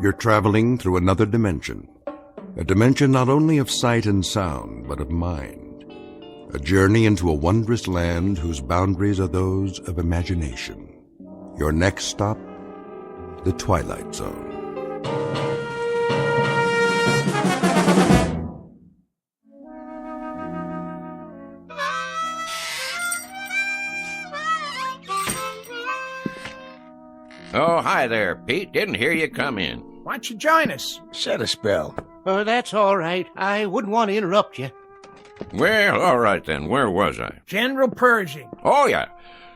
You're traveling through another dimension. A dimension not only of sight and sound, but of mind. A journey into a wondrous land whose boundaries are those of imagination. Your next stop, the Twilight Zone. Oh, hi there, Pete. Didn't hear you come in. Why don't you join us? Set a spell. That's all right. I wouldn't want to interrupt you. Well, all right then. Where was I? General Pershing. Oh, yeah.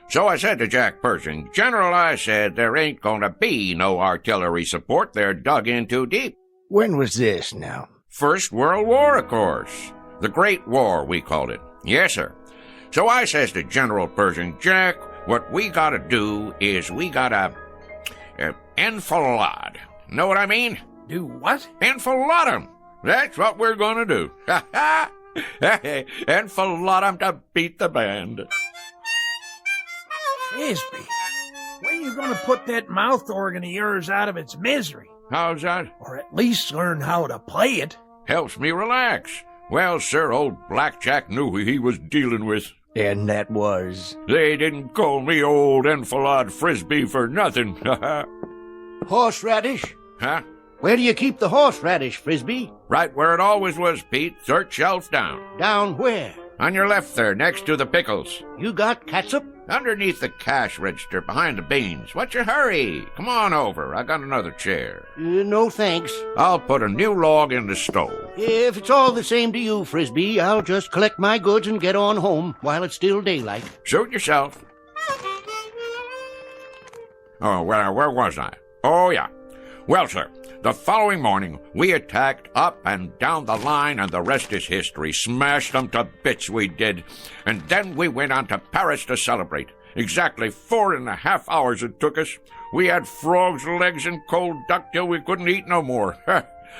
So I said to Jack Pershing, General, I said, there ain't gonna be no artillery support. They're dug in too deep. When was this now? First World War, of course. The Great War, we called it. Yes, sir. So I says to General Pershing, Jack, what we gotta do is we gotta enfilade. Know what I mean? Do what? Enfilade 'em. That's what we're gonna do. Ha ha! Enfilade 'em to beat the band. Frisbee, when are you going to put that mouth organ of yours out of its misery? How's that? Or at least learn how to play it. Helps me relax. Well, sir, old Blackjack knew who he was dealing with. And that was? They didn't call me old Enfilade Frisbee for nothing. Horseradish? Huh? Where do you keep the horseradish, Frisbee? Right where it always was, Pete. Third shelf down. Down where? On your left there, next to the pickles. You got catsup? Underneath the cash register, behind the beans. What's your hurry? Come on over. I got another chair. No thanks. I'll put a new log in the stove. If it's all the same to you, Frisbee, I'll just collect my goods and get on home while it's still daylight. Suit yourself. Oh, well, where was I? Oh, yeah. Well, sir, the following morning, we attacked up and down the line, and the rest is history. Smashed them to bits, we did. And then we went on to Paris to celebrate. Exactly 4.5 hours it took us. We had frogs' legs and cold duck till we couldn't eat no more.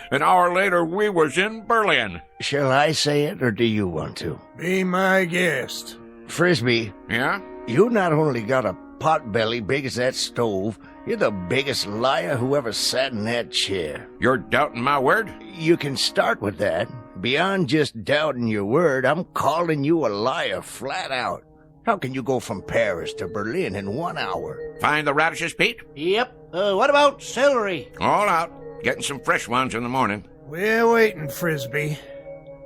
An hour later, we was in Berlin. Shall I say it, or do you want to? Be my guest. Frisbee. Yeah? You not only got a pot belly big as that stove, you're the biggest liar who ever sat in that chair. You're doubting my word? You can start with that. Beyond just doubting your word, I'm calling you a liar flat out. How can you go from Paris to Berlin in 1 hour? Find the radishes, Pete? Yep. What about celery? All out. Getting some fresh ones in the morning. We're waiting, Frisbee.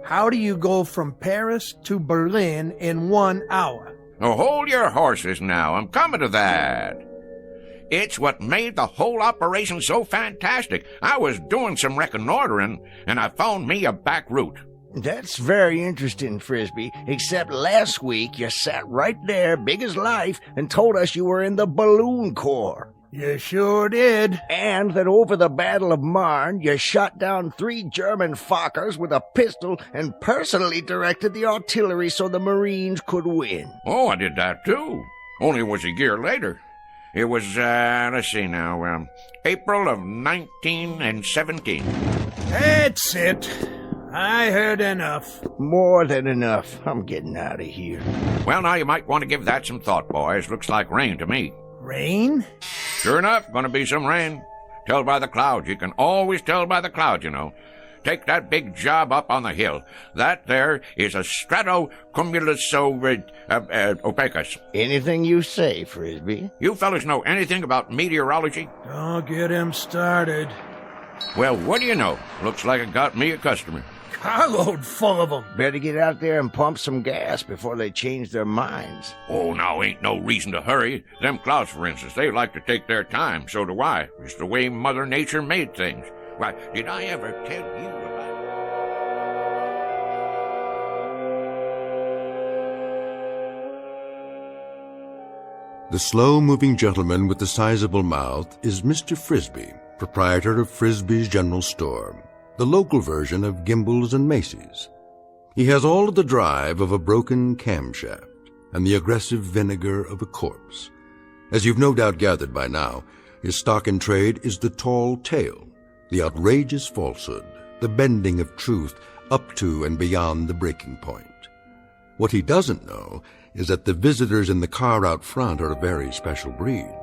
How do you go from Paris to Berlin in 1 hour? Oh, hold your horses now. I'm coming to that. It's what made the whole operation so fantastic. I was doing some reconnoitering, and I found me a back route. That's very interesting, Frisbee, except last week you sat right there, big as life, and told us you were in the Balloon Corps. You sure did. And that over the Battle of Marne, you shot down 3 German Fokkers with a pistol and personally directed the artillery so the Marines could win. Oh, I did that too. Only it was a year later. It was, let's see now, April of 1917. That's it. I heard enough. More than enough. I'm getting out of here. Well, now you might want to give that some thought, boys. Looks like rain to me. Rain? Sure enough, gonna be some rain. Tell by the clouds. You can always tell by the clouds, you know. Take that big job up on the hill. That there is a stratocumulus opacus. Anything you say, Frisbee. You fellas know anything about meteorology? Don't get him started. Well, what do you know? Looks like it got me a customer. Carload full of them. Better get out there and pump some gas before they change their minds. Oh, now ain't no reason to hurry. Them clouds, for instance, they like to take their time. So do I. It's the way Mother Nature made things. Why, did I ever tell you about... The slow-moving gentleman with the sizable mouth is Mr. Frisbee, proprietor of Frisbee's General Store, the local version of Gimbel's and Macy's. He has all of the drive of a broken camshaft and the aggressive vinegar of a corpse. As you've no doubt gathered by now, his stock in trade is the tall tale, the outrageous falsehood, the bending of truth up to and beyond the breaking point. What he doesn't know is that the visitors in the car out front are a very special breed.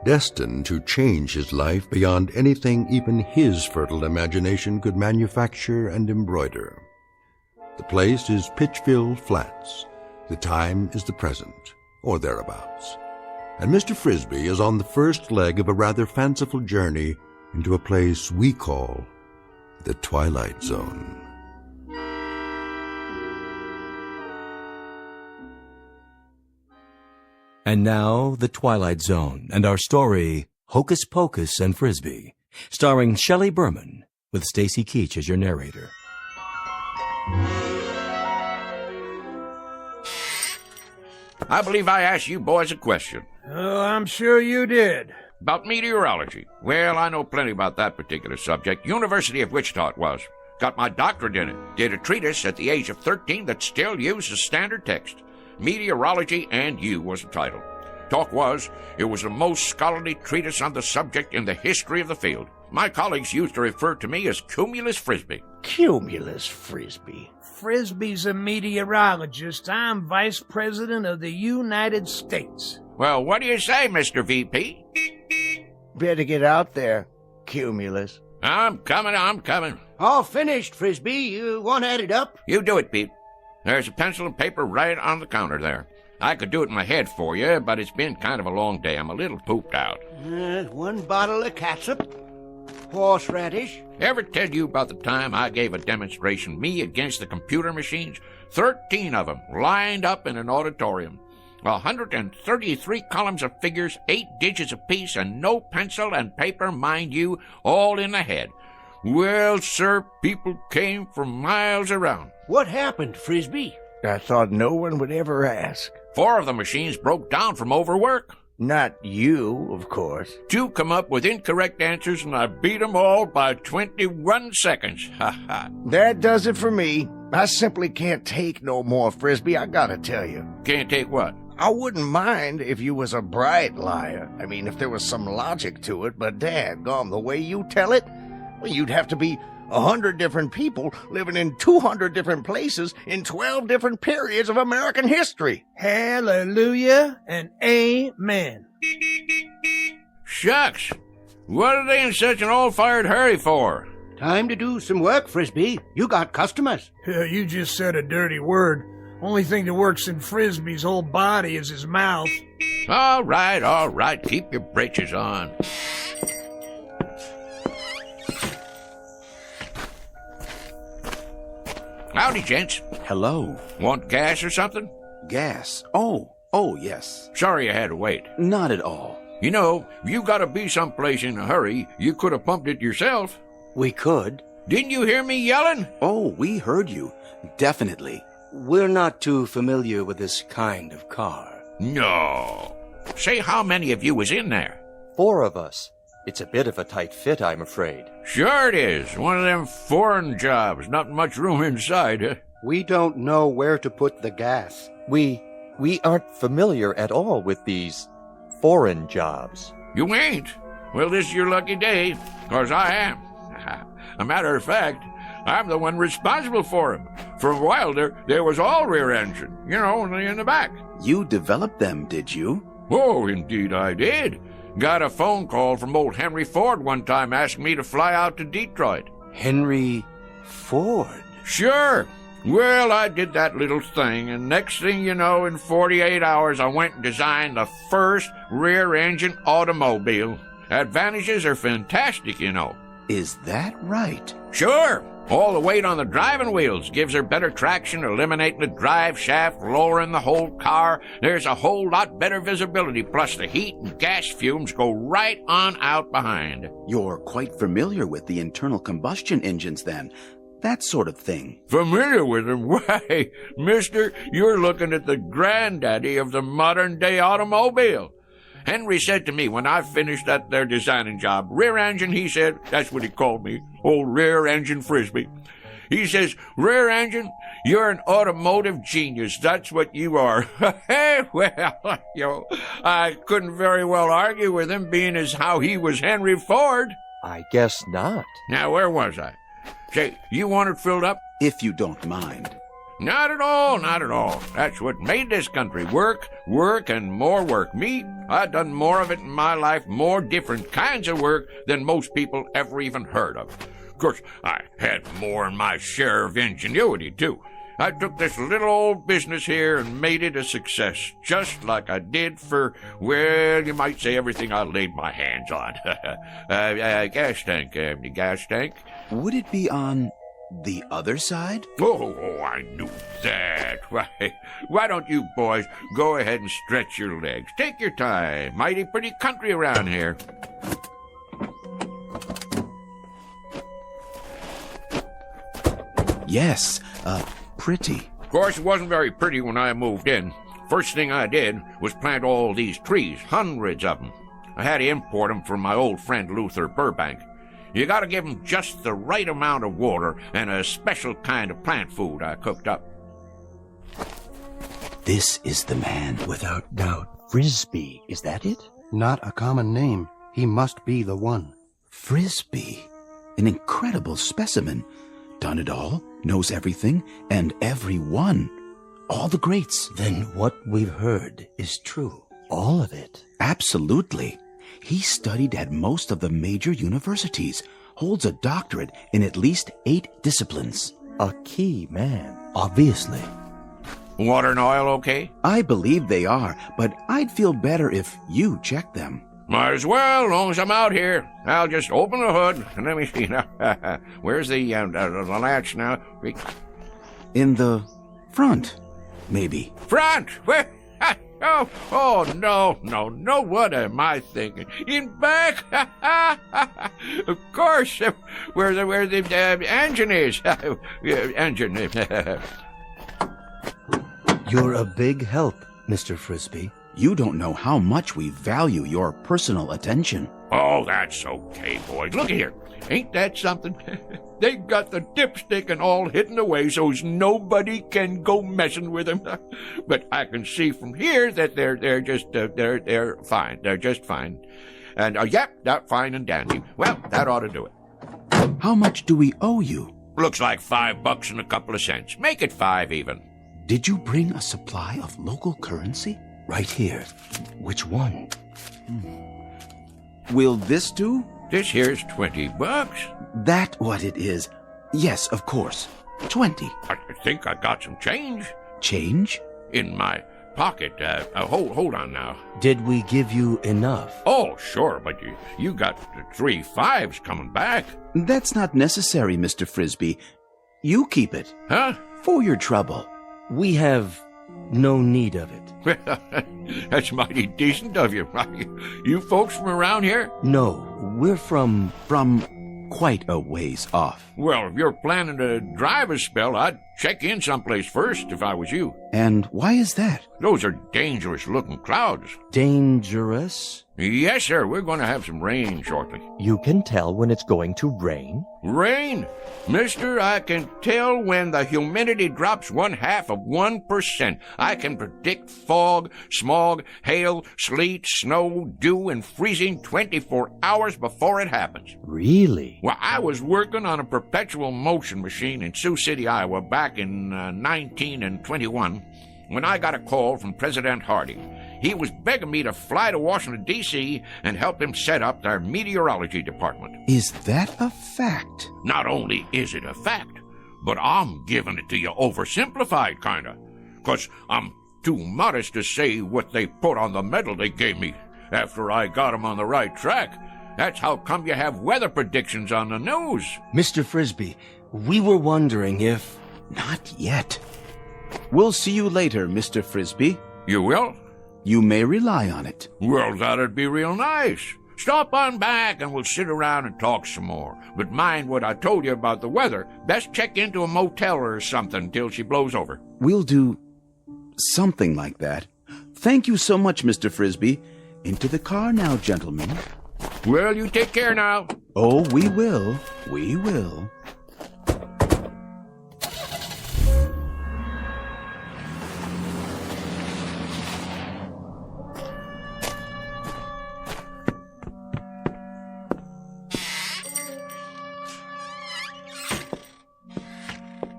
destined to change his life beyond anything even his fertile imagination could manufacture and embroider. The place is Pitchville Flats. The time is the present, or thereabouts. And Mr. Frisbee is on the first leg of a rather fanciful journey into a place we call the Twilight Zone. And now, The Twilight Zone, and our story, Hocus Pocus and Frisbee, starring Shelley Berman, with Stacy Keach as your narrator. I believe I asked you boys a question. Oh, I'm sure you did. About meteorology. Well, I know plenty about that particular subject. University of Wichita it was. Got my doctorate in it. Did a treatise at the age of 13 that still uses standard text. Meteorology and You was the title. Talk was, it was the most scholarly treatise on the subject in the history of the field. My colleagues used to refer to me as Cumulus Frisbee. Cumulus Frisbee. Frisbee's a meteorologist. I'm Vice President of the United States. Well, what do you say, Mr. VP? Better get out there, Cumulus. I'm coming. All finished, Frisbee. You want to add it up? You do it, Pete. There's a pencil and paper right on the counter there. I could do it in my head for you, but it's been kind of a long day. I'm a little pooped out. 1 bottle of catsup, horseradish. Ever tell you about the time I gave a demonstration, me against the computer machines? 13 of them, lined up in an auditorium. 133 columns of figures, 8 digits apiece, and no pencil and paper, mind you, all in the head. Well, sir, people came from miles around. What happened, Frisbee? I thought no one would ever ask. 4 of the machines broke down from overwork. Not you, of course. 2 come up with incorrect answers, and I beat them all by 21 seconds. Ha ha. That does it for me. I simply can't take no more, Frisbee, I gotta tell you. Can't take what? I wouldn't mind if you was a bright liar. I mean, if there was some logic to it, but dadgum, the way you tell it, well, you'd have to be 100 different people living in 200 different places in 12 different periods of American history. Hallelujah and amen. Shucks. What are they in such an all-fired hurry for? Time to do some work, Frisbee. You got customers. You just said a dirty word. Only thing that works in Frisbee's whole body is his mouth. All right. Keep your britches on. Howdy, gents. Hello. Want gas or something? Gas. Oh, yes. Sorry you had to wait. Not at all. You know, if you gotta be someplace in a hurry, you could have pumped it yourself. We could. Didn't you hear me yelling? Oh, we heard you. Definitely. We're not too familiar with this kind of car. No. Say, how many of you was in there? 4 of us. It's a bit of a tight fit, I'm afraid. Sure it is. One of them foreign jobs. Not much room inside, huh? We don't know where to put the gas. We aren't familiar at all with these foreign jobs. You ain't? Well, this is your lucky day, 'cause I am. A matter of fact, I'm the one responsible for 'em. For a while there was all rear engine, only in the back. You developed them, did you? Oh, indeed I did. Got a phone call from old Henry Ford one time asking me to fly out to Detroit. Henry Ford? Sure. Well, I did that little thing, and next thing you know, in 48 hours, I went and designed the first rear-engine automobile. Advantages are fantastic, Is that right? Sure. All the weight on the driving wheels gives her better traction, eliminating the drive shaft, lowering the whole car. There's a whole lot better visibility, plus the heat and gas fumes go right on out behind. You're quite familiar with the internal combustion engines, then. That sort of thing. Familiar with them? Why, mister, you're looking at the granddaddy of the modern-day automobile. Henry said to me when I finished that there designing job, rear engine, he said, that's what he called me, old rear engine Frisbee. He says, rear engine, you're an automotive genius. That's what you are. Well, I couldn't very well argue with him, being as how he was Henry Ford. I guess not. Now, where was I? Say, you want it filled up? If you don't mind. Not at all, not at all. That's what made this country work, work, and more work. Me, I've done more of it in my life, more different kinds of work than most people ever even heard of. Of course, I had more than my share of ingenuity, too. I took this little old business here and made it a success, just like I did for, well, you might say everything I laid my hands on. Gas tank, the gas tank. Would it be on the other side? Oh, I knew that. Why don't you boys go ahead and stretch your legs? Take your time. Mighty pretty country around here. Yes, pretty. Of course, it wasn't very pretty when I moved in. First thing I did was plant all these trees, hundreds of them. I had to import them from my old friend Luther Burbank. You gotta give them just the right amount of water and a special kind of plant food I cooked up. This is the man. Without doubt. Frisbee, is that it? Not a common name. He must be the one. Frisbee. An incredible specimen. Done it all, knows everything, and everyone. All the greats. Then what we've heard is true. All of it. Absolutely. He studied at most of the major universities, holds a doctorate in at least 8 disciplines. A key man. Obviously. Water and oil okay? I believe they are, but I'd feel better if you checked them. Might as well, as long as I'm out here. I'll just open the hood and let me see now. Where's the latch now? In the front, maybe. Front! Where? Oh, no, what am I thinking? In back? Of course, where the engine is. Engine. You're a big help, Mr. Frisbee. You don't know how much we value your personal attention. Oh, that's okay, boys. Look here. Ain't that something? They got the dipstick and all hidden away so's nobody can go messing with them. But I can see from here that they're just fine. They're just fine. And yep, that's fine and dandy. Well, that ought to do it. How much do we owe you? Looks like $5 and a couple of cents. Make it 5 even. Did you bring a supply of local currency? Right here. Which one? Will this do? This here's $20. That what it is? Yes, of course. 20. I think I got some change. Change? In my pocket. Hold on now. Did we give you enough? Oh, sure, but you got 3 5s coming back. That's not necessary, Mr. Frisbee. You keep it. Huh? For your trouble. We have no need of it. That's mighty decent of you. You folks from around here? No, we're from quite a ways off. Well, if you're planning to drive a spell, I'd check in someplace first if I was you. And why is that? Those are dangerous-looking clouds. Dangerous? Yes, sir. We're going to have some rain shortly. You can tell when it's going to rain? Rain? Mister, I can tell when the humidity drops 0.5%. I can predict fog, smog, hail, sleet, snow, dew, and freezing 24 hours before it happens. Really? Well, I was working on a perpetual motion machine in Sioux City, Iowa, back in 1921, when I got a call from President Hardy. He was begging me to fly to Washington, D.C. and help him set up their meteorology department. Is that a fact? Not only is it a fact, but I'm giving it to you oversimplified, kinda. 'Cause I'm too modest to say what they put on the medal they gave me after I got 'em on the right track. That's how come you have weather predictions on the news. Mr. Frisbee, we were wondering if... Not yet. We'll see you later, Mr. Frisbee. You will? You may rely on it. Well, that'd be real nice. Stop on back and we'll sit around and talk some more. But mind what I told you about the weather. Best check into a motel or something till she blows over. We'll do something like that. Thank you so much, Mr. Frisbee. Into the car now, gentlemen. Well, you take care now. Oh, we will. We will.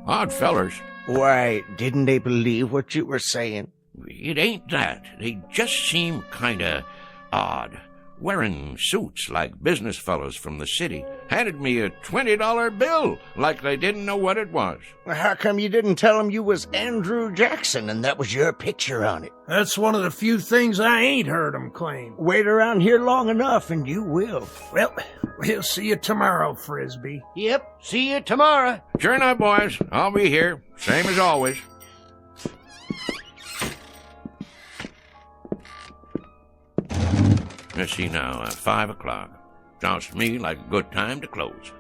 Odd fellers. Why, didn't they believe what you were saying? It ain't that. They just seem kinda odd. Wearing suits like business fellows from the city. Handed me a $20 bill like they didn't know what it was. Well, how come you didn't tell them you was Andrew Jackson and that was your picture on it? That's one of the few things I ain't heard 'em claim. Wait around here long enough and you will. Well, we'll see you tomorrow, Frisbee. Yep, see you tomorrow. Sure enough, boys. I'll be here. Same as always. Let's see now, 5 o'clock. Sounds to me like a good time to close.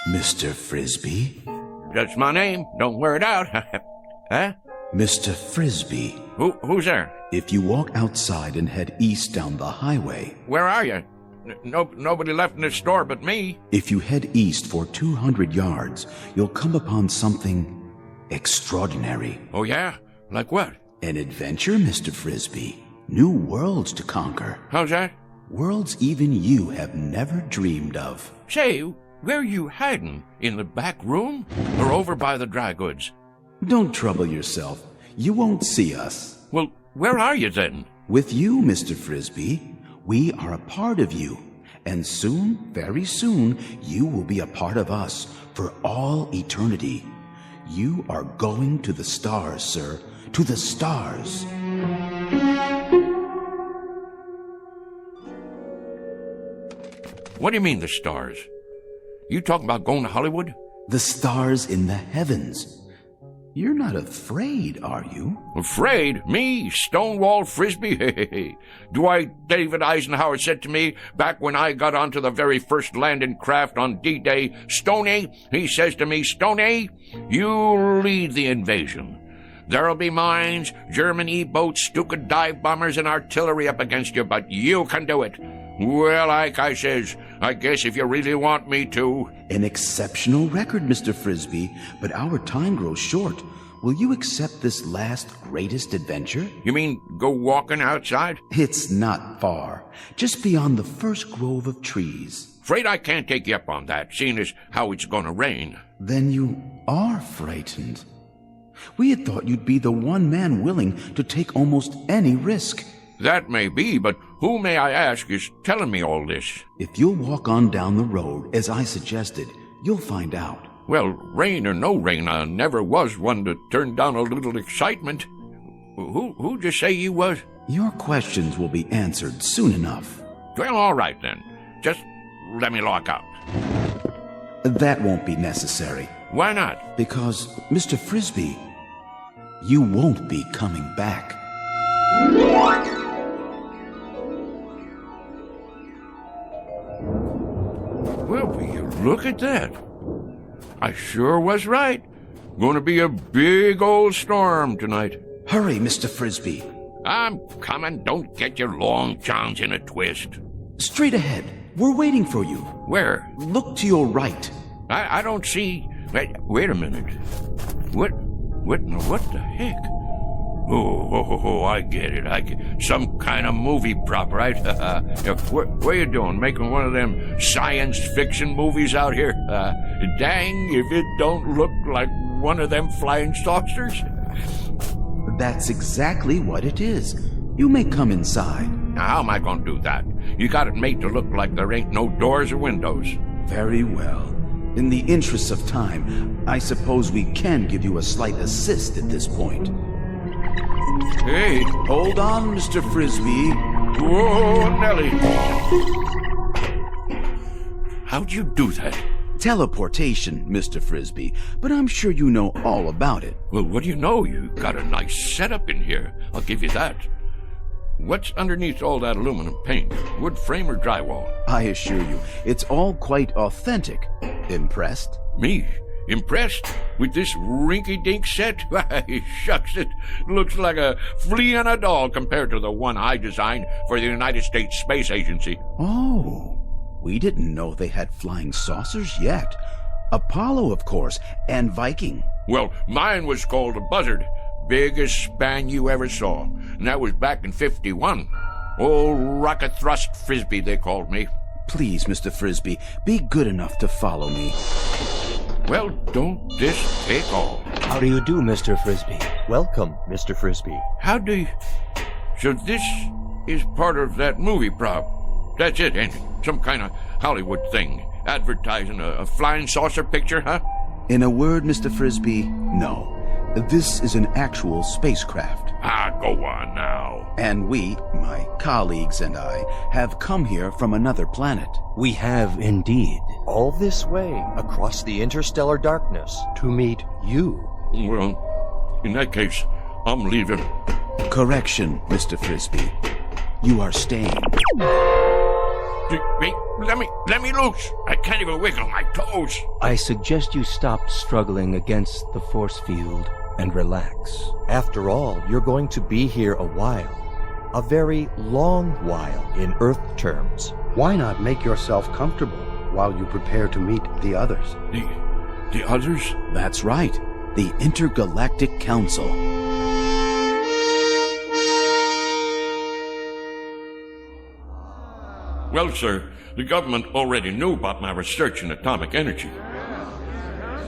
Mr. Frisbee? That's my name. Don't wear it out. Huh? Mr. Frisbee. Who's there? If you walk outside and head east down the highway... Where are you? Nobody left in this store but me. If you head east for 200 yards, you'll come upon something extraordinary. Oh, yeah? Like what? An adventure, Mr. Frisbee. New worlds to conquer. How's that? Worlds even you have never dreamed of. Say, where you hiding? In the back room? Or over by the dry goods? Don't trouble yourself. You won't see us. Well, where are you then? With you, Mr. Frisbee. We are a part of you. And soon, very soon, you will be a part of us for all eternity. You are going to the stars, sir. To the stars. What do you mean, the stars? You talking about going to Hollywood? The stars in the heavens. You're not afraid, are you? Afraid? Me? Stonewall Frisbee? Do I, David Eisenhower said to me back when I got onto the very first landing craft on D-Day, Stoney, he says to me, Stoney, you lead the invasion. There'll be mines, German E-boats, Stuka dive bombers, and artillery up against you, but you can do it. Well, Ike, I says, I guess if you really want me to. An exceptional record, Mr. Frisbee, but our time grows short. Will you accept this last greatest adventure? You mean go walking outside? It's not far. Just beyond the first grove of trees. Afraid I can't take you up on that, seeing as how it's gonna rain. Then you are frightened. We had thought you'd be the one man willing to take almost any risk. That may be, but who, may I ask, is telling me all this? If you'll walk on down the road, as I suggested, you'll find out. Well, rain or no rain, I never was one to turn down a little excitement. Who'd you say you was? Your questions will be answered soon enough. Well, all right then. Just let me lock up. That won't be necessary. Why not? Because, Mr. Frisbee, you won't be coming back. Well, will you look at that? I sure was right. Gonna be a big old storm tonight. Hurry, Mr. Frisbee. I'm coming. Don't get your long johns in a twist. Straight ahead. We're waiting for you. Where? Look to your right. I don't see... Wait a minute. What the heck? Oh, I get it. Some kind of movie prop, right? What are you doing? Making one of them science fiction movies out here? Dang, if it don't look like one of them flying saucers. That's exactly what it is. You may come inside. Now, how am I going to do that? You got it made to look like there ain't no doors or windows. Very well. In the interest of time, I suppose we can give you a slight assist at this point. Hey. Hold on, Mr. Frisbee. Whoa, Nellie. How'd you do that? Teleportation, Mr. Frisbee, but I'm sure you know all about it. Well, what do you know? You got a nice setup in here. I'll give you that. What's underneath all that aluminum paint? Wood frame or drywall? I assure you, it's all quite authentic. Impressed? Me? Impressed? With this rinky-dink set? Why, shucks, it looks like a flea on a doll compared to the one I designed for the United States Space Agency. Oh, we didn't know they had flying saucers yet. Apollo, of course, and Viking. Well, mine was called a Buzzard. Biggest span you ever saw. And that was back in 51. Old Rocket Thrust Frisbee, they called me. Please, Mr. Frisbee, be good enough to follow me. Well, don't this take all? How do you do, Mr. Frisbee? Welcome, Mr. Frisbee. How do you... So this is part of that movie prop. That's it, ain't it? Some kind of Hollywood thing. Advertising a flying saucer picture, huh? In a word, Mr. Frisbee, no. This is an actual spacecraft. Go on now. And we, my colleagues and I, have come here from another planet. We have indeed. All this way, across the interstellar darkness. To meet you. Well, in that case, I'm leaving. Correction, Mr. Frisbee. You are staying. Wait, let me loose. I can't even wiggle my toes. I suggest you stop struggling against the force field and relax. After all, you're going to be here a while. A very long while in Earth terms. Why not make yourself comfortable while you prepare to meet the others? The others? That's right. The Intergalactic Council. Well, sir, the government already knew about my research in atomic energy.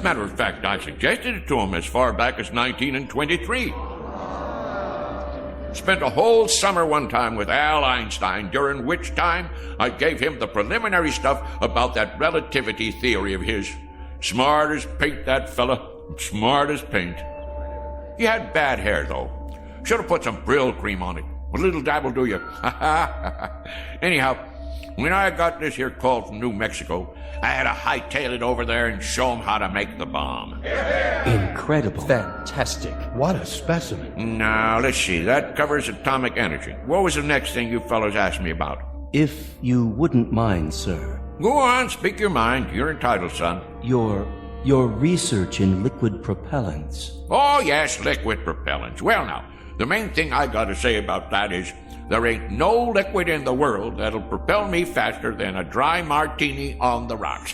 Matter of fact, I suggested it to them as far back as 1923. Spent a whole summer one time with Al Einstein, during which time I gave him the preliminary stuff about that relativity theory of his. Smart as paint, that fella. Smart as paint. He had bad hair, though. Should have put some Brill cream on it. A little dab will do you. Anyhow, when I got this here call from New Mexico, I had to hightail it over there and show them how to make the bomb. Incredible. Fantastic. What a specimen. Now, let's see. That covers atomic energy. What was the next thing you fellows asked me about? If you wouldn't mind, sir. Go on, speak your mind. You're entitled, son. Your research in liquid propellants. Oh, yes, liquid propellants. Well, now, the main thing I gotta say about that is there ain't no liquid in the world that'll propel me faster than a dry martini on the rocks.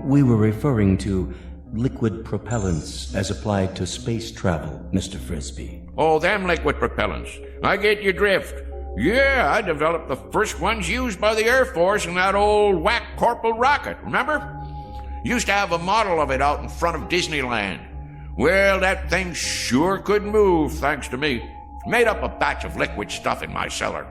We were referring to liquid propellants as applied to space travel, Mr. Frisbee. Oh, them liquid propellants. I get your drift. Yeah, I developed the first ones used by the Air Force in that old whack Corporal rocket, remember? Used to have a model of it out in front of Disneyland. Well, that thing sure could move, thanks to me. Made up a batch of liquid stuff in my cellar.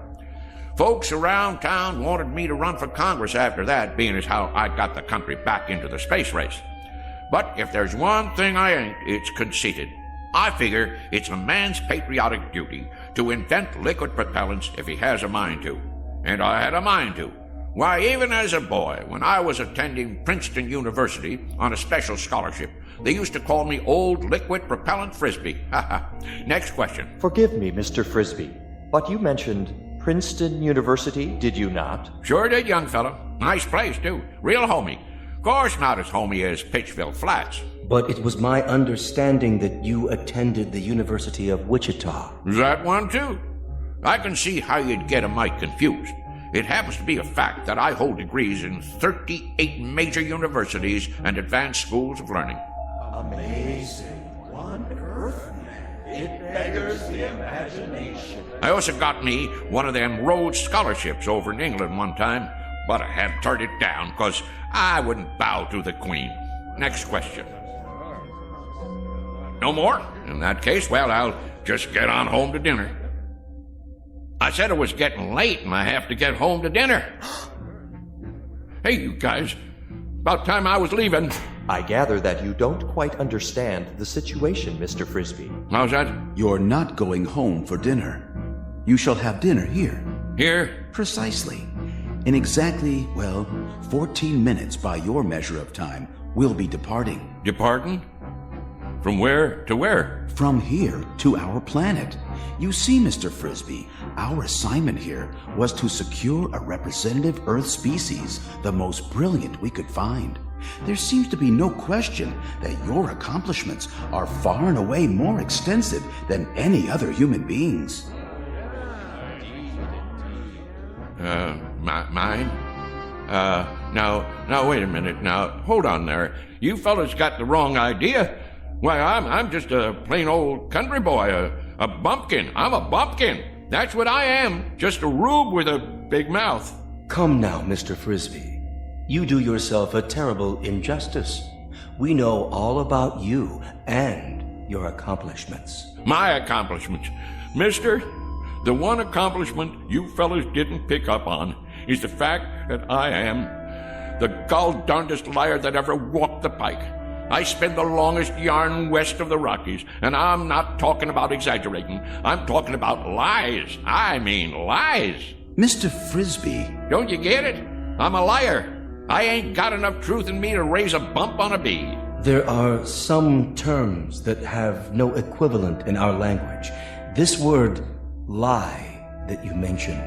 Folks around town wanted me to run for Congress after that, being as how I got the country back into the space race. But if there's one thing I ain't, it's conceited. I figure it's a man's patriotic duty to invent liquid propellants if he has a mind to. And I had a mind to. Why, even as a boy, when I was attending Princeton University on a special scholarship, they used to call me Old Liquid Propellant Frisbee. Next question. Forgive me, Mr. Frisbee, but you mentioned Princeton University, did you not? Sure did, young fella. Nice place, too. Real homey. Of course not as homey as Pittsville Flats. But it was my understanding that you attended the University of Wichita. That one, too. I can see how you'd get a mite confused. It happens to be a fact that I hold degrees in 38 major universities and advanced schools of learning. Amazing. One earth. It beggars the imagination. I also got me one of them Rhodes scholarships over in England one time, but I had to turn it down because I wouldn't bow to the Queen. Next question. No more? In that case, well, I'll just get on home to dinner. I said it was getting late and I have to get home to dinner. Hey, you guys. About time I was leaving. I gather that you don't quite understand the situation, Mr. Frisbee. How's that? You're not going home for dinner. You shall have dinner here. Here? Precisely. In exactly, 14 minutes by your measure of time, we'll be departing. Departing? From where to where? From here to our planet. You see, Mr. Frisbee, our assignment here was to secure a representative Earth species, the most brilliant we could find. There seems to be no question that your accomplishments are far and away more extensive than any other human beings. Mine? Now, wait a minute. Now, hold on there. You fellas got the wrong idea. Why, I'm just a plain old country boy, a bumpkin. I'm a bumpkin. That's what I am. Just a rube with a big mouth. Come now, Mr. Frisbee. You do yourself a terrible injustice. We know all about you and your accomplishments. My accomplishments. Mister, the one accomplishment you fellas didn't pick up on is the fact that I am the gall-darndest liar that ever walked the pike. I spin the longest yarn west of the Rockies, and I'm not talking about exaggerating. I'm talking about lies. I mean lies. Mr. Frisbee. Don't you get it? I'm a liar. I ain't got enough truth in me to raise a bump on a bee. There are some terms that have no equivalent in our language. This word, lie, that you mention.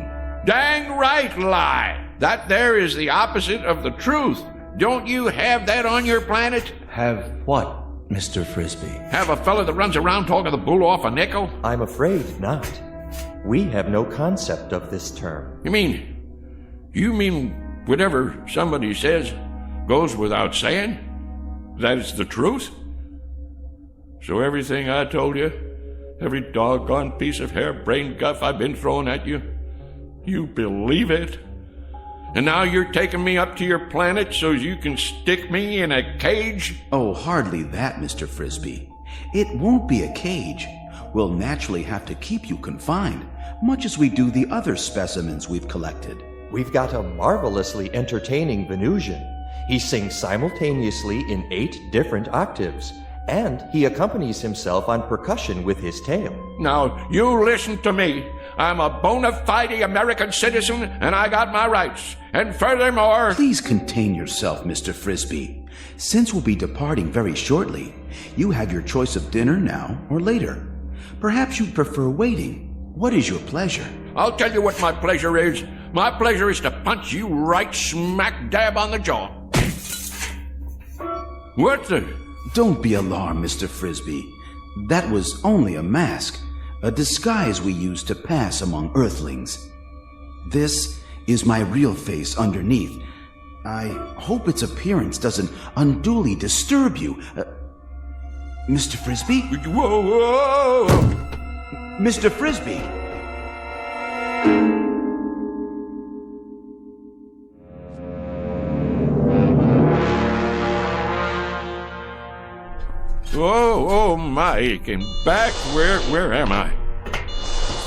Dang right, lie. That there is the opposite of the truth. Don't you have that on your planet? Have what, Mr. Frisbee? Have a fella that runs around talking the bull off a nickel? I'm afraid not. We have no concept of this term. You mean whatever somebody says goes without saying? That is the truth? So everything I told you, every doggone piece of harebrained guff I've been throwing at you, you believe it? And now you're taking me up to your planet so you can stick me in a cage? Oh, hardly that, Mr. Frisbee. It won't be a cage. We'll naturally have to keep you confined, much as we do the other specimens we've collected. We've got a marvelously entertaining Venusian. He sings simultaneously in 8 different octaves, and he accompanies himself on percussion with his tail. Now, you listen to me. I'm a bona fide American citizen, and I got my rights. And furthermore... Please contain yourself, Mr. Frisbee. Since we'll be departing very shortly, you have your choice of dinner now or later. Perhaps you'd prefer waiting. What is your pleasure? I'll tell you what my pleasure is. My pleasure is to punch you right smack dab on the jaw. What the... Don't be alarmed, Mr. Frisbee. That was only a mask, a disguise we use to pass among Earthlings. This is my real face underneath. I hope its appearance doesn't unduly disturb you. Mr. Frisbee? Whoa, whoa, whoa. Mr. Frisbee! Oh, Mike, and back where am I?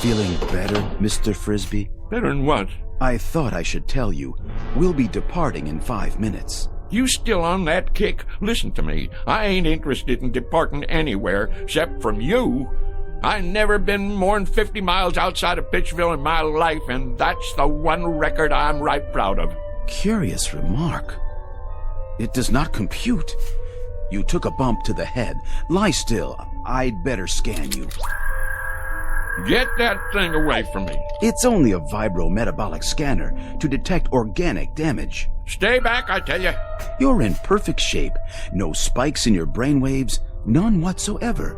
Feeling better, Mr. Frisbee? Better than what? I thought I should tell you. We'll be departing in 5 minutes. You still on that kick? Listen to me. I ain't interested in departing anywhere except from you. I never been more'n 50 miles outside of Pittsville in my life, and that's the one record I'm right proud of. Curious remark. It does not compute. You took a bump to the head. Lie still. I'd better scan you. Get that thing away from me. It's only a vibrometabolic scanner to detect organic damage. Stay back, I tell you. You're in perfect shape. No spikes in your brainwaves. None whatsoever.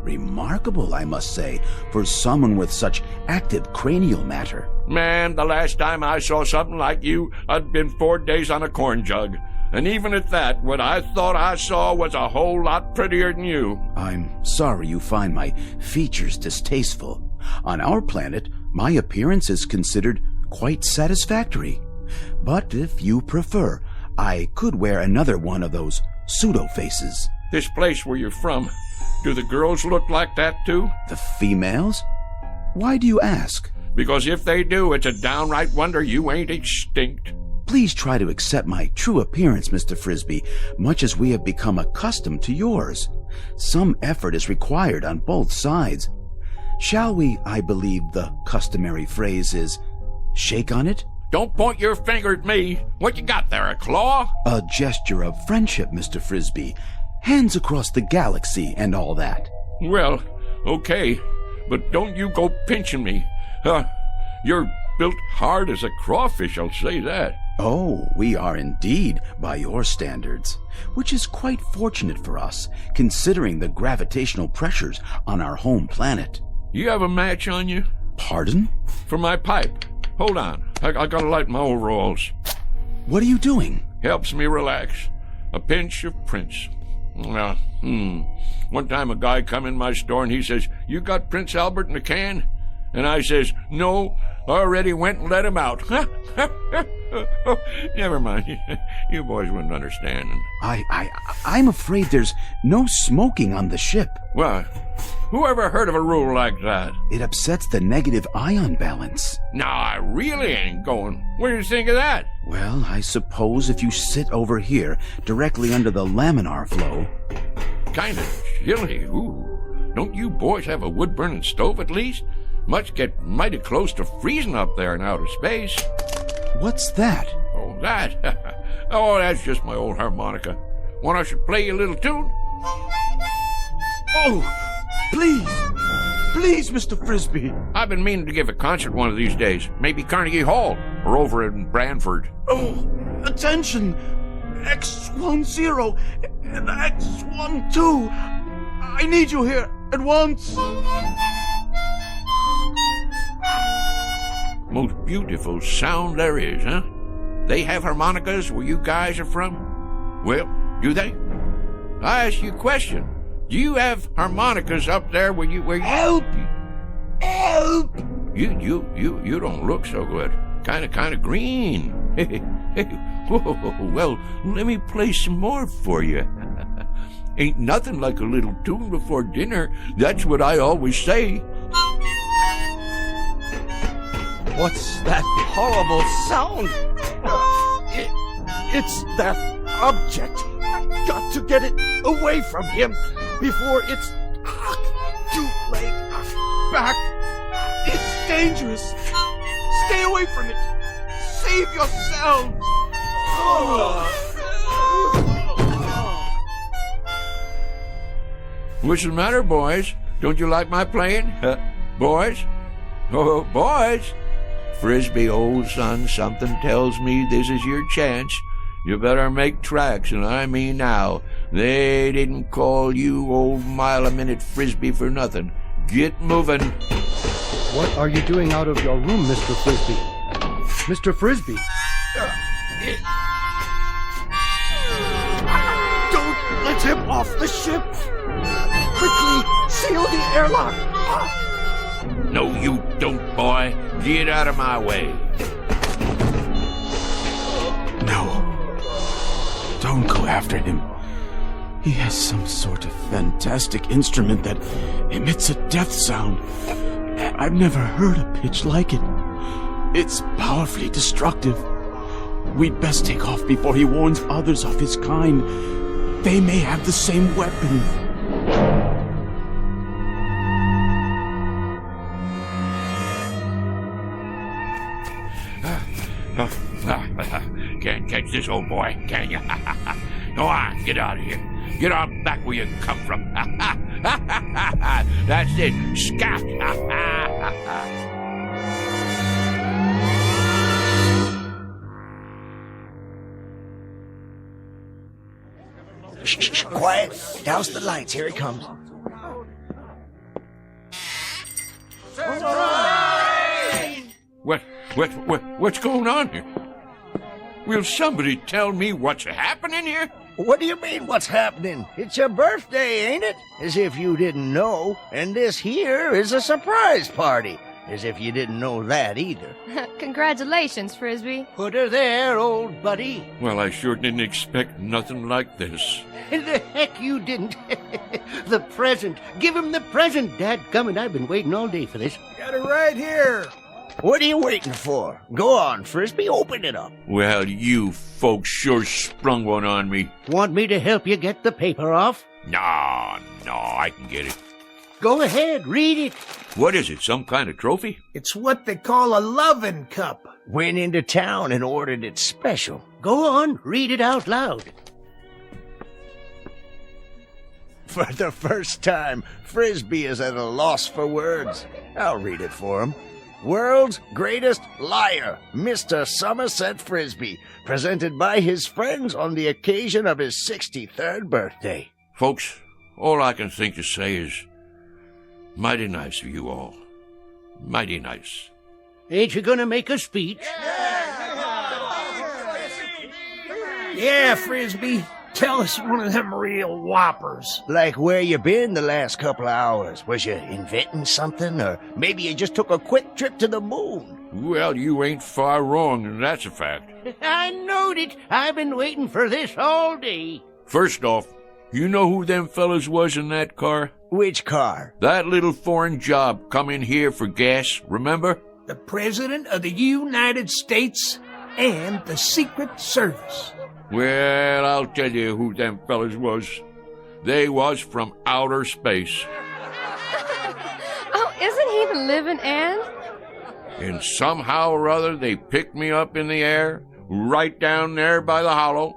Remarkable, I must say, for someone with such active cranial matter. Man, the last time I saw something like you, I'd been 4 days on a corn jug. And even at that, what I thought I saw was a whole lot prettier than you. I'm sorry you find my features distasteful. On our planet, my appearance is considered quite satisfactory. But if you prefer, I could wear another one of those pseudo-faces. This place where you're from, do the girls look like that too? The females? Why do you ask? Because if they do, it's a downright wonder you ain't extinct. Please try to accept my true appearance, Mr. Frisbee, much as we have become accustomed to yours. Some effort is required on both sides. Shall we, I believe the customary phrase is, shake on it? Don't point your finger at me. What you got there, a claw? A gesture of friendship, Mr. Frisbee. Hands across the galaxy and all that. Well, okay, but don't you go pinching me. You're built hard as a crawfish, I'll say that. Oh, we are indeed, by your standards, which is quite fortunate for us, considering the gravitational pressures on our home planet. You have a match on you? Pardon? For my pipe. Hold on, I gotta light my overalls. What are you doing? Helps me relax. A pinch of Prince. One time a guy come in my store and he says, "You got Prince Albert in a can?" And I says, "No, already went and let him out." Never mind. You boys wouldn't understand. I'm afraid there's no smoking on the ship. Well, who ever heard of a rule like that? It upsets the negative ion balance. No, I really ain't going. What do you think of that? Well, I suppose if you sit over here, directly under the laminar flow. Kind of chilly. Ooh. Don't you boys have a wood-burning stove at least? Must get mighty close to freezing up there in outer space. What's that? Oh, that? Oh, that's just my old harmonica. Want I should play you a little tune? Oh, please. Please, Mr. Frisbee. I've been meaning to give a concert one of these days. Maybe Carnegie Hall or over in Brantford. Oh, attention. X10 and X12. I need you here at once. Most beautiful sound there is, huh? They have harmonicas where you guys are from? Well, do they? I ask you a question. Do you have harmonicas up there where you Help! Help! You don't look so good. Kinda green. Whoa, well, let me play some more for you. Ain't nothing like a little tune before dinner. That's what I always say. What's that horrible sound? It's that object. I've got to get it away from him before it's too late. Back. It's dangerous. Stay away from it. Save yourselves. What's the matter, boys? Don't you like my playing? Boys? Oh, boys! Frisbee, old son, something tells me this is your chance. You better make tracks, and I mean now. They didn't call you old mile-a-minute Frisbee for nothing. Get moving. What are you doing out of your room, Mr. Frisbee? Mr. Frisbee! Don't let him off the ship. Quickly, seal the airlock. No, you don't, boy. Get out of my way. No. Don't go after him. He has some sort of fantastic instrument that emits a death sound. I've never heard a pitch like it. It's powerfully destructive. We'd best take off before he warns others of his kind. They may have the same weapon. Can't catch this old boy, can you? Go on, get out of here. Get on back where you come from. That's it. Scat. Shh, quiet. Douse the lights. Here he comes. What's going on here? Will somebody tell me what's happening here? What do you mean, what's happening? It's your birthday, ain't it? As if you didn't know. And this here is a surprise party. As if you didn't know that either. Congratulations, Frisbee. Put her there, old buddy. Well, I sure didn't expect nothing like this. The heck you didn't. The present. Give him the present, dadgummit. I've been waiting all day for this. Got it right here. What are you waiting for? Go on, Frisbee, open it up. Well, you folks sure sprung one on me. Want me to help you get the paper off? No, I can get it. Go ahead, read it. What is it, some kind of trophy? It's what they call a lovin' cup. Went into town and ordered it special. Go on, read it out loud. For the first time, Frisbee is at a loss for words. I'll read it for him. World's greatest liar, Mr. Somerset Frisbee, presented by his friends on the occasion of his 63rd birthday. Folks, all I can think to say is, mighty nice of you all. Mighty nice. Ain't you gonna make a speech? Yeah, Frisbee. Tell us one of them real whoppers. Like where you been the last couple of hours? Was you inventing something? Or maybe you just took a quick trip to the moon? Well, you ain't far wrong, and that's a fact. I knowed it. I've been waiting for this all day. First off, you know who them fellas was in that car? Which car? That little foreign job come in here for gas, remember? The President of the United States and the Secret Service. Well, I'll tell you who them fellas was. They was from outer space. Oh, isn't he the living end? And somehow or other they picked me up in the air, right down there by the hollow,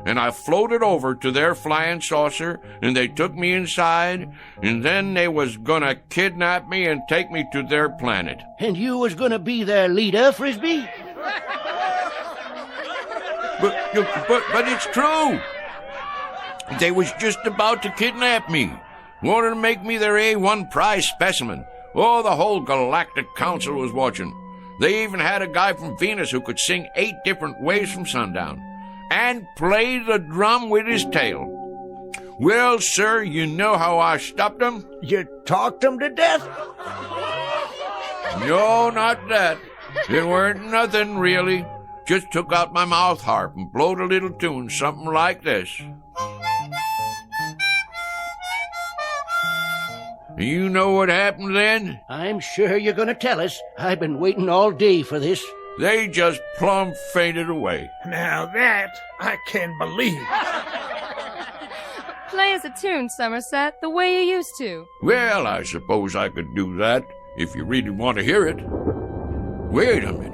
and I floated over to their flying saucer, and they took me inside, and then they was gonna kidnap me and take me to their planet. And you was gonna be their leader, Frisbee? But it's true. They was just about to kidnap me. Wanted to make me their A1 prize specimen. Oh, the whole Galactic Council was watching. They even had a guy from Venus who could sing 8 different ways from sundown and play the drum with his tail. Well, sir, you know how I stopped them? You talked them to death? No, not that. It weren't nothing, really. Just took out my mouth harp and blowed a little tune, something like this. You know what happened then? I'm sure you're gonna tell us. I've been waiting all day for this. They just plumb fainted away. Now that I can believe. Play us a tune, Somerset, the way you used to. Well, I suppose I could do that if you really want to hear it. Wait a minute.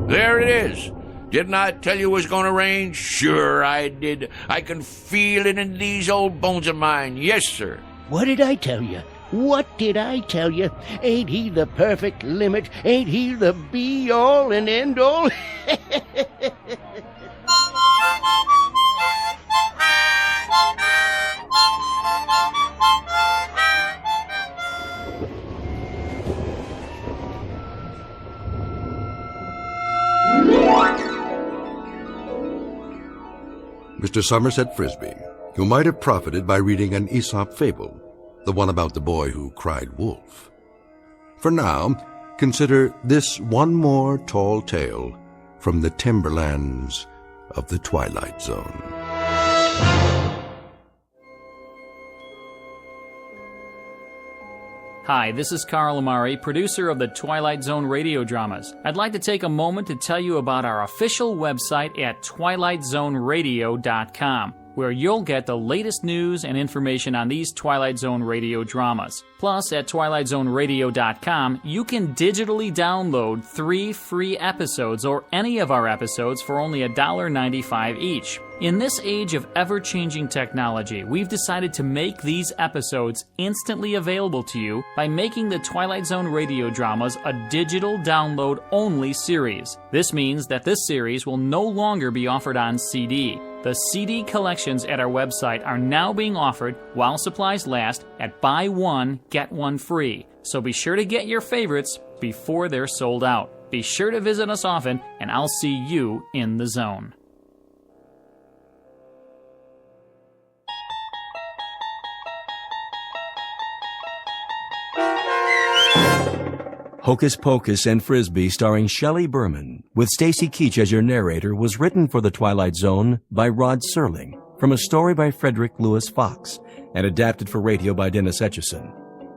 There it is. Didn't I tell you it was going to rain? Sure I did. I can feel it in these old bones of mine. Yes, sir. What did I tell you? What did I tell you? Ain't he the perfect limit? Ain't he the be-all and end-all? Mr. Somerset Frisbee, who might have profited by reading an Aesop fable, the one about the boy who cried wolf. For now, consider this one more tall tale from the timberlands of the Twilight Zone. Hi, this is Carl Amari, producer of the Twilight Zone radio dramas. I'd like to take a moment to tell you about our official website at twilightzoneradio.com, where you'll get the latest news and information on these Twilight Zone radio dramas. Plus, at twilightzoneradio.com, you can digitally download 3 free episodes or any of our episodes for only $1.95 each. In this age of ever-changing technology, we've decided to make these episodes instantly available to you by making the Twilight Zone radio dramas a digital download-only series. This means that this series will no longer be offered on CD. The CD collections at our website are now being offered while supplies last at buy one, get one free. So be sure to get your favorites before they're sold out. Be sure to visit us often, and I'll see you in the zone. Hocus Pocus and Frisbee, starring Shelley Berman, with Stacy Keach as your narrator, was written for the Twilight Zone by Rod Serling, from a story by Frederick Lewis Fox, and adapted for radio by Dennis Etchison.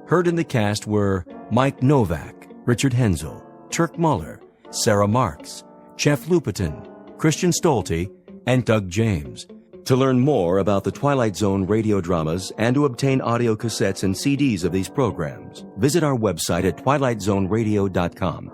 Heard in the cast were Mike Novak, Richard Hensel, Turk Muller, Sarah Marks, Jeff Lupetin, Christian Stolte, and Doug James. To learn more about the Twilight Zone radio dramas and to obtain audio cassettes and CDs of these programs, visit our website at twilightzoneradio.com.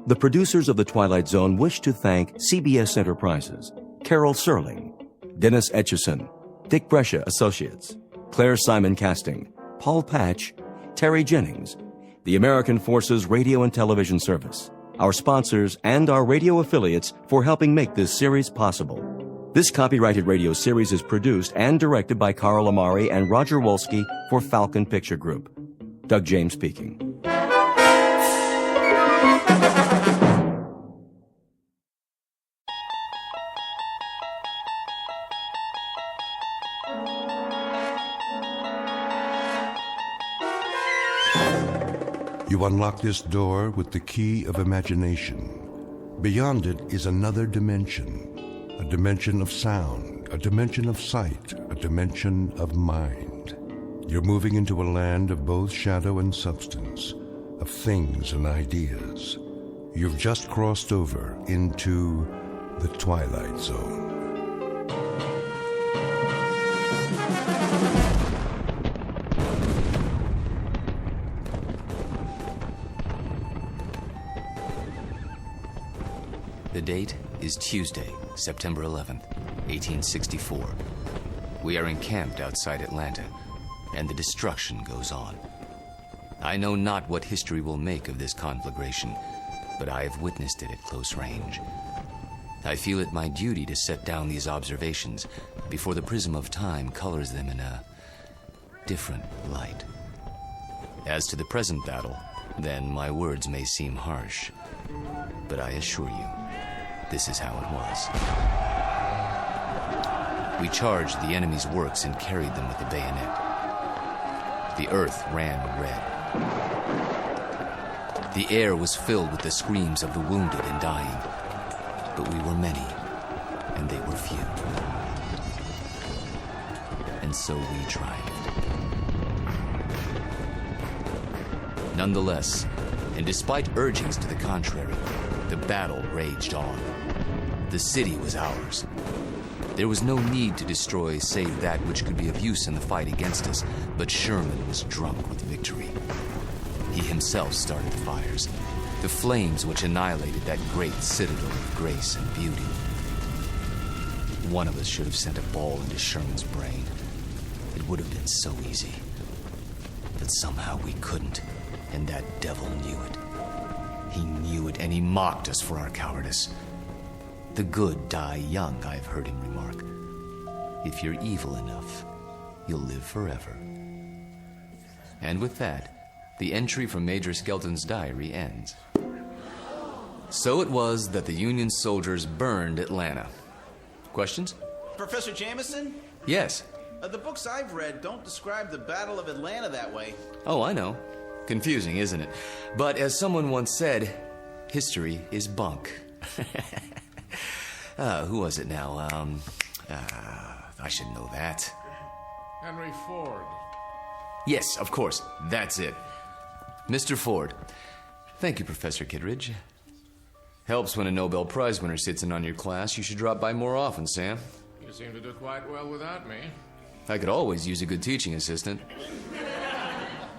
The producers of The Twilight Zone wish to thank CBS Enterprises, Carol Serling, Dennis Etchison, Dick Brescia Associates, Claire Simon Casting, Paul Patch, Terry Jennings, the American Forces Radio and Television Service, our sponsors, and our radio affiliates for helping make this series possible. This copyrighted radio series is produced and directed by Carl Amari and Roger Wolski for Falcon Picture Group. Doug James speaking. You unlock this door with the key of imagination. Beyond it is another dimension, a dimension of sound, a dimension of sight, a dimension of mind. You're moving into a land of both shadow and substance, of things and ideas. You've just crossed over into the Twilight Zone. The date is Tuesday, September 11th, 1864. We are encamped outside Atlanta, and the destruction goes on. I know not what history will make of this conflagration, but I have witnessed it at close range. I feel it my duty to set down these observations before the prism of time colors them in a different light. As to the present battle, then my words may seem harsh, but I assure you, this is how it was. We charged the enemy's works and carried them with the bayonet. The earth ran red. The air was filled with the screams of the wounded and dying. But we were many, and they were few. And so we triumphed. Nonetheless, and despite urgings to the contrary, the battle raged on. The city was ours. There was no need to destroy save that which could be of use in the fight against us, but Sherman was drunk with victory. He himself started the fires, the flames which annihilated that great citadel of grace and beauty. One of us should have sent a ball into Sherman's brain. It would have been so easy. But somehow we couldn't, and that devil knew it. He knew it, and he mocked us for our cowardice. The good die young, I've heard him remark. If you're evil enough, you'll live forever. And with that, the entry from Major Skelton's diary ends. So it was that the Union soldiers burned Atlanta. Questions? Professor Jameson? Yes. The books I've read don't describe the Battle of Atlanta that way. Oh, I know. Confusing, isn't it? But as someone once said, history is bunk. Who was it now? I should know that. Henry Ford. Yes, of course. That's it. Mr. Ford. Thank you, Professor Kittredge. Helps when a Nobel Prize winner sits in on your class. You should drop by more often, Sam. You seem to do quite well without me. I could always use a good teaching assistant.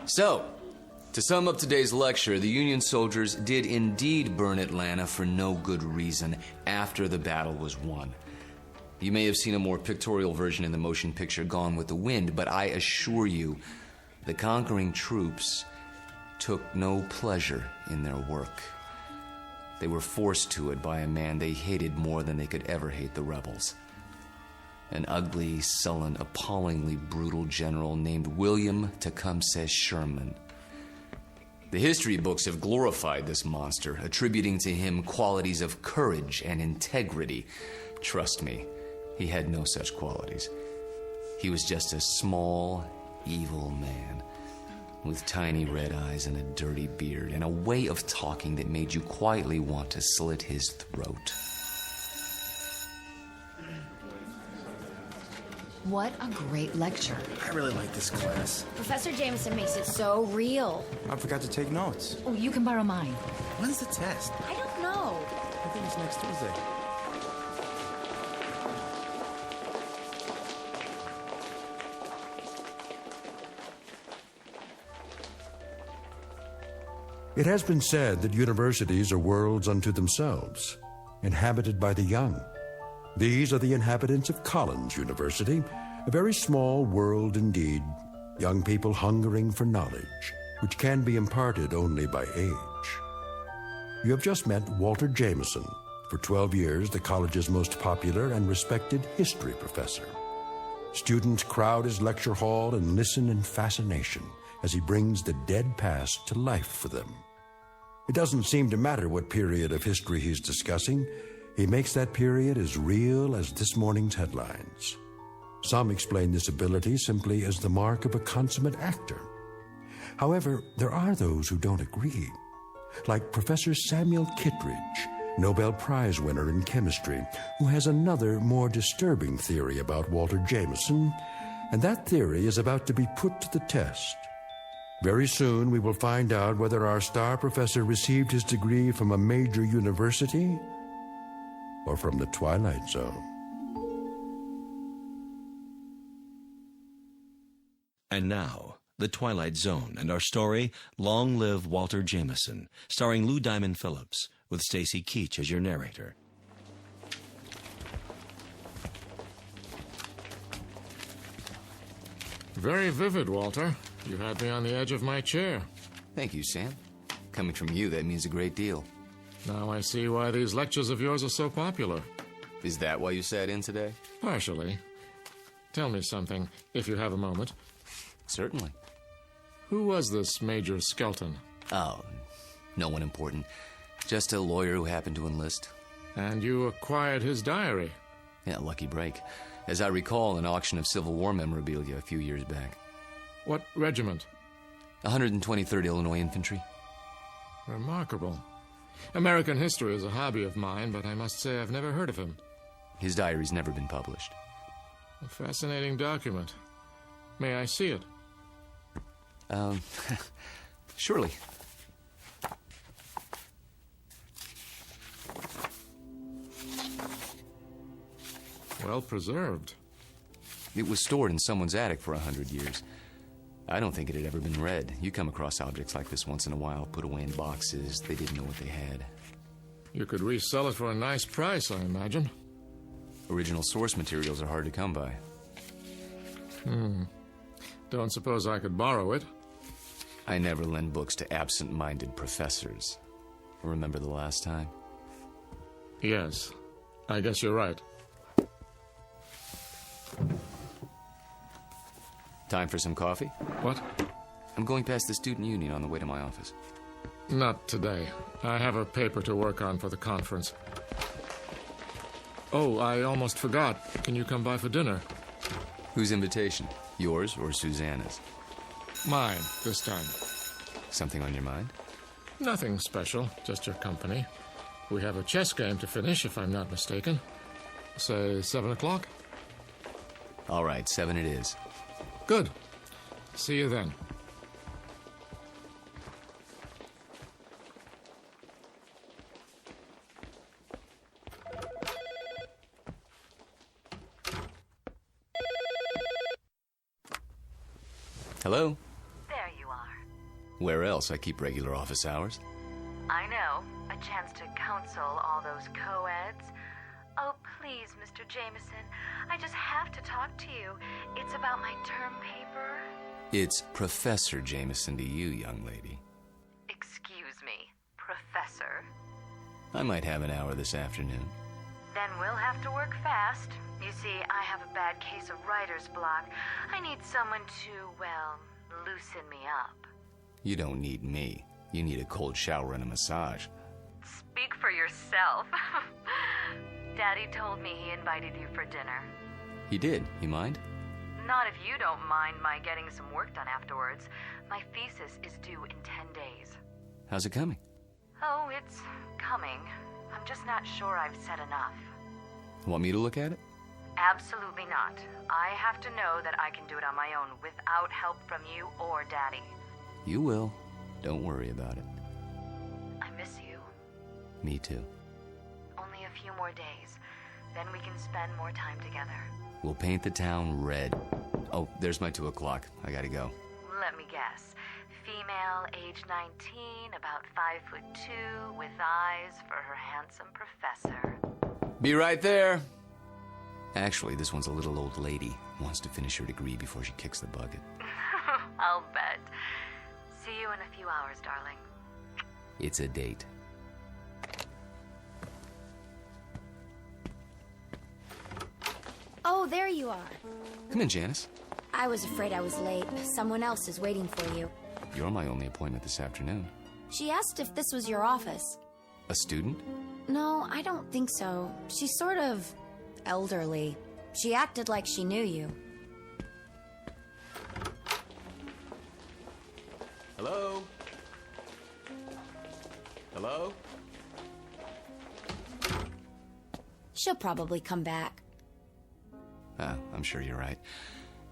So, to sum up today's lecture, the Union soldiers did indeed burn Atlanta for no good reason after the battle was won. You may have seen a more pictorial version in the motion picture Gone with the Wind, but I assure you, the conquering troops took no pleasure in their work. They were forced to it by a man they hated more than they could ever hate the rebels. An ugly, sullen, appallingly brutal general named William Tecumseh Sherman. The history books have glorified this monster, attributing to him qualities of courage and integrity. Trust me, he had no such qualities. He was just a small, evil man with tiny red eyes and a dirty beard and a way of talking that made you quietly want to slit his throat. What a great lecture. I really like this class. Professor Jameson makes it so real. I forgot to take notes. Oh, you can borrow mine. When's the test? I don't know. I think it's next Tuesday. It has been said that universities are worlds unto themselves, inhabited by the young. These are the inhabitants of Collins University, a very small world indeed, young people hungering for knowledge, which can be imparted only by age. You have just met Walter Jameson, for 12 years the college's most popular and respected history professor. Students crowd his lecture hall and listen in fascination as he brings the dead past to life for them. It doesn't seem to matter what period of history he's discussing. He makes that period as real as this morning's headlines. Some explain this ability simply as the mark of a consummate actor. However, there are those who don't agree, like Professor Samuel Kittredge, Nobel Prize winner in chemistry, who has another, more disturbing theory about Walter Jameson, and that theory is about to be put to the test. Very soon we will find out whether our star professor received his degree from a major university or from the Twilight Zone. And now, The Twilight Zone and our story, Long Live Walter Jameson, starring Lou Diamond Phillips, with Stacy Keach as your narrator. Very vivid, Walter. You had me on the edge of my chair. Thank you, Sam. Coming from you, that means a great deal. Now I see why these lectures of yours are so popular. Is that why you sat in today? Partially. Tell me something, if you have a moment. Certainly. Who was this Major Skelton? Oh, no one important. Just a lawyer who happened to enlist. And you acquired his diary? Yeah, lucky break. As I recall, an auction of Civil War memorabilia a few years back. What regiment? 123rd Illinois Infantry. Remarkable. American history is a hobby of mine, but I must say I've never heard of him. His diary's never been published. A fascinating document. May I see it? Surely. Well preserved. It was stored in someone's attic for 100 years. I don't think it had ever been read. You come across objects like this once in a while, put away in boxes. They didn't know what they had. You could resell it for a nice price, I imagine. Original source materials are hard to come by. Don't suppose I could borrow it? I never lend books to absent-minded professors. Remember the last time? Yes. I guess you're right. Time for some coffee? What? I'm going past the student union on the way to my office. Not today. I have a paper to work on for the conference. Oh, I almost forgot. Can you come by for dinner? Whose invitation? Yours or Susanna's? Mine, this time. Something on your mind? Nothing special, just your company. We have a chess game to finish, if I'm not mistaken. Say 7 o'clock? All right, 7 it is. Good. See you then. Hello? There you are. Where else? I keep regular office hours. I know. A chance to counsel all those co-eds. Oh, please, Mr. Jameson. I just have to talk to you. It's about my term paper. It's Professor Jameson to you, young lady. Excuse me, Professor. I might have an hour this afternoon. Then we'll have to work fast. You see, I have a bad case of writer's block. I need someone to, well, loosen me up. You don't need me. You need a cold shower and a massage. Speak for yourself. Daddy told me he invited you for dinner. He did. You mind? Not if you don't mind my getting some work done afterwards. My thesis is due in 10 days. How's it coming? Oh, it's coming. I'm just not sure I've said enough. Want me to look at it? Absolutely not. I have to know that I can do it on my own without help from you or Daddy. You will. Don't worry about it. I miss you. Me too. Only a few more days. Then we can spend more time together. We'll paint the town red. Oh, there's my 2 o'clock. I gotta go. Let me guess. Female, age 19, about 5'2", with eyes for her handsome professor. Be right there. Actually, this one's a little old lady. Wants to finish her degree before she kicks the bucket. I'll bet. See you in a few hours, darling. It's a date. Oh, there you are. Come in, Janice. I was afraid I was late. Someone else is waiting for you. You're my only appointment this afternoon. She asked if this was your office. A student? No, I don't think so. She's sort of elderly. She acted like she knew you. Hello? Hello? She'll probably come back. Ah, I'm sure you're right.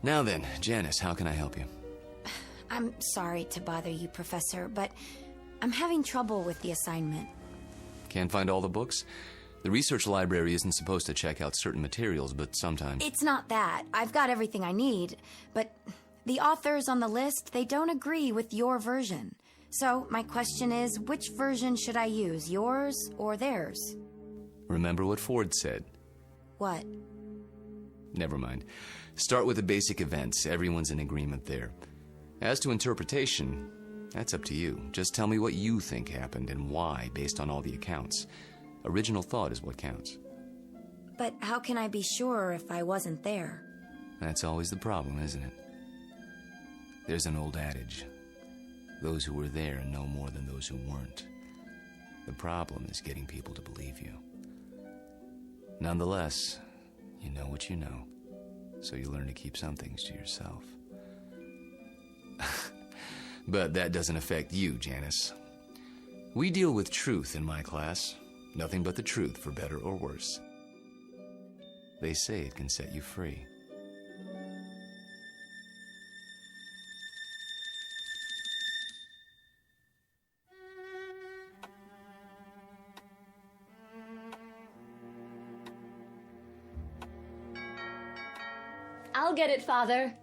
Now then, Janice, how can I help you? I'm sorry to bother you, Professor, but I'm having trouble with the assignment. Can't find all the books? The research library isn't supposed to check out certain materials, but sometimes... It's not that. I've got everything I need, but the authors on the list, they don't agree with your version. So my question is, which version should I use, yours or theirs? Remember what Ford said. What? Never mind. Start with the basic events. Everyone's in agreement there. As to interpretation, that's up to you. Just tell me what you think happened and why, based on all the accounts. Original thought is what counts. But how can I be sure if I wasn't there? That's always the problem, isn't it? There's an old adage. Those who were there know more than those who weren't. The problem is getting people to believe you. Nonetheless, you know what you know, so you learn to keep some things to yourself. But that doesn't affect you, Janice. We deal with truth in my class. Nothing but the truth, for better or worse. They say it can set you free. I'll get it, Father.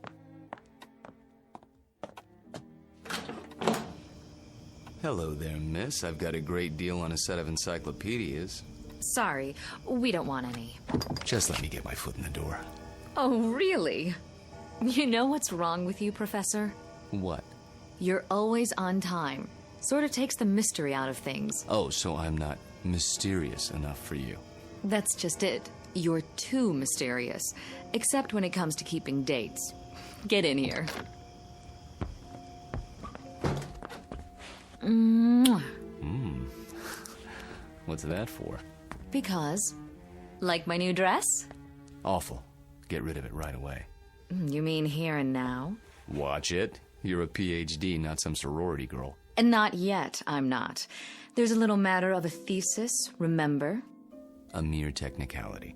Hello there, miss. I've got a great deal on a set of encyclopedias. Sorry, we don't want any. Just let me get my foot in the door. Oh, really? You know what's wrong with you, Professor? What? You're always on time. Sort of takes the mystery out of things. Oh, so I'm not mysterious enough for you. That's just it. You're too mysterious. Except when it comes to keeping dates. Get in here. Mwah. What's that for? Because. Like my new dress? Awful. Get rid of it right away. You mean here and now? Watch it. You're a PhD, not some sorority girl. And not yet, I'm not. There's a little matter of a thesis, remember? A mere technicality.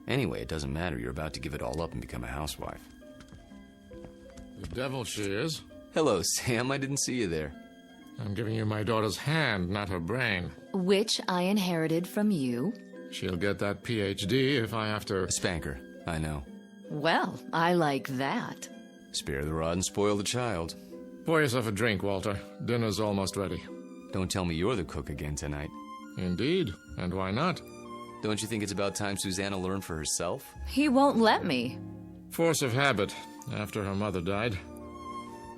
Anyway, it doesn't matter. You're about to give it all up and become a housewife. The devil she is. Hello, Sam. I didn't see you there. I'm giving you my daughter's hand, not her brain. Which I inherited from you. She'll get that PhD if I have to... Spank her. I know. Well, I like that. Spare the rod and spoil the child. Pour yourself a drink, Walter. Dinner's almost ready. Don't tell me you're the cook again tonight. Indeed. And why not? Don't you think it's about time Susanna learned for herself? He won't let me. Force of habit, after her mother died.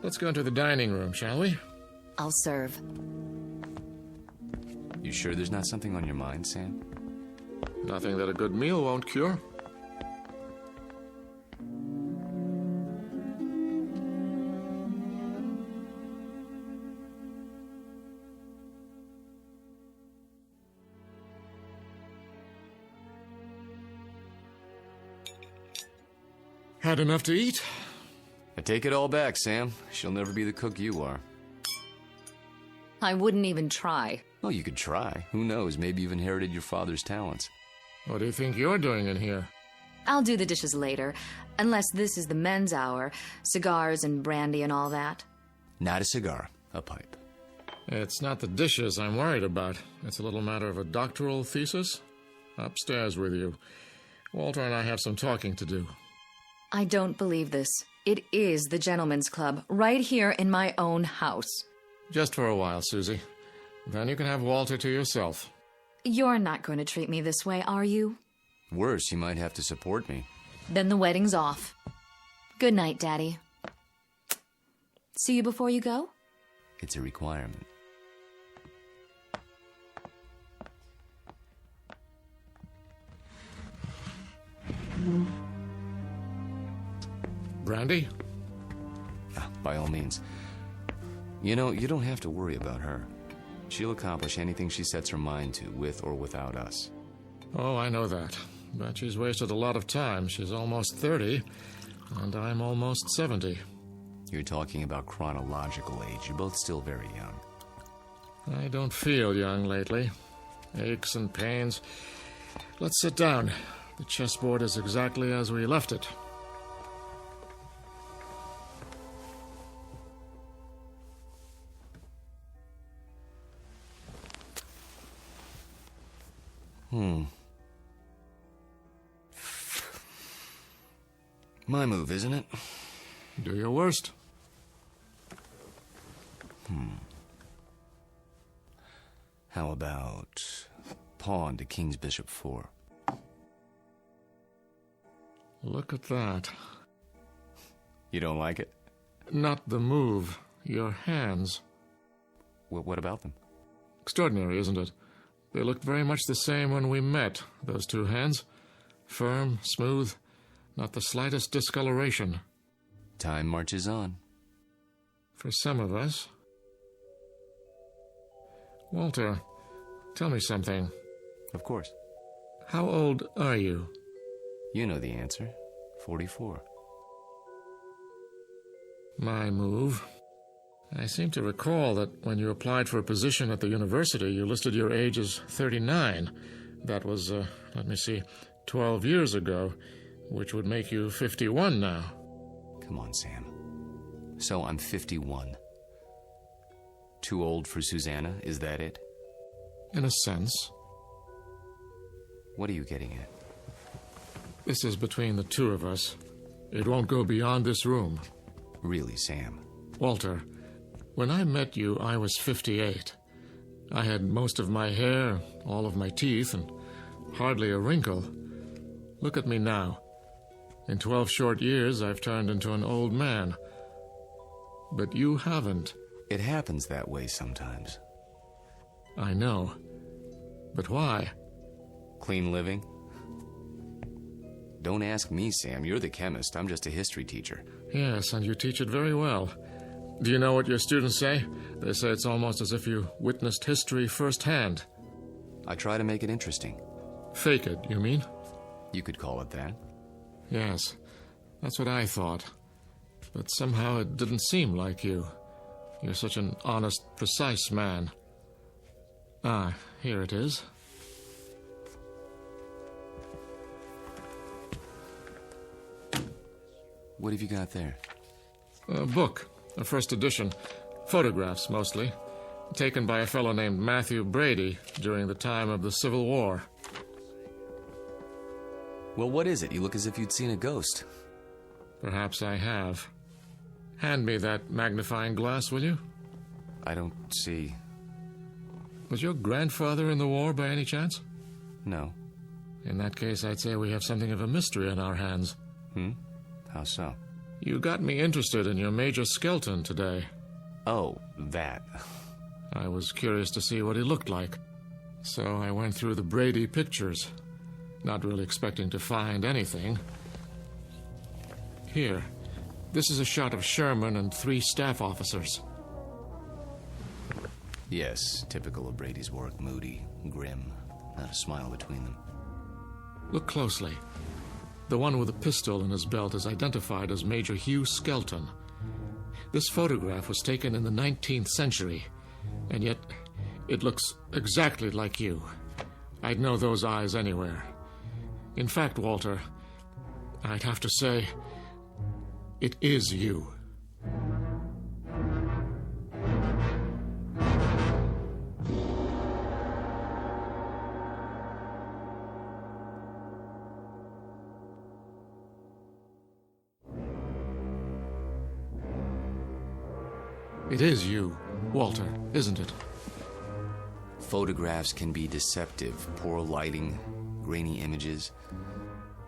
Let's go into the dining room, shall we? I'll serve. You sure there's not something on your mind, Sam? Nothing that a good meal won't cure. Had enough to eat? I take it all back, Sam. She'll never be the cook you are. I wouldn't even try. Oh, you could try. Who knows? Maybe you've inherited your father's talents. What do you think you're doing in here? I'll do the dishes later, unless this is the men's hour. Cigars and brandy and all that. Not a cigar, a pipe. It's not the dishes I'm worried about. It's a little matter of a doctoral thesis. Upstairs with you. Walter and I have some talking to do. I don't believe this. It is the gentleman's club, right here in my own house. Just for a while, Susie. Then you can have Walter to yourself. You're not going to treat me this way, are you? Worse, you might have to support me. Then the wedding's off. Good night, Daddy. See you before you go? It's a requirement. Brandy? By all means. You know, you don't have to worry about her. She'll accomplish anything she sets her mind to, with or without us. Oh, I know that. But she's wasted a lot of time. She's almost 30, and I'm almost 70. You're talking about chronological age. You're both still very young. I don't feel young lately. Aches and pains. Let's sit down. The chessboard is exactly as we left it. My move, isn't it? Do your worst. How about pawn to king's bishop 4? Look at that. You don't like it? Not the move. Your hands. Well, what about them? Extraordinary, isn't it? They looked very much the same when we met, those two hands. Firm, smooth, not the slightest discoloration. Time marches on. For some of us. Walter, tell me something. Of course. How old are you? You know the answer. 44. My move. I seem to recall that when you applied for a position at the university, you listed your age as 39. That was, 12 years ago, which would make you 51 now. Come on, Sam. So I'm 51. Too old for Susanna, is that it? In a sense. What are you getting at? This is between the two of us. It won't go beyond this room. Really, Sam? Walter, when I met you, I was 58. I had most of my hair, all of my teeth, and hardly a wrinkle. Look at me now. In 12 short years, I've turned into an old man. But you haven't. It happens that way sometimes. I know. But why? Clean living? Don't ask me, Sam. You're the chemist. I'm just a history teacher. Yes, and you teach it very well. Do you know what your students say? They say it's almost as if you witnessed history firsthand. I try to make it interesting. Fake it, you mean? You could call it that. Yes, that's what I thought. But somehow it didn't seem like you. You're such an honest, precise man. Ah, here it is. What have you got there? A book, a first edition. Photographs, mostly. Taken by a fellow named Matthew Brady during the time of the Civil War. Well, what is it? You look as if you'd seen a ghost. Perhaps I have. Hand me that magnifying glass, will you? I don't see... Was your grandfather in the war by any chance? No. In that case, I'd say we have something of a mystery on our hands. How so? You got me interested in your Major Skelton today. Oh, that. I was curious to see what he looked like. So I went through the Brady pictures, not really expecting to find anything. Here, this is a shot of Sherman and 3 staff officers. Yes, typical of Brady's work. Moody, grim, not a smile between them. Look closely. The one with a pistol in his belt is identified as Major Hugh Skelton. This photograph was taken in the 19th century, and yet it looks exactly like you. I'd know those eyes anywhere. In fact, Walter, I'd have to say, it is you. It is you, Walter, isn't it? Photographs can be deceptive. Poor lighting, grainy images.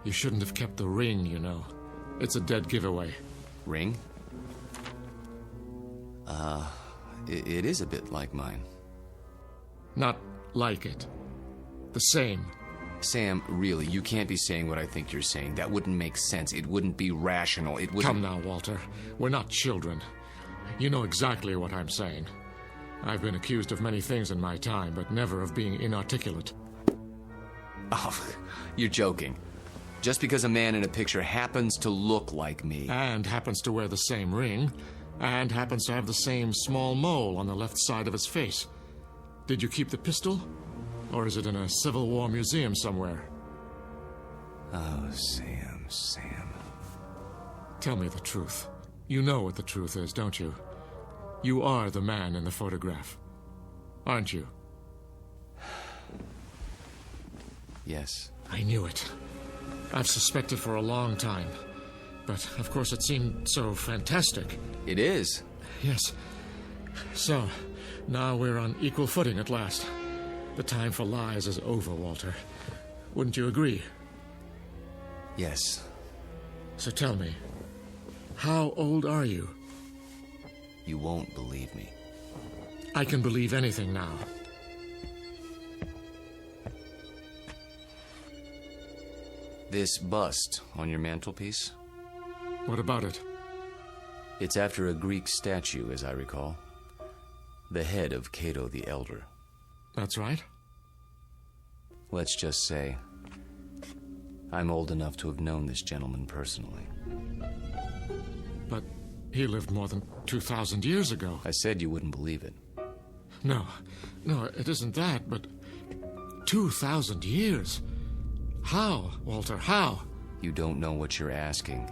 You shouldn't have kept the ring, you know. It's a dead giveaway. Ring? It is a bit like mine. Not like it. The same. Sam, really, you can't be saying what I think you're saying. That wouldn't make sense. It wouldn't be rational. It wouldn't... Come now, Walter. We're not children. You know exactly what I'm saying. I've been accused of many things in my time, but never of being inarticulate. Oh, you're joking. Just because a man in a picture happens to look like me. And happens to wear the same ring, and happens to have the same small mole on the left side of his face. Did you keep the pistol? Or is it in a Civil War museum somewhere? Oh, Sam. Tell me the truth. You know what the truth is, don't you? You are the man in the photograph, aren't you? Yes. I knew it. I've suspected for a long time. But, of course, it seemed so fantastic. It is. Yes. So, now we're on equal footing at last. The time for lies is over, Walter. Wouldn't you agree? Yes. So tell me, how old are you? You won't believe me. I can believe anything now. This bust on your mantelpiece? What about it? It's after a Greek statue, as I recall. The head of Cato the Elder. That's right. Let's just say, I'm old enough to have known this gentleman personally. But he lived more than 2,000 years ago. I said you wouldn't believe it. No, it isn't that, but 2,000 years? How, Walter, how? You don't know what you're asking.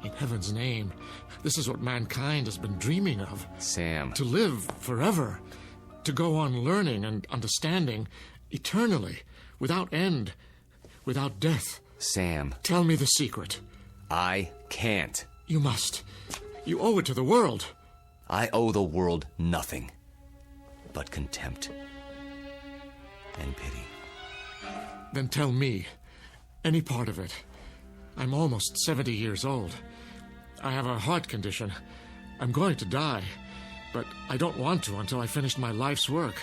In heaven's name, this is what mankind has been dreaming of. Sam. To live forever. To go on learning and understanding eternally, without end, without death. Sam. Tell me the secret. I can't. You must. You owe it to the world. I owe the world nothing but contempt and pity. Then tell me, any part of it. I'm almost 70 years old. I have a heart condition. I'm going to die, but I don't want to until I finish my life's work.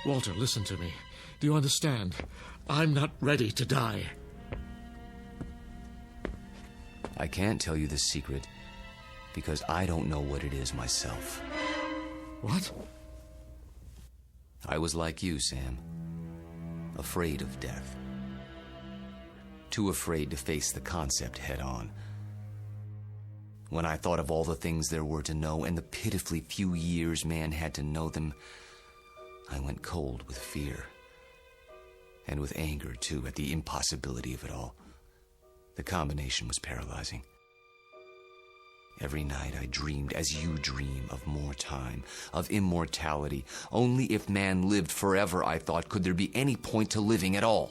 Walter, listen to me. Do you understand? I'm not ready to die. I can't tell you the secret because I don't know what it is myself. What? I was like you, Sam. Afraid of death. Too afraid to face the concept head on. When I thought of all the things there were to know and the pitifully few years man had to know them, I went cold with fear. And with anger, too, at the impossibility of it all. The combination was paralyzing. Every night I dreamed, as you dream, of more time, of immortality. Only if man lived forever, I thought, could there be any point to living at all.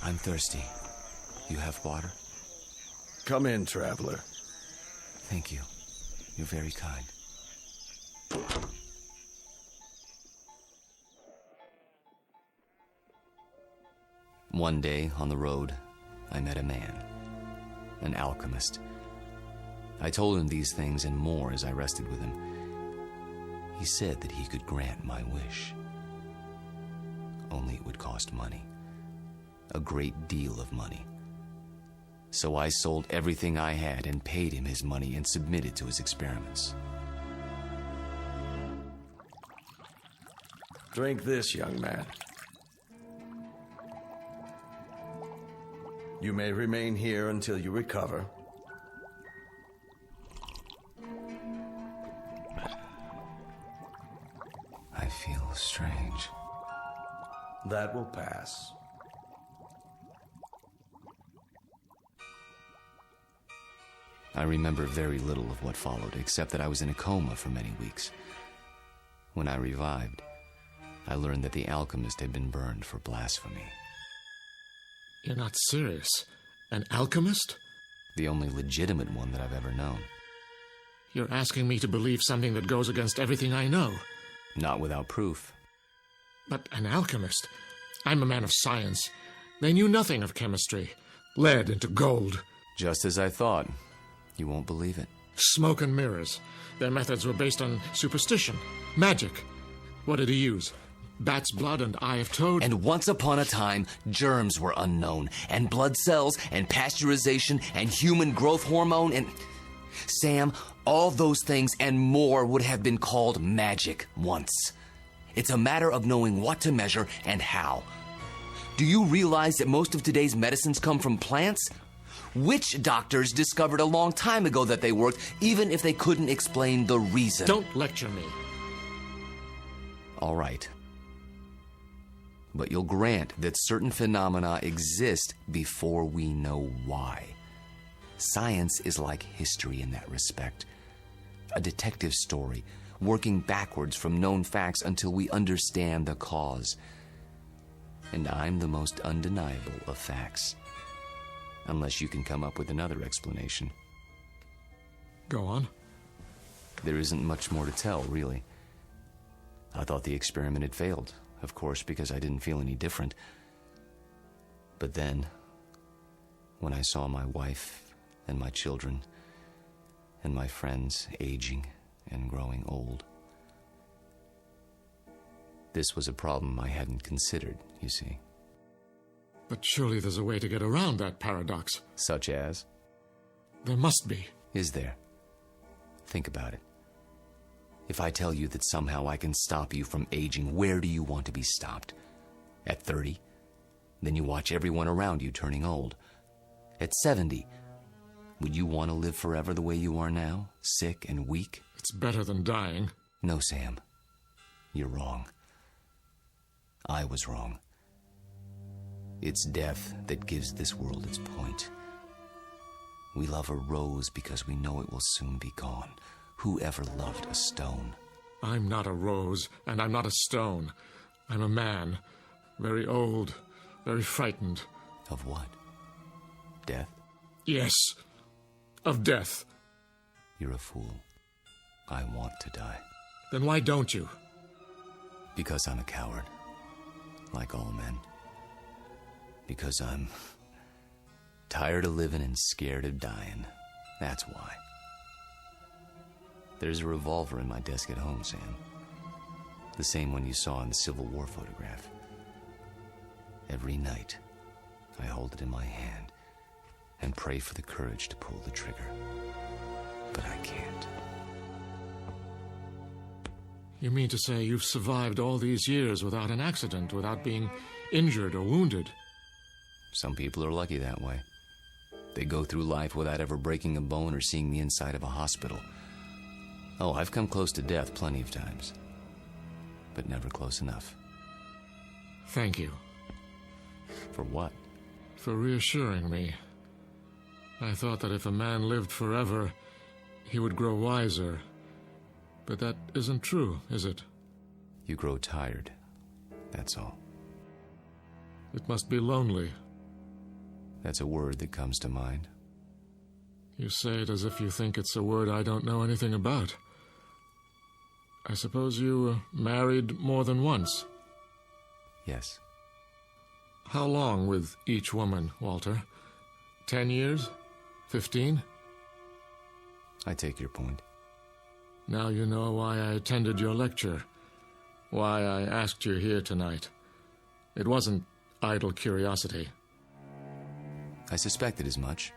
I'm thirsty. You have water? Come in, traveler. Thank you. You're very kind. One day, on the road, I met a man. An alchemist. I told him these things and more as I rested with him. He said that he could grant my wish. Only it would cost money. A great deal of money. So I sold everything I had and paid him his money and submitted to his experiments. Drink this, young man. You may remain here until you recover. I feel strange. That will pass. I remember very little of what followed, except that I was in a coma for many weeks. When I revived, I learned that the alchemist had been burned for blasphemy. You're not serious? An alchemist? The only legitimate one that I've ever known. You're asking me to believe something that goes against everything I know. Not without proof. But an alchemist? I'm a man of science. They knew nothing of chemistry. Lead into gold. Just as I thought. You won't believe it. Smoke and mirrors. Their methods were based on superstition, magic. What did he use? bat's blood and eye of toad. And once upon a time, germs were unknown, and blood cells, and pasteurization, and human growth hormone, and... Sam, all those things and more would have been called magic once. It's a matter of knowing what to measure and how. Do you realize that most of today's medicines come from plants? Witch doctors discovered a long time ago that they worked, even if they couldn't explain the reason. Don't lecture me. All right. But you'll grant that certain phenomena exist before we know why. Science is like history in that respect. A detective story, working backwards from known facts until we understand the cause. And I'm the most undeniable of facts. Unless you can come up with another explanation. Go on. There isn't much more to tell, really. I thought the experiment had failed, of course, because I didn't feel any different. But then, when I saw my wife and my children and my friends aging and growing old, this was a problem I hadn't considered, you see. But surely there's a way to get around that paradox. Such as? There must be. Is there? Think about it. If I tell you that somehow I can stop you from aging, where do you want to be stopped? At 30? Then you watch everyone around you turning old. At 70? Would you want to live forever the way you are now? Sick and weak? It's better than dying. No, Sam. You're wrong. I was wrong. It's death that gives this world its point. We love a rose because we know it will soon be gone. Who ever loved a stone? I'm not a rose, and I'm not a stone. I'm a man. Very old, very frightened. Of what? Death? Yes. Of death. You're a fool. I want to die. Then why don't you? Because I'm a coward. Like all men. Because I'm tired of living and scared of dying. That's why. There's a revolver in my desk at home, Sam. The same one you saw in the Civil War photograph. Every night, I hold it in my hand and pray for the courage to pull the trigger. But I can't. You mean to say you've survived all these years without an accident, without being injured or wounded? Some people are lucky that way. They go through life without ever breaking a bone or seeing the inside of a hospital. Oh, I've come close to death plenty of times. But never close enough. Thank you. For what? For reassuring me. I thought that if a man lived forever, he would grow wiser. But that isn't true, is it? You grow tired. That's all. It must be lonely. That's a word that comes to mind. You say it as if you think it's a word I don't know anything about. I suppose you married more than once? Yes. How long with each woman, Walter? 10 years? 15? I take your point. Now you know why I attended your lecture. Why I asked you here tonight. It wasn't idle curiosity. I suspected as much.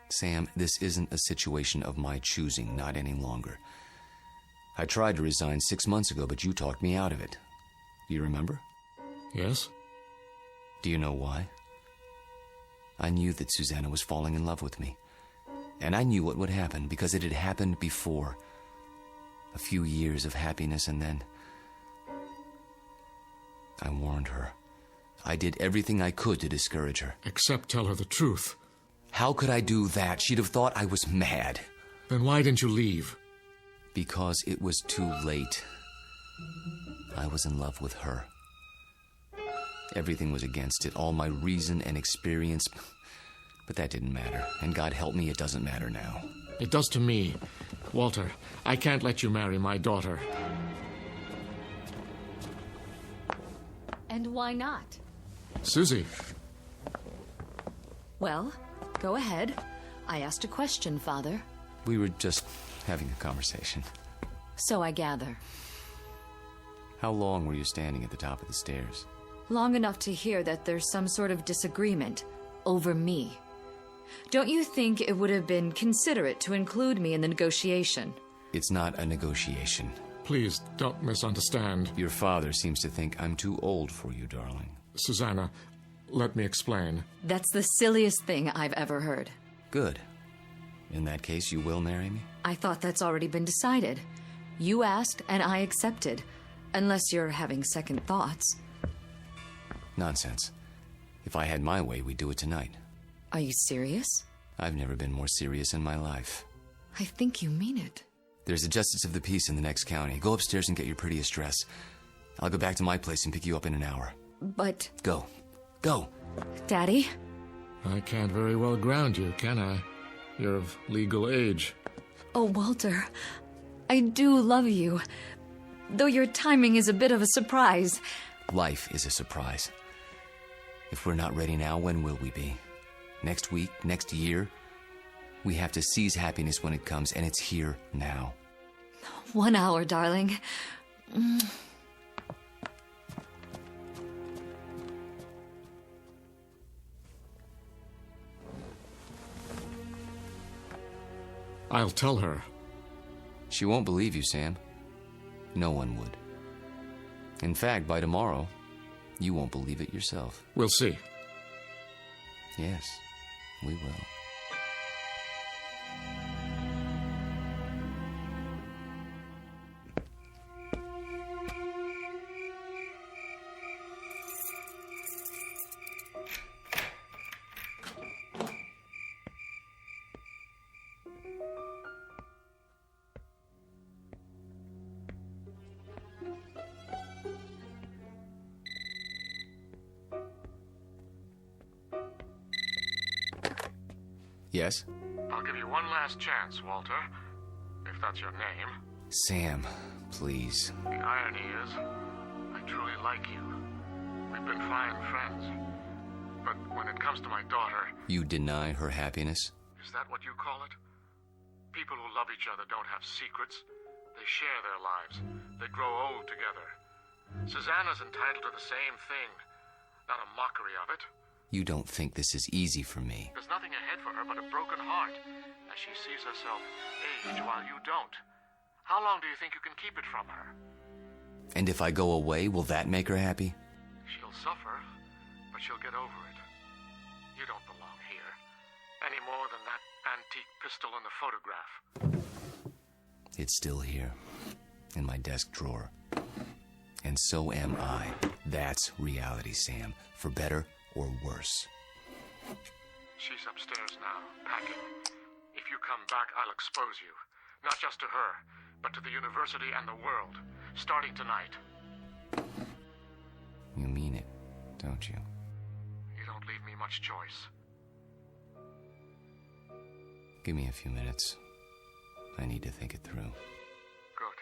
Sam, this isn't a situation of my choosing, not any longer. I tried to resign 6 months ago, but you talked me out of it. Do you remember? Yes. Do you know why? I knew that Susanna was falling in love with me. And I knew what would happen, because it had happened before. A few years of happiness, and then... I warned her. I did everything I could to discourage her. Except tell her the truth. How could I do that? She'd have thought I was mad. Then why didn't you leave? Because it was too late. I was in love with her. Everything was against it, all my reason and experience. But that didn't matter, and God help me, it doesn't matter now. It does to me. Walter, I can't let you marry my daughter. And why not? Susie. Well, go ahead. I asked a question, Father. We were just having a conversation. So I gather. How long were you standing at the top of the stairs? Long enough to hear that there's some sort of disagreement over me. Don't you think it would have been considerate to include me in the negotiation? It's not a negotiation. Please, don't misunderstand. Your father seems to think I'm too old for you, darling. Susanna, let me explain. That's the silliest thing I've ever heard. Good. In that case, you will marry me? I thought that's already been decided. You asked, and I accepted. Unless you're having second thoughts. Nonsense. If I had my way, we'd do it tonight. Are you serious? I've never been more serious in my life. I think you mean it. There's a justice of the peace in the next county. Go upstairs and get your prettiest dress. I'll go back to my place and pick you up in an hour. But... Go. Go. Daddy? I can't very well ground you, can I? You're of legal age. Oh, Walter. I do love you. Though your timing is a bit of a surprise. Life is a surprise. If we're not ready now, when will we be? Next week? Next year? We have to seize happiness when it comes, and it's here now. 1 hour, darling. I'll tell her. She won't believe you, Sam. No one would. In fact, by tomorrow, you won't believe it yourself. We'll see. Yes, we will. Yes? I'll give you one last chance, Walter. If that's your name. Sam, please. The irony is, I truly like you. We've been fine friends. But when it comes to my daughter... You deny her happiness? Is that what you call it? People who love each other don't have secrets. They share their lives. They grow old together. Susanna's entitled to the same thing. Not a mockery of it. You don't think this is easy for me. There's nothing ahead for her but a broken heart, as she sees herself age while you don't. How long do you think you can keep it from her? And if I go away, will that make her happy? She'll suffer, but she'll get over it. You don't belong here, any more than that antique pistol in the photograph. It's still here, in my desk drawer. And so am I. That's reality, Sam, for better or worse. She's upstairs now, packing. If you come back, I'll expose you. Not just to her, but to the university and the world, starting tonight. You mean it, don't you? You don't leave me much choice. Give me a few minutes. I need to think it through. Good.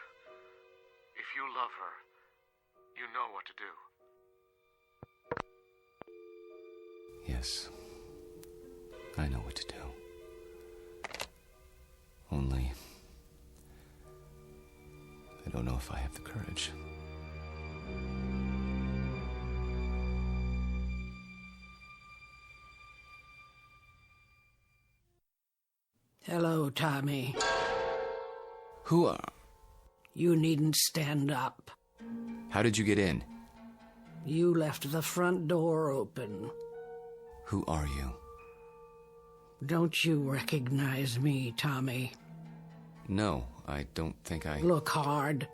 If you love her, you know what to do. Yes, I know what to do. Only, I don't know if I have the courage. Hello, Tommy. Who are... You needn't stand up. How did you get in? You left the front door open. Who are you? Don't you recognize me, Tommy? No, I don't think I... Look hard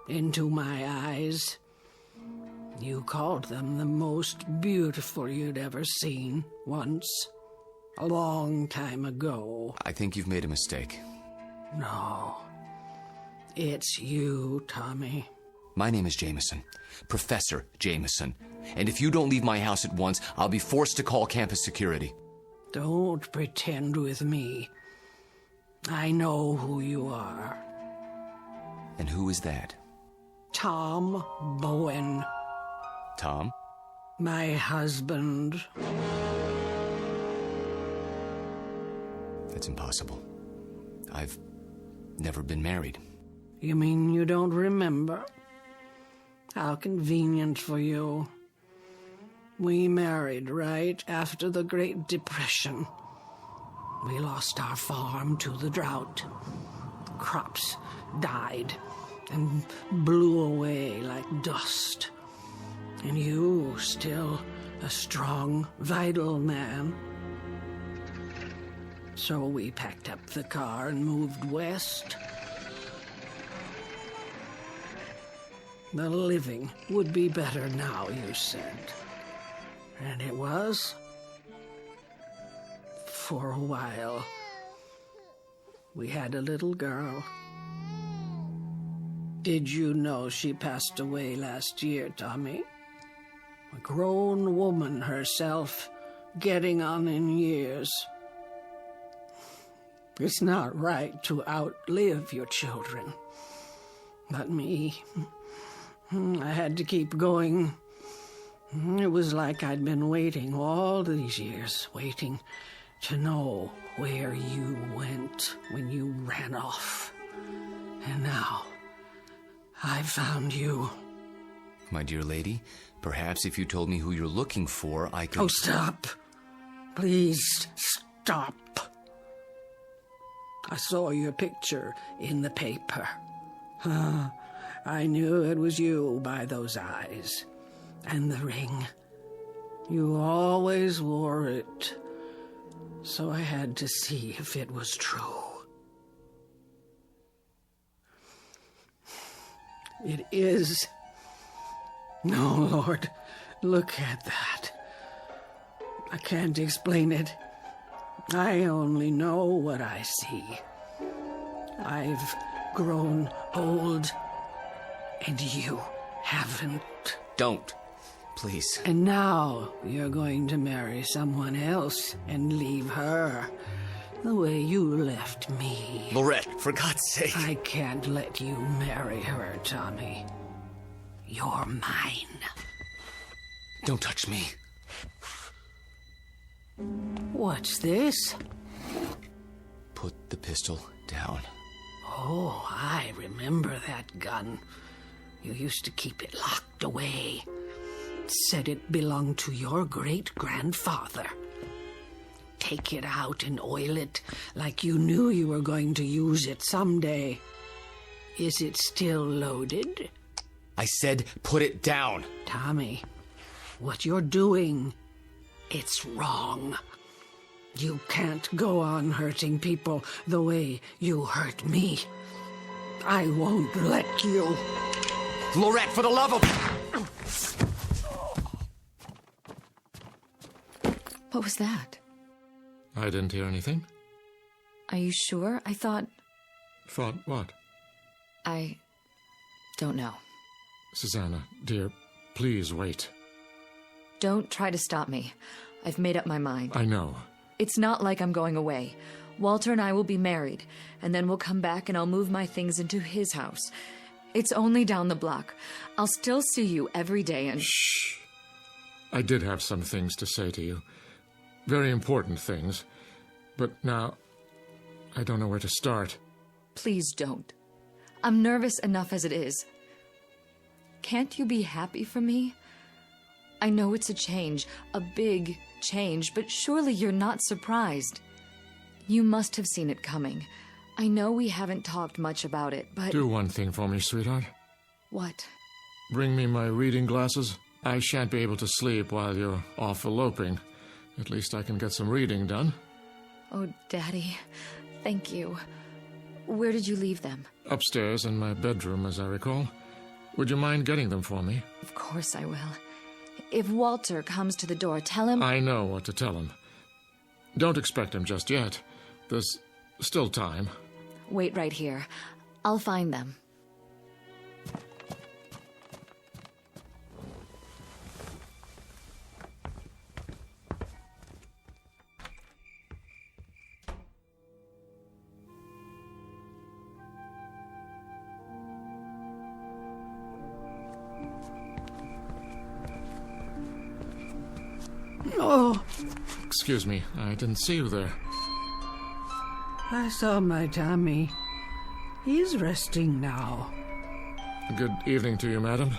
into my eyes. You called them the most beautiful you'd ever seen once. A long time ago. I think you've made a mistake. No. It's you, Tommy. My name is Jameson. Professor Jameson. And if you don't leave my house at once, I'll be forced to call campus security. Don't pretend with me. I know who you are. And who is that? Tom Bowen. Tom? My husband. That's impossible. I've never been married. You mean you don't remember? How convenient for you. We married right after the Great Depression. We lost our farm to the drought. Crops died and blew away like dust. And you, still a strong, vital man. So we packed up the car and moved west. The living would be better now, you said. And it was. For a while. We had a little girl. Did you know she passed away last year, Tommy? A grown woman herself, getting on in years. It's not right to outlive your children. But me, I had to keep going. It was like I'd been waiting all these years, waiting to know where you went when you ran off. And now, I found you. My dear lady, perhaps if you told me who you're looking for, I could... Oh, stop. Please, stop. I saw your picture in the paper. I knew it was you by those eyes. And the ring. You always wore it. So I had to see if it was true. It is. No, Lord, look at that. I can't explain it. I only know what I see. I've grown old, and you haven't. Don't. Please. And now you're going to marry someone else and leave her the way you left me. Lorette, for God's sake. I can't let you marry her, Tommy. You're mine. Don't touch me. What's this? Put the pistol down. Oh, I remember that gun. You used to keep it locked away. Said it belonged to your great-grandfather. Take it out and oil it like you knew you were going to use it someday. Is it still loaded? I said put it down. Tommy, what you're doing, it's wrong. You can't go on hurting people the way you hurt me. I won't let you. Lorette, for the love of... What was that? I didn't hear anything. Are you sure? I thought... Thought what? I don't know. Susanna, dear, please wait. Don't try to stop me. I've made up my mind. I know. It's not like I'm going away. Walter and I will be married, and then we'll come back and I'll move my things into his house. It's only down the block. I'll still see you every day and... Shh. I did have some things to say to you. Very important things. But now, I don't know where to start. Please don't. I'm nervous enough as it is. Can't you be happy for me? I know it's a change, a big change, but surely you're not surprised. You must have seen it coming. I know we haven't talked much about it, but... Do one thing for me, sweetheart. What? Bring me my reading glasses. I shan't be able to sleep while you're off eloping. At least I can get some reading done. Oh, Daddy, thank you. Where did you leave them? Upstairs in my bedroom, as I recall. Would you mind getting them for me? Of course I will. If Walter comes to the door, tell him... I know what to tell him. Don't expect him just yet. There's still time. Wait right here. I'll find them. Oh. Excuse me, I didn't see you there. I saw my Tommy. He's resting now. Good evening to you, madam.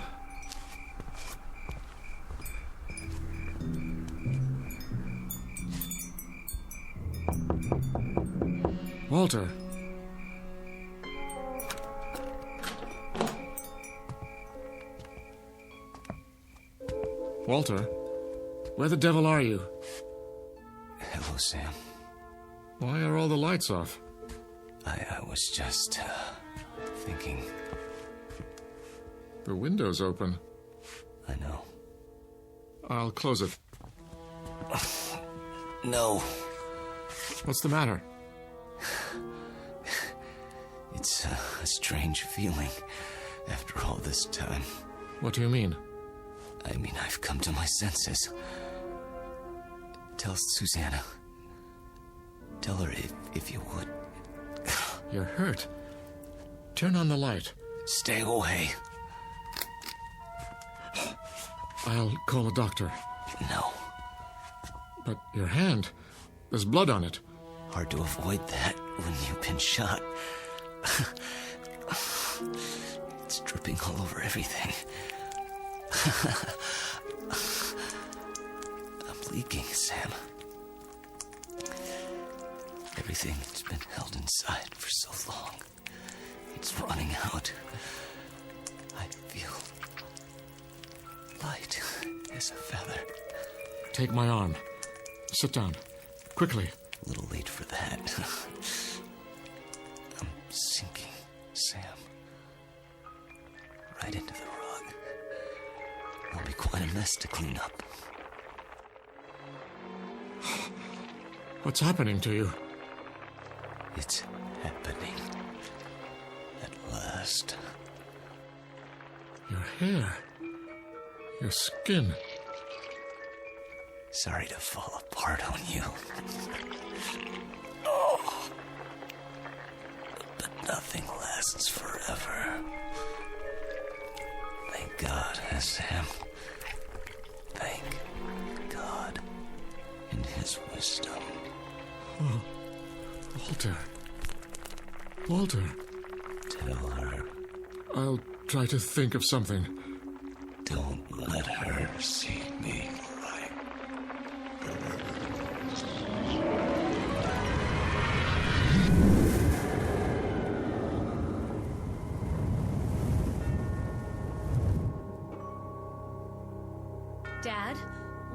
Walter. Walter, where the devil are you? Hello, Sam. Why are all the lights off? I was just, thinking. The window's open. I know. I'll close it. No. What's the matter? It's a strange feeling after all this time. What do you mean? I mean, I've come to my senses. Tell Susanna. Tell her if you would. You're hurt. Turn on the light. Stay away. I'll call a doctor. No. But your hand, there's blood on it. Hard to avoid that when you've been shot. It's dripping all over everything. I'm leaking, Sam. Everything that's been held inside for so long. It's running out. I feel light as a feather. Take my arm. Sit down. Quickly. A little late for that. I'm sinking, Sam. Right into the rug. It'll be quite a mess to clean up. What's happening to you? It's happening. At last. Your hair. Your skin. Sorry to fall apart on you. Oh. But nothing lasts forever. Thank God, Sam. Thank God in His wisdom. Oh, Walter. Walter. Tell her. I'll try to think of something. Don't let her see me like. Dad?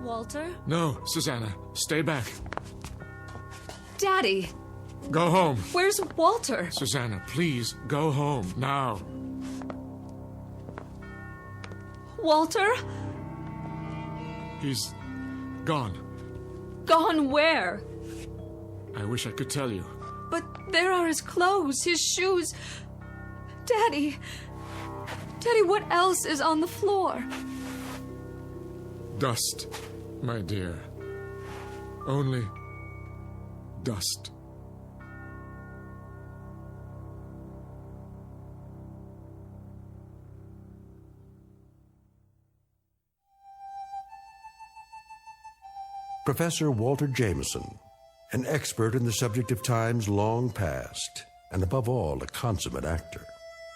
Walter? No, Susanna. Stay back. Daddy! Go home. Where's Walter? Susanna, please, go home, now. Walter? He's gone. Gone where? I wish I could tell you. But there are his clothes, his shoes. Daddy! Daddy, what else is on the floor? Dust, my dear. Only dust. Professor Walter Jameson, an expert in the subject of times long past, and above all, a consummate actor,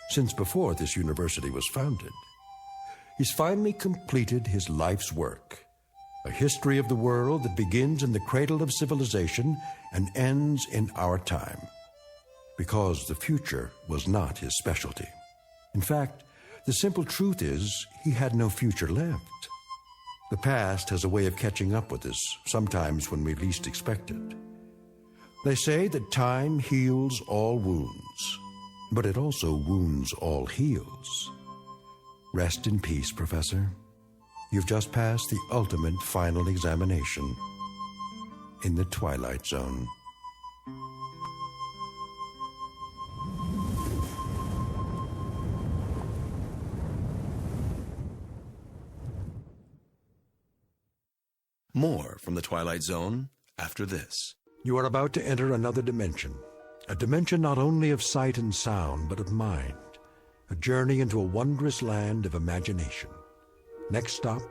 since before this university was founded. He's finally completed his life's work, a history of the world that begins in the cradle of civilization and ends in our time, because the future was not his specialty. In fact, the simple truth is he had no future left. The past has a way of catching up with us, sometimes when we least expect it. They say that time heals all wounds, but it also wounds all heals. Rest in peace, Professor. You've just passed the ultimate final examination in the Twilight Zone. More from the Twilight Zone after this. You are about to enter another dimension, a dimension not only of sight and sound, but of mind, a journey into a wondrous land of imagination. Next stop,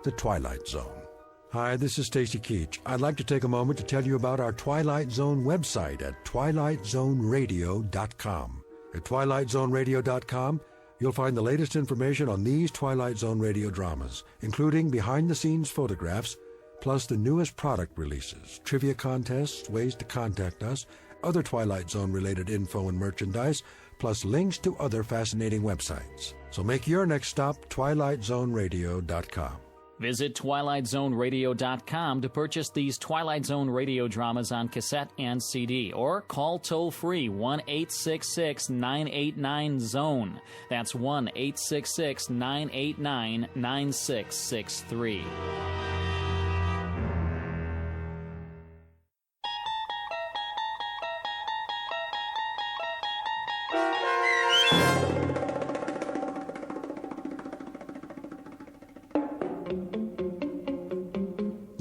the Twilight Zone. Hi, this is Stacy Keach. I'd like to take a moment to tell you about our Twilight Zone website at twilightzoneradio.com. At twilightzoneradio.com, you'll find the latest information on these Twilight Zone radio dramas, including behind-the-scenes photographs, plus the newest product releases, trivia contests, ways to contact us, other Twilight Zone-related info and merchandise, plus links to other fascinating websites. So make your next stop twilightzoneradio.com. Visit twilightzoneradio.com to purchase these Twilight Zone radio dramas on cassette and CD, or call toll-free 1-866-989-ZONE. That's 1-866-989-9663.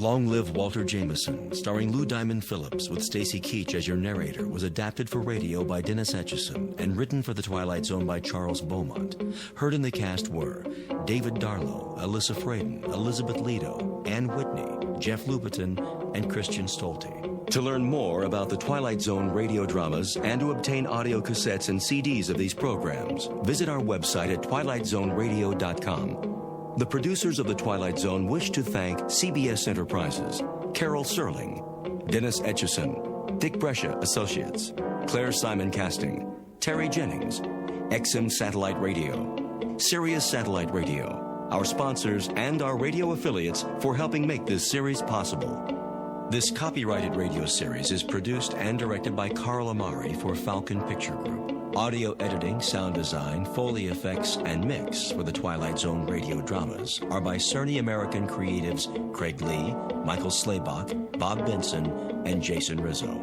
Long Live Walter Jameson, starring Lou Diamond Phillips with Stacy Keach as your narrator, was adapted for radio by Dennis Etchison and written for The Twilight Zone by Charles Beaumont. Heard in the cast were David Darlow, Alyssa Fraden, Elizabeth Leto, Ann Whitney, Jeff Lupetin, and Christian Stolte. To learn more about the Twilight Zone radio dramas and to obtain audio cassettes and CDs of these programs, visit our website at twilightzoneradio.com. The producers of The Twilight Zone wish to thank CBS Enterprises, Carol Serling, Dennis Etchison, Dick Brescia Associates, Claire Simon Casting, Terry Jennings, XM Satellite Radio, Sirius Satellite Radio, our sponsors and our radio affiliates for helping make this series possible. This copyrighted radio series is produced and directed by Carl Amari for Falcon Picture Group. Audio editing, sound design, Foley effects, and mix for the Twilight Zone radio dramas are by Cerny American creatives Craig Lee, Michael Slaybach, Bob Benson, and Jason Rizzo.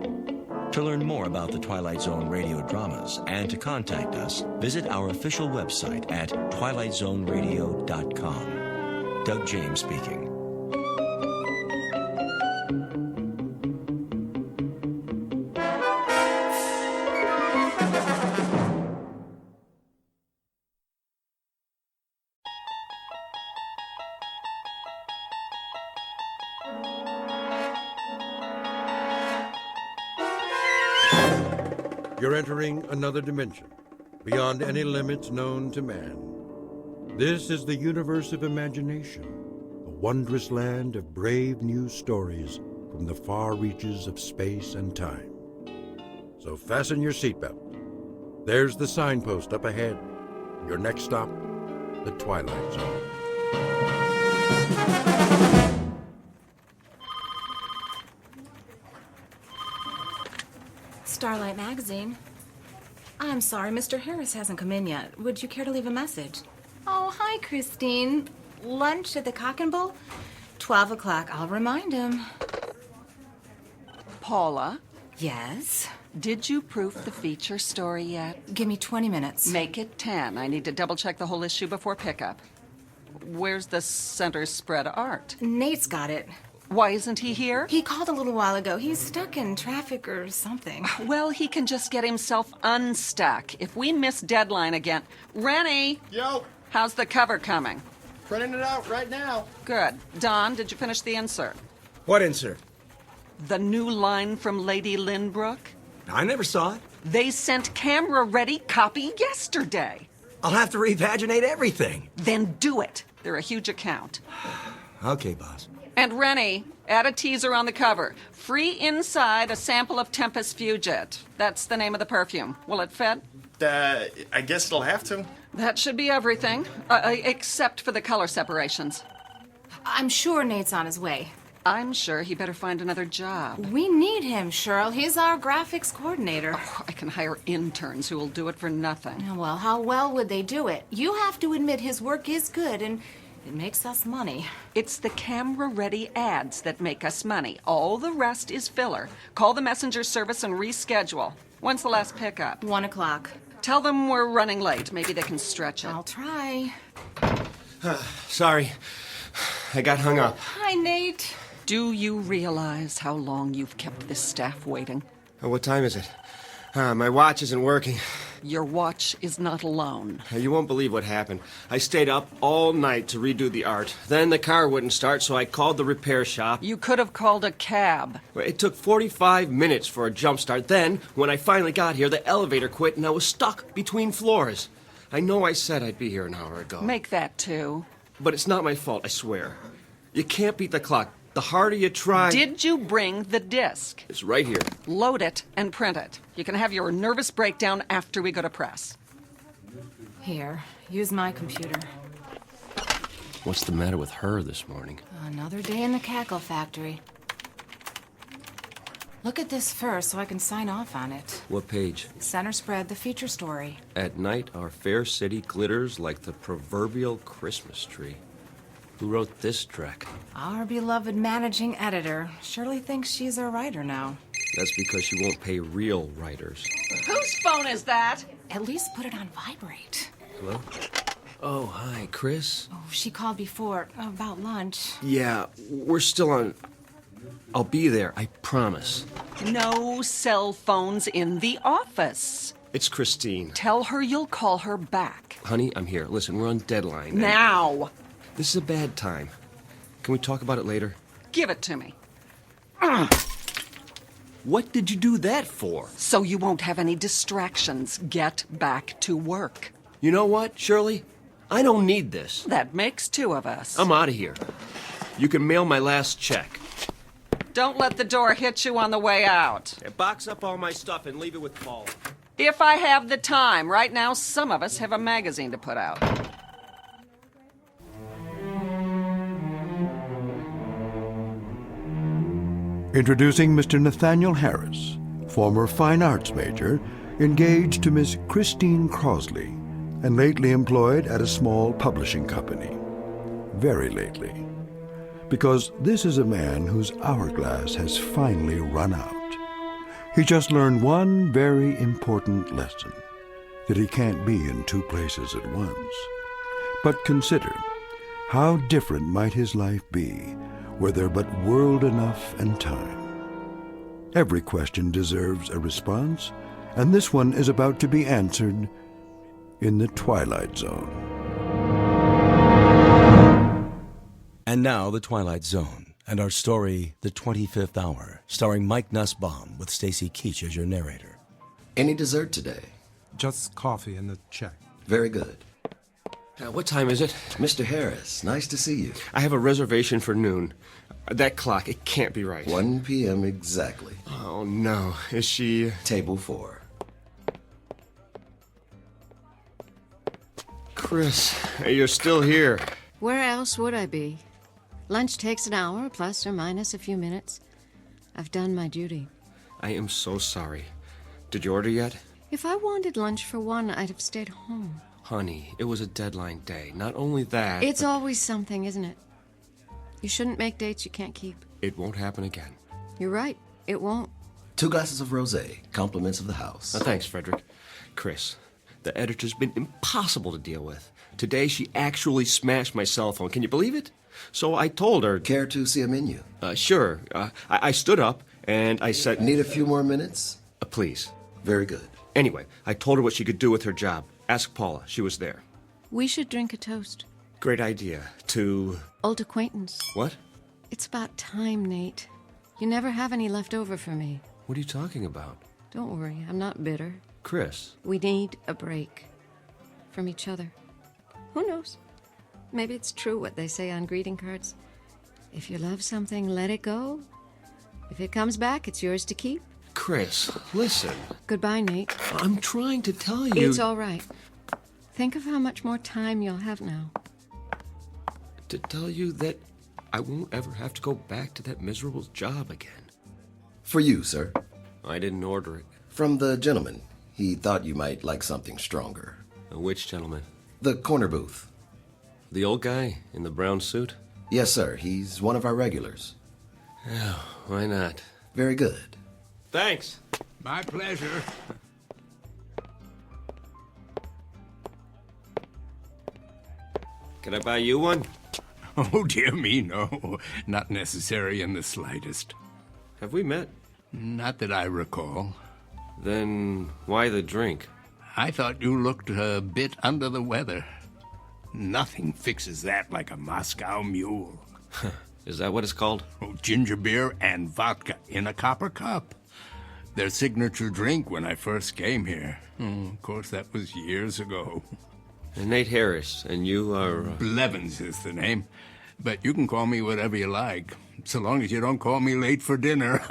To learn more about the Twilight Zone radio dramas and to contact us, visit our official website at twilightzoneradio.com. Doug James speaking. You're entering another dimension, beyond any limits known to man. This is the universe of imagination, a wondrous land of brave new stories from the far reaches of space and time. So fasten your seatbelt. There's the signpost up ahead. Your next stop, the Twilight Zone. Starlight Magazine. I'm sorry, Mr. Harris hasn't come in yet. Would you care to leave a message? Oh, hi, Christine. Lunch at the Cock and Bull? 12 o'clock. I'll remind him. Paula? Yes? Did you proof the feature story yet? Give me 20 minutes. Make it 10. I need to double-check the whole issue before pickup. Where's the center spread art? Nate's got it. Why isn't he here? He called a little while ago. He's stuck in traffic or something. Well, he can just get himself unstuck. If we miss deadline again... Rennie! Yo! How's the cover coming? Printing it out right now. Good. Don, did you finish the insert? What insert? The new line from Lady Lynbrook? I never saw it. They sent camera-ready copy yesterday. I'll have to repaginate everything. Then do it. They're a huge account. Okay, boss. And Rennie, add a teaser on the cover. Free inside a sample of Tempest Fugit. That's the name of the perfume. Will it fit? I guess it'll have to. That should be everything, except for the color separations. I'm sure Nate's on his way. I'm sure he better find another job. We need him, Cheryl. He's our graphics coordinator. Oh, I can hire interns who will do it for nothing. Well, how well would they do it? You have to admit his work is good, and it makes us money. It's the camera-ready ads that make us money. All the rest is filler. Call the messenger service and reschedule. When's the last pickup? 1 o'clock. Tell them we're running late. Maybe they can stretch it. I'll try. Sorry. I got hung up. Hi, Nate. Do you realize how long you've kept this staff waiting? What time is it? My watch isn't working. Your watch is not alone. You won't believe what happened. I stayed up all night to redo the art. Then the car wouldn't start, so I called the repair shop. You could have called a cab. It took 45 minutes for a jump start. Then, when I finally got here, the elevator quit and I was stuck between floors. I know I said I'd be here an hour ago. Make that 2. But it's not my fault, I swear. You can't beat the clock. The harder you try... Did you bring the disc? It's right here. Load it and print it. You can have your nervous breakdown after we go to press. Here, use my computer. What's the matter with her this morning? Another day in the cackle factory. Look at this first so I can sign off on it. What page? Center spread, the feature story. At night, our fair city glitters like the proverbial Christmas tree. Who wrote this track? Our beloved managing editor. Shirley thinks she's a writer now. That's because she won't pay real writers. Whose phone is that? At least put it on vibrate. Hello? Oh, hi, Chris. Oh, she called before about lunch. Yeah, we're still on... I'll be there, I promise. No cell phones in the office. It's Christine. Tell her you'll call her back. Honey, I'm here. Listen, we're on deadline. and- Now. This is a bad time. Can we talk about it later? Give it to me. What did you do that for? So you won't have any distractions. Get back to work. You know what, Shirley? I don't need this. That makes two of us. I'm out of here. You can mail my last check. Don't let the door hit you on the way out. Box up all my stuff and leave it with Paul. If I have the time. Right now, some of us have a magazine to put out. Introducing Mr. Nathaniel Harris, former fine arts major, engaged to Miss Christine Crosley, and lately employed at a small publishing company. Very lately. Because this is a man whose hourglass has finally run out. He just learned one very important lesson, that he can't be in two places at once. But consider, how different might his life be were there but world enough and time. Every question deserves a response, and this one is about to be answered in the Twilight Zone. And now, The Twilight Zone, and our story, The 25th Hour, starring Mike Nussbaum with Stacy Keach as your narrator. Any dessert today? Just coffee and a check. Very good. What time is it? Mr. Harris, nice to see you. I have a reservation for noon. That clock, it can't be right. 1 p.m. exactly. Oh, no. Is she... Table 4. Chris, you're still here. Where else would I be? Lunch takes an hour, plus or minus a few minutes. I've done my duty. I am so sorry. Did you order yet? If I wanted lunch for one, I'd have stayed home. Honey, it was a deadline day. Not only that... It's always something, isn't it? You shouldn't make dates you can't keep. It won't happen again. You're right. It won't. 2 glasses of rosé, compliments of the house. Thanks, Frederick. Chris, the editor's been impossible to deal with. Today, she actually smashed my cell phone. Can you believe it? So I told her... Care to see a menu? Sure. I stood up, and I said... Need a few more minutes? Please. Very good. Anyway, I told her what she could do with her job. Ask Paula. She was there. We should drink a toast. Great idea. To... Old acquaintance. What? It's about time, Nate. You never have any left over for me. What are you talking about? Don't worry, I'm not bitter. Chris. We need a break. From each other. Who knows? Maybe it's true what they say on greeting cards. If you love something, let it go. If it comes back, it's yours to keep. Chris, listen. Goodbye, Nate. I'm trying to tell you... It's all right. Think of how much more time you'll have now. To tell you that I won't ever have to go back to that miserable job again. For you, sir. I didn't order it. From the gentleman. He thought you might like something stronger. Which gentleman? The corner booth. The old guy in the brown suit? Yes, sir. He's one of our regulars. Yeah, why not? Very good. Thanks. My pleasure. Can I buy you one? Oh, dear me, no. Not necessary in the slightest. Have we met? Not that I recall. Then why the drink? I thought you looked a bit under the weather. Nothing fixes that like a Moscow mule. Is that what it's called? Oh, ginger beer and vodka in a copper cup. Their signature drink when I first came here. Of course, that was years ago. And Nate Harris, and you are... Blevins is the name. But you can call me whatever you like. so long as you don't call me late for dinner.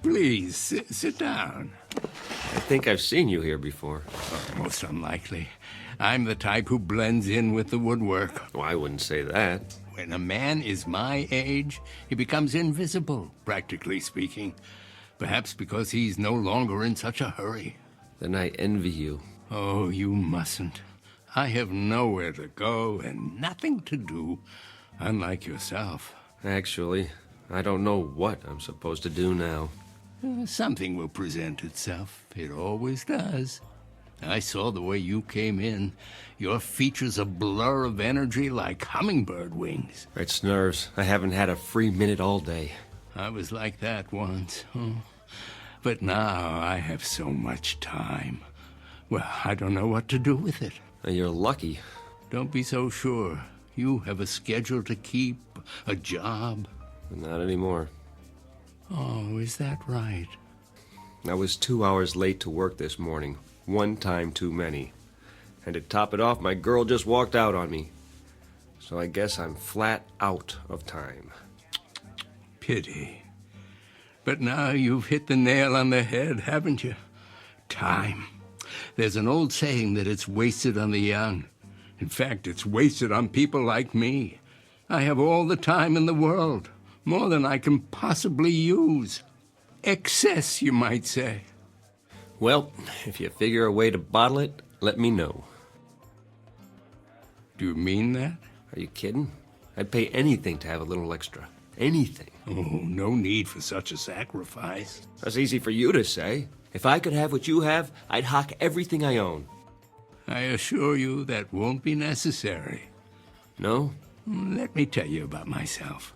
Please, sit down. I think I've seen you here before. Oh, most unlikely. I'm the type who blends in with the woodwork. Well, I wouldn't say that. When a man is my age, he becomes invisible, practically speaking. Perhaps because he's no longer in such a hurry. Then I envy you. Oh, you mustn't. I have nowhere to go and nothing to do, unlike yourself. Actually, I don't know what I'm supposed to do now. Something will present itself. It always does. I saw the way you came in. Your features a blur of energy like hummingbird wings. It's nerves. I haven't had a free minute all day. I was like that once. But now I have so much time. Well, I don't know what to do with it. You're lucky. Don't be so sure. You have a schedule to keep, a job. Not anymore. Oh, is that right? I was 2 hours late to work this morning. One time too many. And to top it off, my girl just walked out on me. So I guess I'm flat out of time. Pity. But now you've hit the nail on the head, haven't you? Time. There's an old saying that it's wasted on the young. In fact, it's wasted on people like me. I have all the time in the world. More than I can possibly use. Excess, you might say. Well, if you figure a way to bottle it, let me know. Do you mean that? Are you kidding? I'd pay anything to have a little extra. Anything. Oh, no need for such a sacrifice. That's easy for you to say. If I could have what you have, I'd hock everything I own. I assure you that won't be necessary. No? Let me tell you about myself.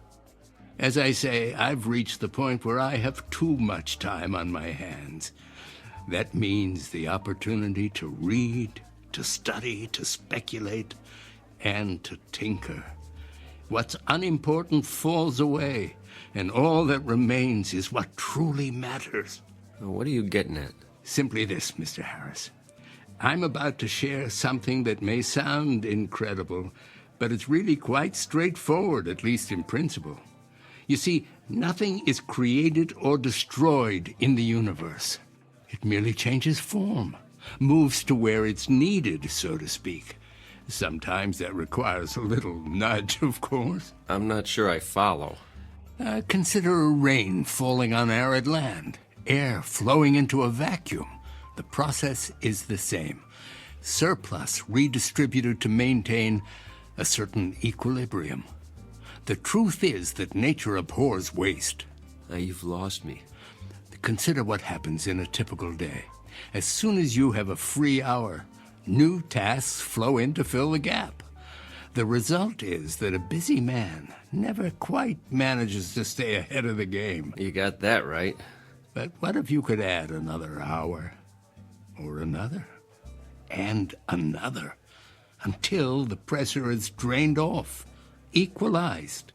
As I say, I've reached the point where I have too much time on my hands. That means the opportunity to read, to study, to speculate, and to tinker. What's unimportant falls away, and all that remains is what truly matters. What are you getting at? Simply this, Mr. Harris. I'm about to share something that may sound incredible, but it's really quite straightforward, at least in principle. You see, nothing is created or destroyed in the universe. It merely changes form, moves to where it's needed, so to speak. Sometimes that requires a little nudge, of course. I'm not sure I follow. Consider rain falling on arid land, air flowing into a vacuum. The process is the same. Surplus redistributed to maintain a certain equilibrium. The truth is that nature abhors waste. Now you've lost me. Consider what happens in a typical day. As soon as you have a free hour, new tasks flow in to fill the gap. The result is that a busy man never quite manages to stay ahead of the game. You got that right. But what if you could add another hour, or another, and another, until the pressure is drained off, equalized?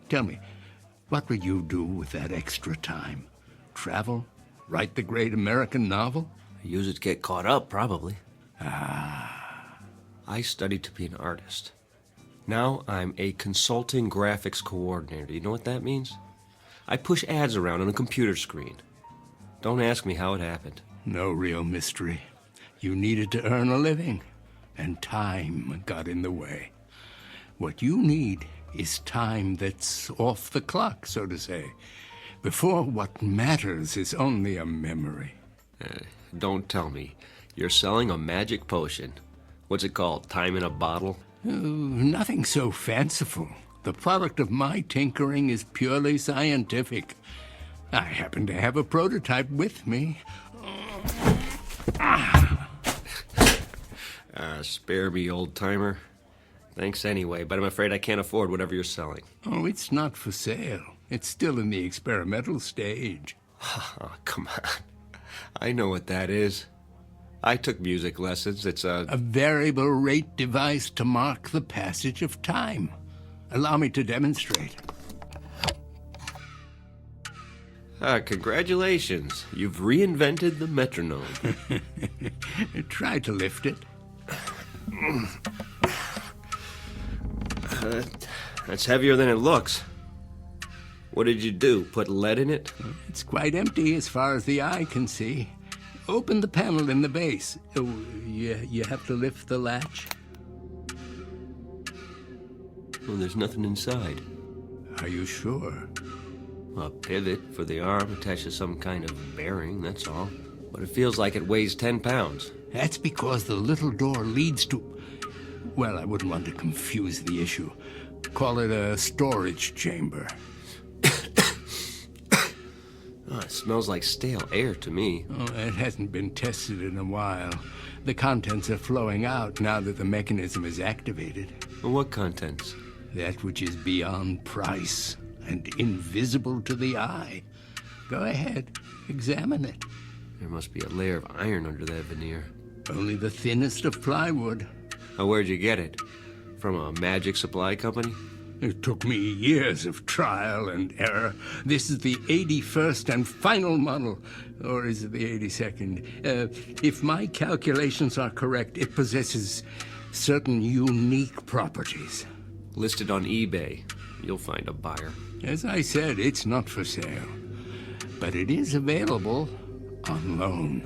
Tell me, what would you do with that extra time? Travel? Write the great American novel? Use it to get caught up, probably. I studied to be an artist. Now I'm a consulting graphics coordinator. You know what that means? I push ads around on a computer screen. Don't ask me how it happened. No real mystery. You needed to earn a living, and time got in the way. What you need is time that's off the clock, so to say, before what matters is only a memory. Don't tell me. You're selling a magic potion. What's it called? Time in a bottle? Nothing so fanciful. The product of my tinkering is purely scientific. I happen to have a prototype with me. Spare me, old-timer. Thanks anyway, but I'm afraid I can't afford whatever you're selling. Oh, it's not for sale. It's still in the experimental stage. Oh, come on. I know what that is. I took music lessons. It's a variable rate device to mark the passage of time. Allow me to demonstrate. Congratulations. You've reinvented the metronome. Try to lift it. That's heavier than it looks. What did you do? Put lead in it? It's quite empty as far as the eye can see. Open the panel in the base. Oh, you have to lift the latch. Well, there's nothing inside. Are you sure? A pivot for the arm attached to some kind of bearing, that's all. But it feels like it weighs 10 pounds. That's because the little door leads to... Well, I wouldn't want to confuse the issue. Call it a storage chamber. Oh, it smells like stale air to me. Oh, it hasn't been tested in a while. The contents are flowing out now that the mechanism is activated. Well, what contents? That which is beyond price and invisible to the eye. Go ahead, examine it. There must be a layer of iron under that veneer. Only the thinnest of plywood. Oh, where'd you get it? From a magic supply company? It took me years of trial and error. This is the 81st and final model. Or is it the 82nd? If my calculations are correct, it possesses certain unique properties. Listed on eBay. You'll find a buyer. As I said, it's not for sale. But it is available on loan.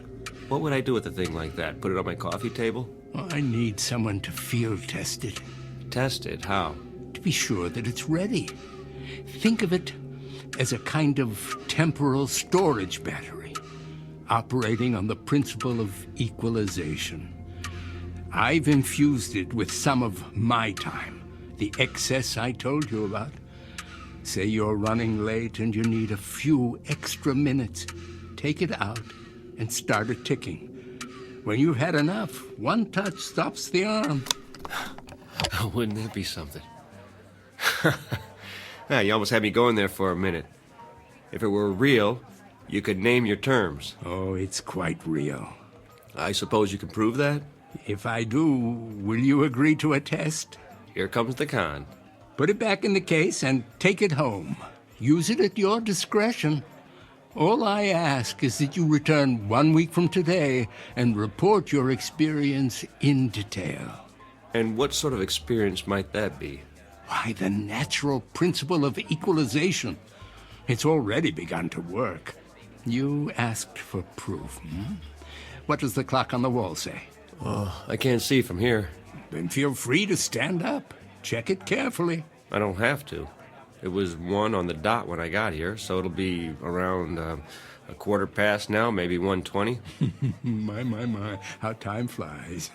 What would I do with a thing like that? Put it on my coffee table? I need someone to field test it. Test it? How? To be sure that it's ready. Think of it as a kind of temporal storage battery, operating on the principle of equalization. I've infused it with some of my time, the excess I told you about. Say you're running late and you need a few extra minutes. Take it out and start it ticking. When you've had enough, one touch stops the arm. Wouldn't that be something? You almost had me going there for a minute. If it were real, you could name your terms. Oh, it's quite real. I suppose you can prove that? If I do, will you agree to a test? Here comes the con. Put it back in the case and take it home. Use it at your discretion. All I ask is that you return 1 week from today and report your experience in detail. And what sort of experience might that be? Why, the natural principle of equalization. It's already begun to work. You asked for proof, hmm? What does the clock on the wall say? Oh, I can't see from here. Then feel free to stand up. Check it carefully. I don't have to. It was 1 on the dot when I got here, so it'll be around a quarter past now, maybe 1:20. My, how time flies.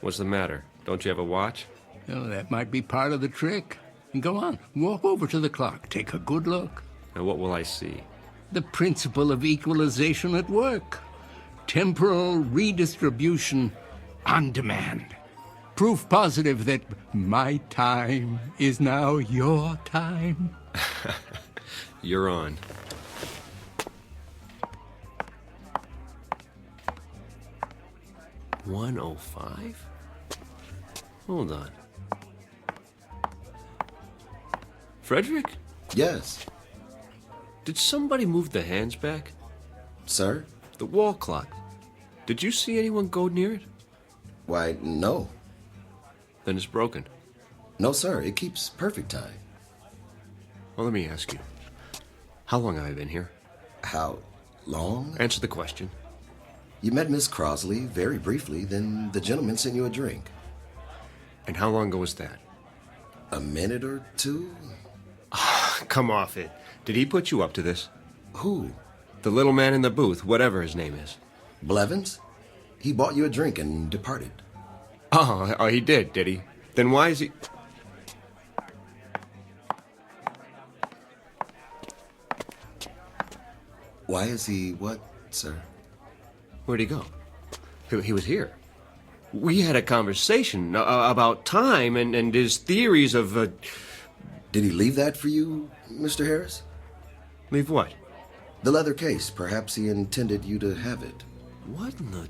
What's the matter? Don't you have a watch? Oh, that might be part of the trick. Go on, walk over to the clock. Take a good look. And what will I see? The principle of equalization at work. Temporal redistribution on demand. Proof positive that my time is now your time. You're on. $105? Hold on. Frederick? Yes. Did somebody move the hands back? Sir? The wall clock. Did you see anyone go near it? Why, no. Then it's broken. No, sir. It keeps perfect time. Well, let me ask you. How long have I been here? How long? Answer the question. You met Miss Crosley very briefly, then the gentleman sent you a drink. And how long ago was that? A minute or two? Come off it. Did he put you up to this? Who? The little man in the booth, whatever his name is. Blevins? He bought you a drink and departed. Oh, he did he? Then why is he... Why is he what, sir? Where'd he go? He was here. We had a conversation about time and his theories of... Did he leave that for you, Mr. Harris? Leave what? The leather case. Perhaps he intended you to have it. What in the...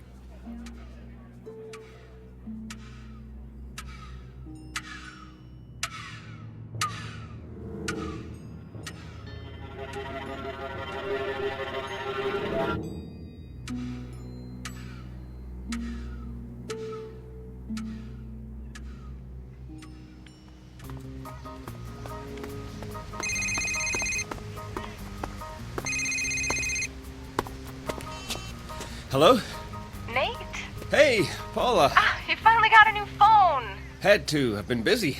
Hello? Nate? Hey, Paula. You finally got a new phone. Had to. I've been busy.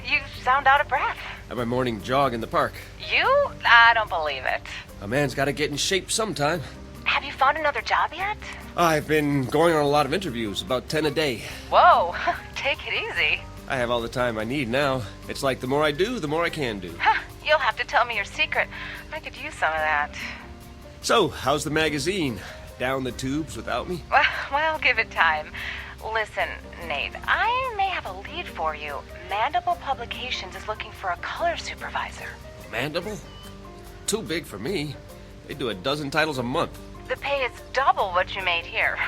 You sound out of breath. At my morning jog in the park. You? I don't believe it. A man's got to get in shape sometime. Have you found another job yet? I've been going on a lot of interviews, about 10 a day. Whoa, take it easy. I have all the time I need now. It's like the more I do, the more I can do. You'll have to tell me your secret. I could use some of that. So, how's the magazine? Down the tubes without me? Well, give it time. Listen, Nate, I may have a lead for you. Mandible Publications is looking for a color supervisor. Mandible? Too big for me. They do 12 titles a month. The pay is double what you made here.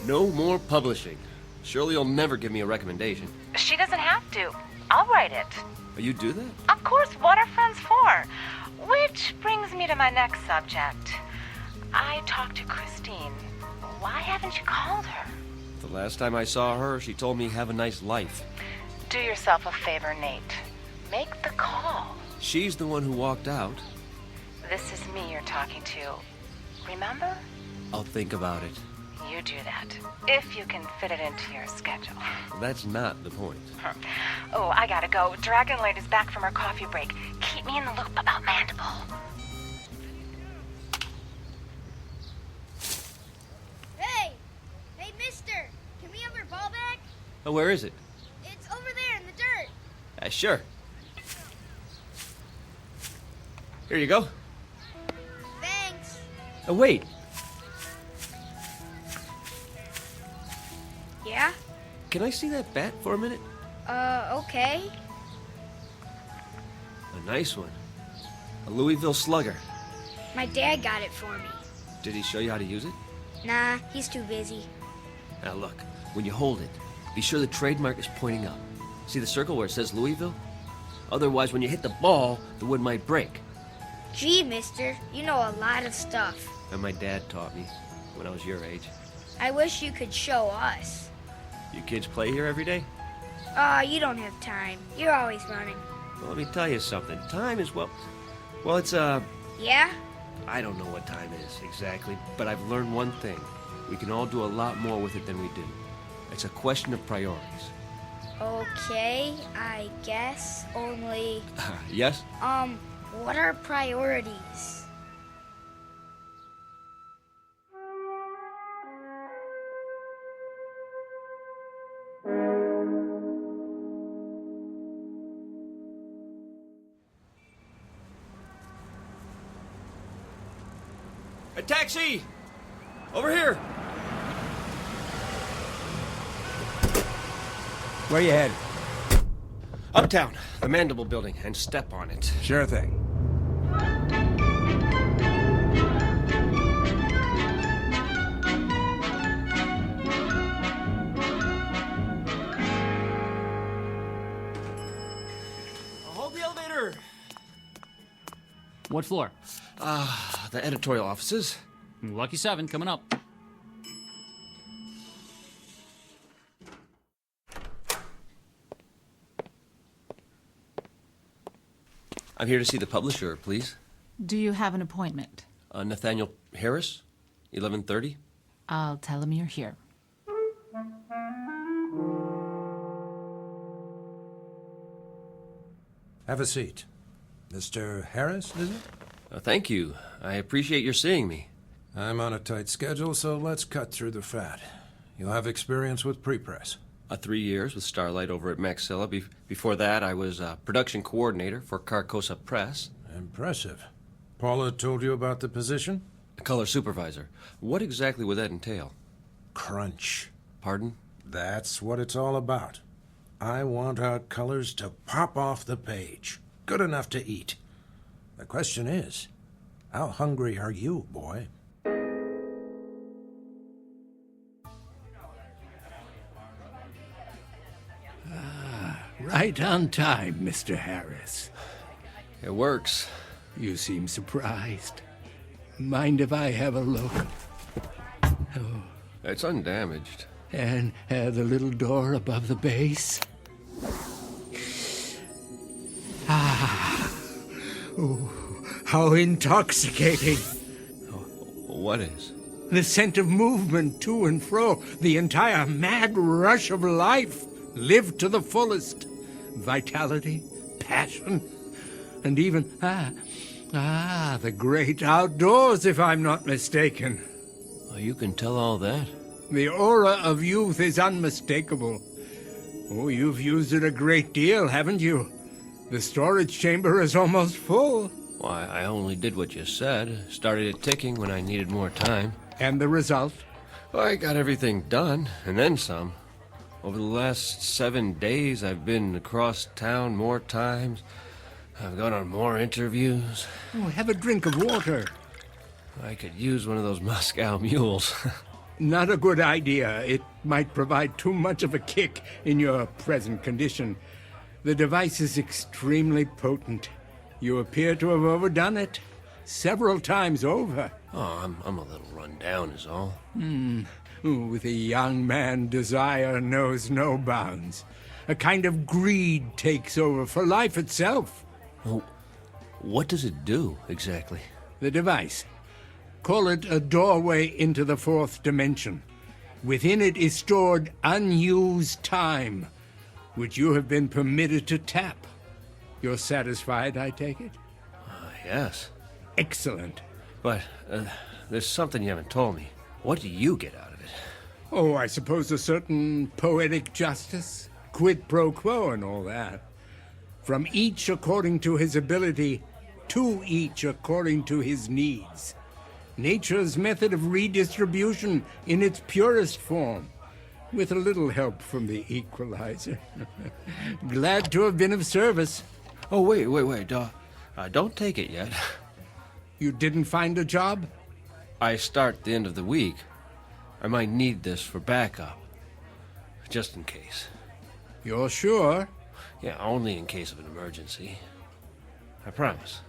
No more publishing. Surely you'll never give me a recommendation. She doesn't have to. I'll write it. Oh, you do that? Of course, what are friends for? Which brings me to my next subject. I talked to Christine. Why haven't you called her? The last time I saw her, she told me have a nice life. Do yourself a favor, Nate. Make the call. She's the one who walked out. This is me you're talking to. Remember? I'll think about it. You do that. If you can fit it into your schedule. Well, that's not the point. Oh, I gotta go. Dragonlight is back from her coffee break. Keep me in the loop about Mandible. Hey! Hey, mister! Can we have our ball back? Oh, where is it? It's over there in the dirt. Sure. Here you go. Thanks. Oh, wait. Yeah? Can I see that bat for a minute? Okay. A nice one. A Louisville Slugger. My dad got it for me. Did he show you how to use it? Nah, he's too busy. Now look, when you hold it, be sure the trademark is pointing up. See the circle where it says Louisville? Otherwise, when you hit the ball, the wood might break. Gee, mister, you know a lot of stuff. And my dad taught me when I was your age. I wish you could show us. You kids play here every day? You don't have time. You're always running. Well, let me tell you something. Time is, well, it's, Yeah? I don't know what time is exactly, but I've learned one thing. We can all do a lot more with it than we do. It's a question of priorities. Okay, I guess, only... Yes? What are priorities? A taxi! Over here! Where you headed? Uptown, the Mandible Building, and step on it. Sure thing. Hold the elevator! What floor? The editorial offices. Lucky 7 coming up. I'm here to see the publisher, please. Do you have an appointment? Nathaniel Harris, 11:30. I'll tell him you're here. Have a seat. Mr. Harris, is it? Thank you. I appreciate your seeing me. I'm on a tight schedule, so let's cut through the fat. You'll have experience with pre-press. 3 years with Starlight over at Maxilla. Before that, I was production coordinator for Carcosa Press. Impressive. Paula told you about the position? Color supervisor. What exactly would that entail? Crunch. Pardon? That's what it's all about. I want our colors to pop off the page. Good enough to eat. The question is, how hungry are you, boy? Right on time, Mr. Harris. It works. You seem surprised. Mind if I have a look? Oh. It's undamaged. And the little door above the base? Oh, how intoxicating. What is? The scent of movement to and fro, the entire mad rush of life, lived to the fullest. Vitality, passion, and even, the great outdoors, if I'm not mistaken. Oh, you can tell all that? The aura of youth is unmistakable. Oh, you've used it a great deal, haven't you? The storage chamber is almost full. Why, I only did what you said. Started it ticking when I needed more time. And the result? Well, I got everything done, and then some. Over the last 7 days, I've been across town more times. I've gone on more interviews. Oh, have a drink of water. I could use one of those Moscow mules. Not a good idea. It might provide too much of a kick in your present condition. The device is extremely potent. You appear to have overdone it. Several times over. Oh, I'm a little run down is all. With a young man, desire knows no bounds. A kind of greed takes over for life itself. Oh, what does it do, exactly? The device. Call it a doorway into the fourth dimension. Within it is stored unused time, which you have been permitted to tap. You're satisfied, I take it? Yes. Excellent. But there's something you haven't told me. What do you get out of it? Oh, I suppose a certain poetic justice, quid pro quo and all that. From each according to his ability, to each according to his needs. Nature's method of redistribution in its purest form, with a little help from the equalizer. Glad to have been of service. Oh, wait. Don't take it yet. You didn't find a job? I start the end of the week. I might need this for backup. Just in case. You're sure? Yeah, only in case of an emergency. I promise.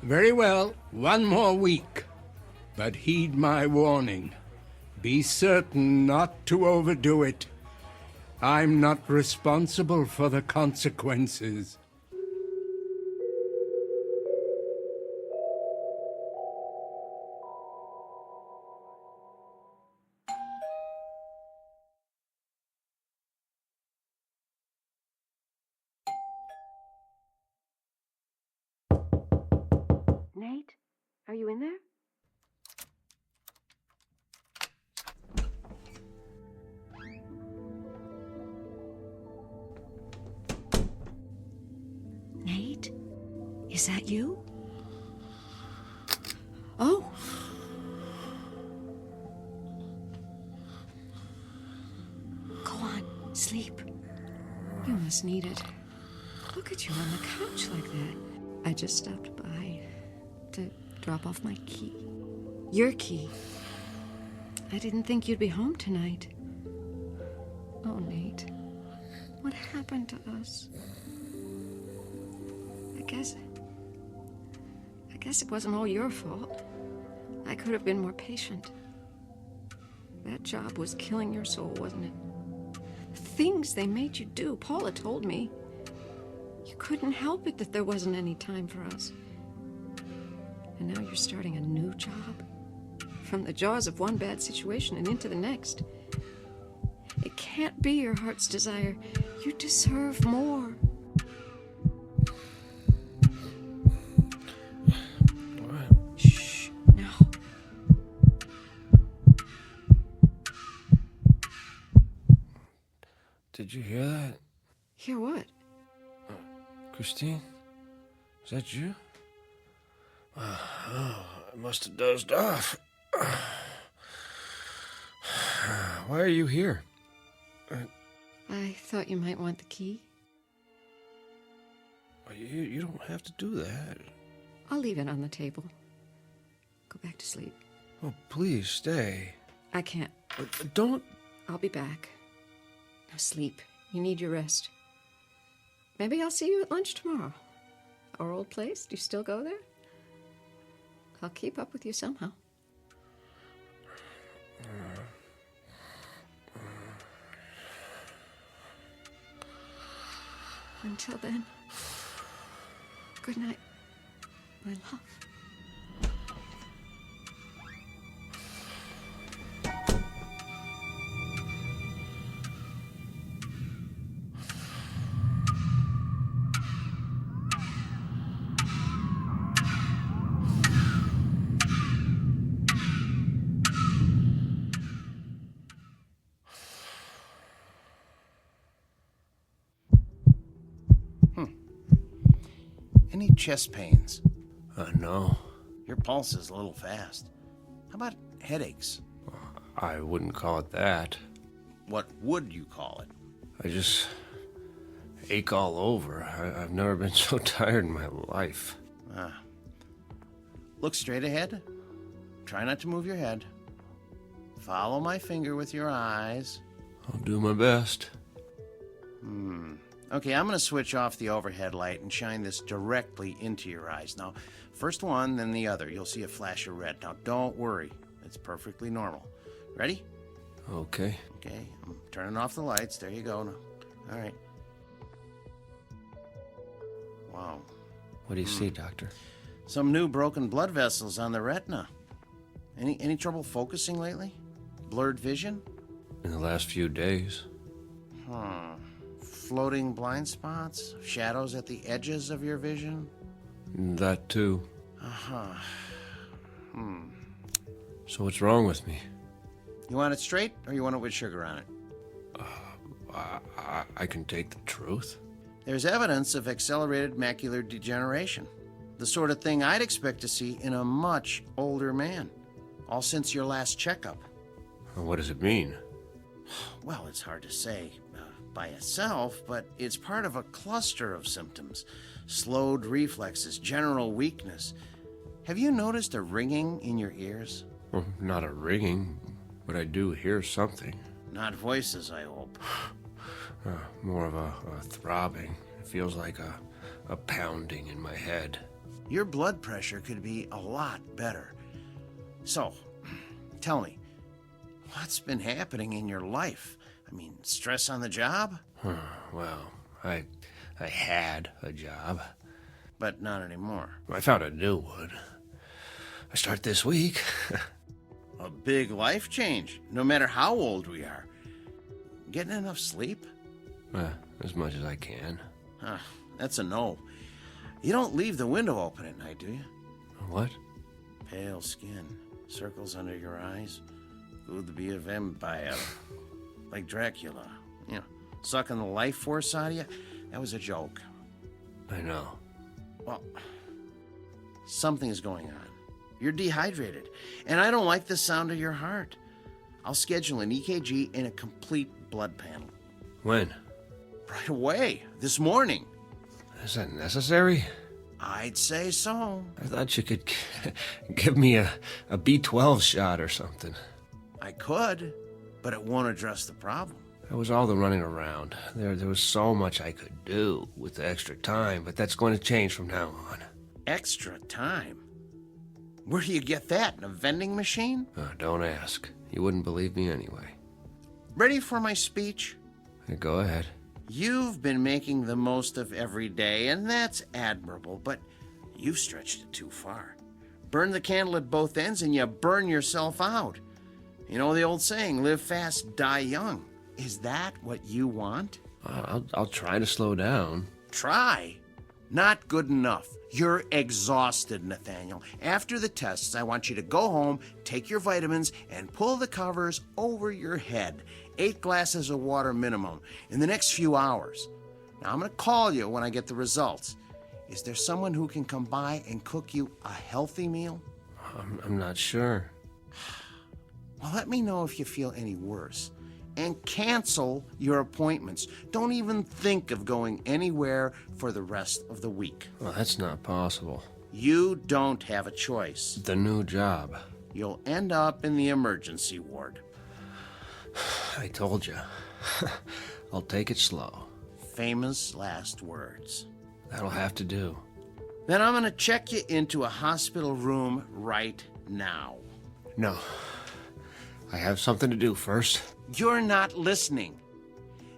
Very well. 1 more week. But heed my warning. Be certain not to overdo it. I'm not responsible for the consequences. Nate, are you in there? Nate? Is that you? Oh. Go on, sleep. You must need it. Look at you on the couch like that. I just stopped by to drop off my key. Your key. I didn't think you'd be home tonight. Oh, Nate. What happened to us? I guess it wasn't all your fault. I could have been more patient. That job was killing your soul, wasn't it? The things they made you do, Paula told me. You couldn't help it that there wasn't any time for us. And now you're starting a new job. From the jaws of one bad situation and into the next. It can't be your heart's desire. You deserve more. Shh, no. Did you hear that? Hear what? Christine? Is that you? I must have dozed off. Why are you here? I thought you might want the key. You don't have to do that. I'll leave it on the table. Go back to sleep. Oh, please stay. I can't. Don't. I'll be back. Now sleep. You need your rest. Maybe I'll see you at lunch tomorrow. Our old place. Do you still go there? I'll keep up with you somehow. Until then, good night, my love. chest pains? No. Your pulse is a little fast. How about headaches? I wouldn't call it that. What would you call it? I just ache all over. I've never been so tired in my life. Look straight ahead. Try not to move your head. Follow my finger with your eyes. I'll do my best. Okay, I'm going to switch off the overhead light and shine this directly into your eyes. Now, first one, then the other. You'll see a flash of red. Now, don't worry. It's perfectly normal. Ready? Okay. Okay, I'm turning off the lights. There you go. Now. All right. Wow. What do you see, Doctor? Some new broken blood vessels on the retina. Any trouble focusing lately? Blurred vision? In the last few days. Floating blind spots? Shadows at the edges of your vision? That too. So what's wrong with me? You want it straight, or you want it with sugar on it? I can take the truth. There's evidence of accelerated macular degeneration. The sort of thing I'd expect to see in a much older man. All since your last checkup. What does it mean? Well, it's hard to say by itself, but it's part of a cluster of symptoms. Slowed reflexes, general weakness. Have you noticed a ringing in your ears? Well, not a ringing, but I do hear something. Not voices, I hope. More of a throbbing. It feels like a pounding in my head. Your blood pressure could be a lot better. So, tell me, what's been happening in your life? I mean, stress on the job? Well, I had a job. But not anymore. I found a new one. I start this week. A big life change, no matter how old we are. Getting enough sleep? As much as I can. That's a no. You don't leave the window open at night, do you? What? Pale skin, circles under your eyes. Could be a vampire. Like Dracula. You know, sucking the life force out of you. That was a joke. I know. Well, something's going on. You're dehydrated. And I don't like the sound of your heart. I'll schedule an EKG and a complete blood panel. When? Right away. This morning. Is that necessary? I'd say so. I thought you could give me a B12 shot or something. I could, but it won't address the problem. That was all the running around. There was so much I could do with the extra time, but that's going to change from now on. Extra time? Where do you get that? In a vending machine? Don't ask. You wouldn't believe me anyway. Ready for my speech? Go ahead. You've been making the most of every day, and that's admirable, but you've stretched it too far. Burn the candle at both ends and you burn yourself out. You know the old saying, live fast, die young. Is that what you want? I'll try to slow down. Try? Not good enough. You're exhausted, Nathaniel. After the tests, I want you to go home, take your vitamins, and pull the covers over your head. 8 glasses of water minimum in the next few hours. Now, I'm going to call you when I get the results. Is there someone who can come by and cook you a healthy meal? I'm not sure. Well, let me know if you feel any worse. And cancel your appointments. Don't even think of going anywhere for the rest of the week. Well, that's not possible. You don't have a choice. The new job. You'll end up in the emergency ward. I told you. I'll take it slow. Famous last words. That'll have to do. Then I'm going to check you into a hospital room right now. No. I have something to do first. You're not listening.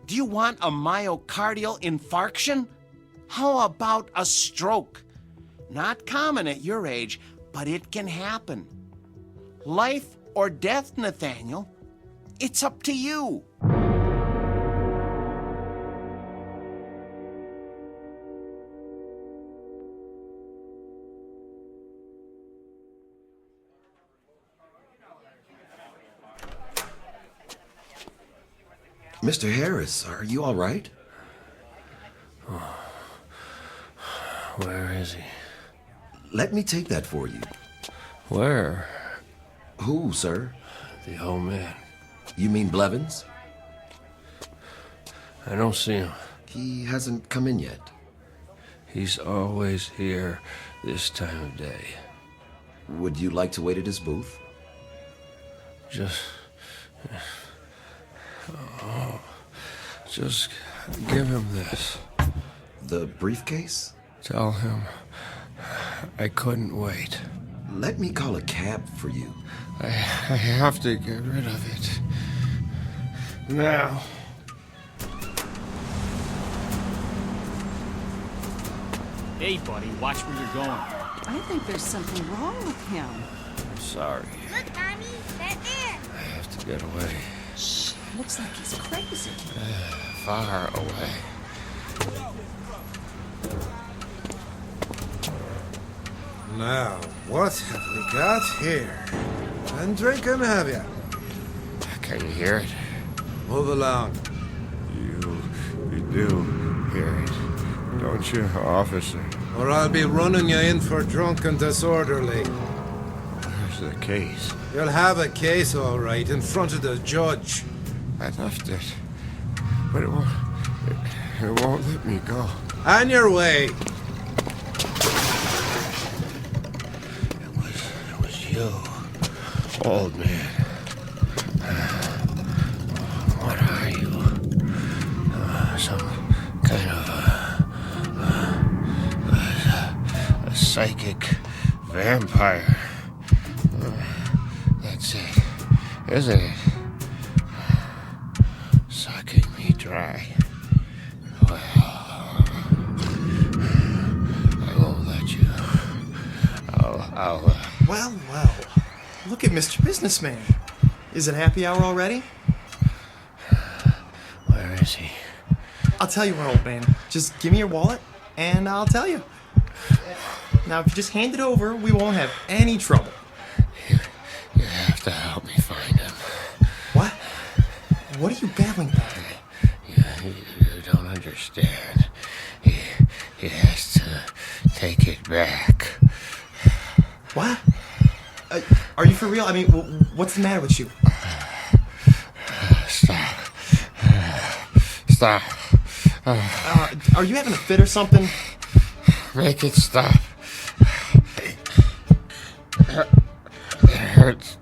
Do you want a myocardial infarction? How about a stroke? Not common at your age, but it can happen. Life or death, Nathaniel. It's up to you. Mr. Harris, are you all right? Where is he? Let me take that for you. Where? Who, sir? The old man. You mean Blevins? I don't see him. He hasn't come in yet. He's always here this time of day. Would you like to wait at his booth? Just give him this. The briefcase? Tell him I couldn't wait. Let me call a cab for you. I have to get rid of it. Now. Hey, buddy, watch where you're going. I think there's something wrong with him. I'm sorry. Look, Mommy, that man. I have to get away. Shh, looks like he's crazy. Far away. Now, what have we got here? And drinking, have you? Can you hear it? Move along. You do hear it, don't you, officer? Or I'll be running you in for drunk and disorderly. Where's the case? You'll have a case, all right, in front of the judge. I left it, but it won't let me go. On your way. It was you, old man. What are you? Some kind of a psychic vampire. That's it, isn't it? Sucking me dry. Well, I won't let you. I'll Well, look at Mr. Businessman. Is it happy hour already? Where is he? I'll tell you what, old man. Just give me your wallet, and I'll tell you. Now, if you just hand it over, we won't have any trouble. You have to help me find him. What? What are you babbling about? You don't understand. He has to take it back. What? Are you for real? I mean, what's the matter with you? Stop. Are you having a fit or something? Make it stop. It hurts.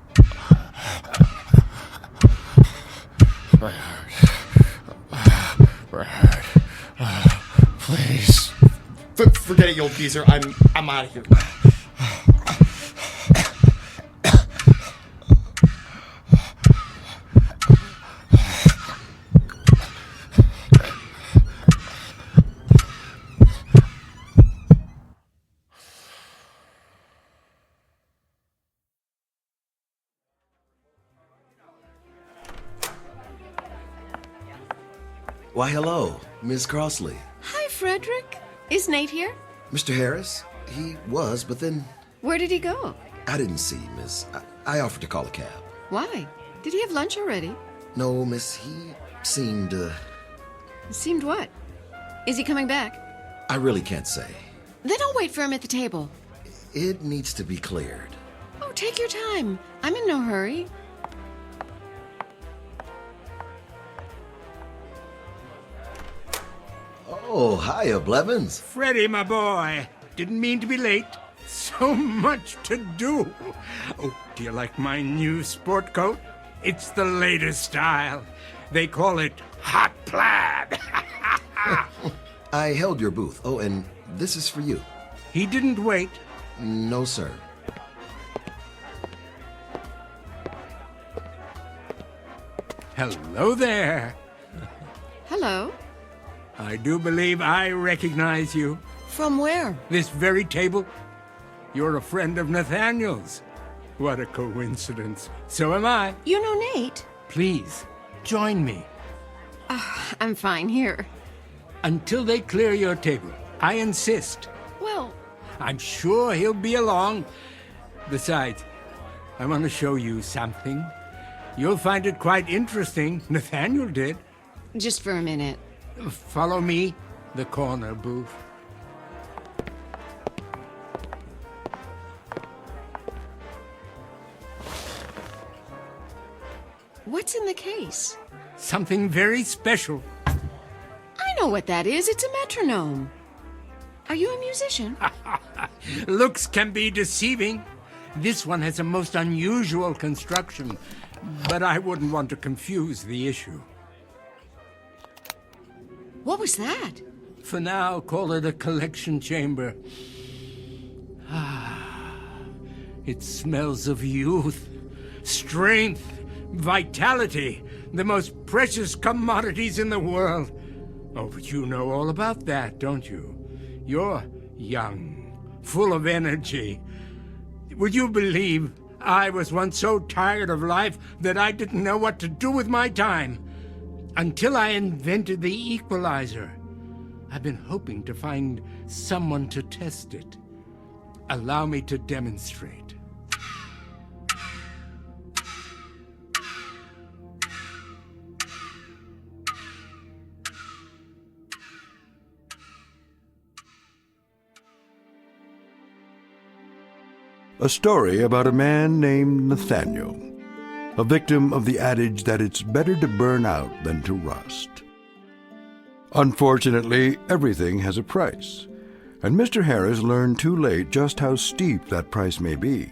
My heart. Please. Forget it, you old geezer. I'm out of here. Why, hello, Miss Crossley. Hi, Frederick. Is Nate here? Mr. Harris? He was, but then Where did he go? I didn't see him, miss. I offered to call a cab. Why? Did he have lunch already? No, miss, he seemed, Seemed what? Is he coming back? I really can't say. Then I'll wait for him at the table. It needs to be cleared. Oh, take your time. I'm in no hurry. Oh, hiya, Blevins. Freddie, my boy. Didn't mean to be late. So much to do. Oh, do you like my new sport coat? It's the latest style. They call it hot plaid. I held your booth. Oh, and this is for you. He didn't wait. No, sir. Hello there. Hello. I do believe I recognize you. From where? This very table. You're a friend of Nathaniel's. What a coincidence. So am I. You know Nate? Please, join me. I'm fine here. Until they clear your table. I insist. Well, I'm sure he'll be along. Besides, I want to show you something. You'll find it quite interesting. Nathaniel did. just for a minute. Follow me, the corner booth. What's in the case? Something very special. I know what that is. It's a metronome. Are you a musician? Looks can be deceiving. This one has a most unusual construction, but I wouldn't want to confuse the issue. What was that? For now, call it a collection chamber. It smells of youth, strength, vitality, the most precious commodities in the world. Oh, but you know all about that, don't you? You're young, full of energy. Would you believe I was once so tired of life that I didn't know what to do with my time? Until I invented the equalizer. I've been hoping to find someone to test it. Allow me to demonstrate. A story about a man named Nathaniel, a victim of the adage that it's better to burn out than to rust. Unfortunately, everything has a price, and Mr. Harris learned too late just how steep that price may be.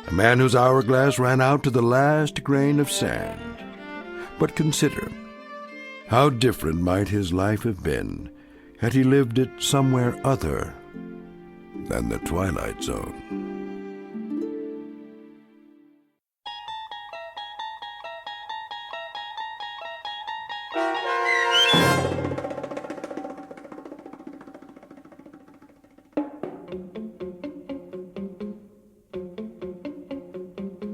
A man whose hourglass ran out to the last grain of sand. But consider, how different might his life have been had he lived it somewhere other than the Twilight Zone.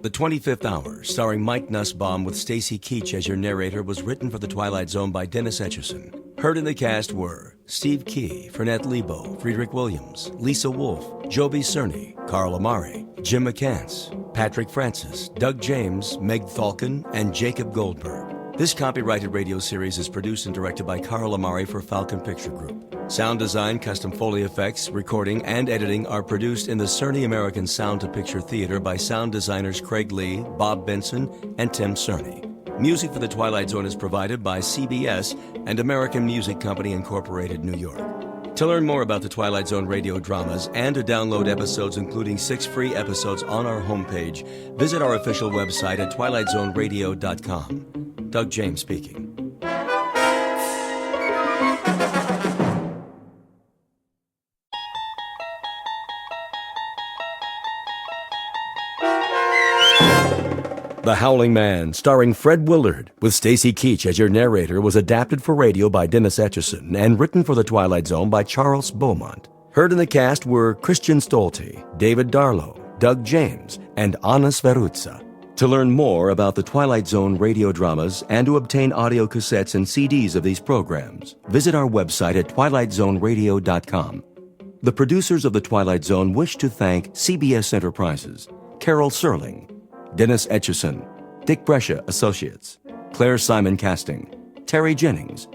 The 25th Hour, starring Mike Nussbaum with Stacy Keach as your narrator, was written for The Twilight Zone by Dennis Etchison. Heard in the cast were Steve Key, Fernette Lebo, Friedrich Williams, Lisa Wolfe, Joby Cerny, Carl Amari, Jim McCants, Patrick Francis, Doug James, Meg Falcon, and Jacob Goldberg. This copyrighted radio series is produced and directed by Carl Amari for Falcon Picture Group. Sound design, custom Foley effects, recording, and editing are produced in the Cerny American Sound to Picture Theater by sound designers Craig Lee, Bob Benson, and Tim Cerny. Music for The Twilight Zone is provided by CBS and American Music Company Incorporated, New York. To learn more about the Twilight Zone radio dramas and to download episodes, including 6 free episodes on our homepage, visit our official website at twilightzoneradio.com. Doug James speaking. The Howling Man, starring Fred Willard, with Stacy Keach as your narrator, was adapted for radio by Dennis Etchison and written for The Twilight Zone by Charles Beaumont. Heard in the cast were Christian Stolte, David Darlow, Doug James, and Anna Sverutza. To learn more about the Twilight Zone radio dramas and to obtain audio cassettes and CDs of these programs, visit our website at twilightzoneradio.com. The producers of The Twilight Zone wish to thank CBS Enterprises, Carol Serling, Dennis Etchison, Dick Brescia Associates, Claire Simon Casting, Terry Jennings,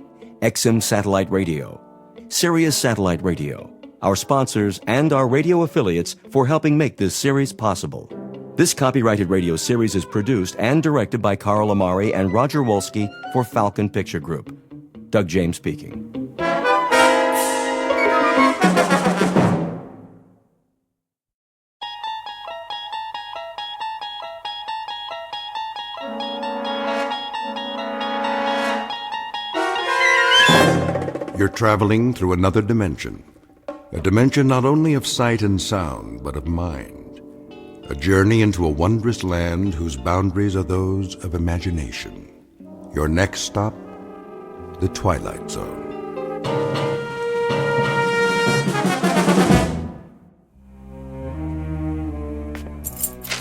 XM Satellite Radio, Sirius Satellite Radio, our sponsors, and our radio affiliates for helping make this series possible. This copyrighted radio series is produced and directed by Carl Amari and Roger Wolski for Falcon Picture Group. Doug James speaking. You're traveling through another dimension. A dimension not only of sight and sound, but of mind. A journey into a wondrous land whose boundaries are those of imagination. Your next stop, the Twilight Zone.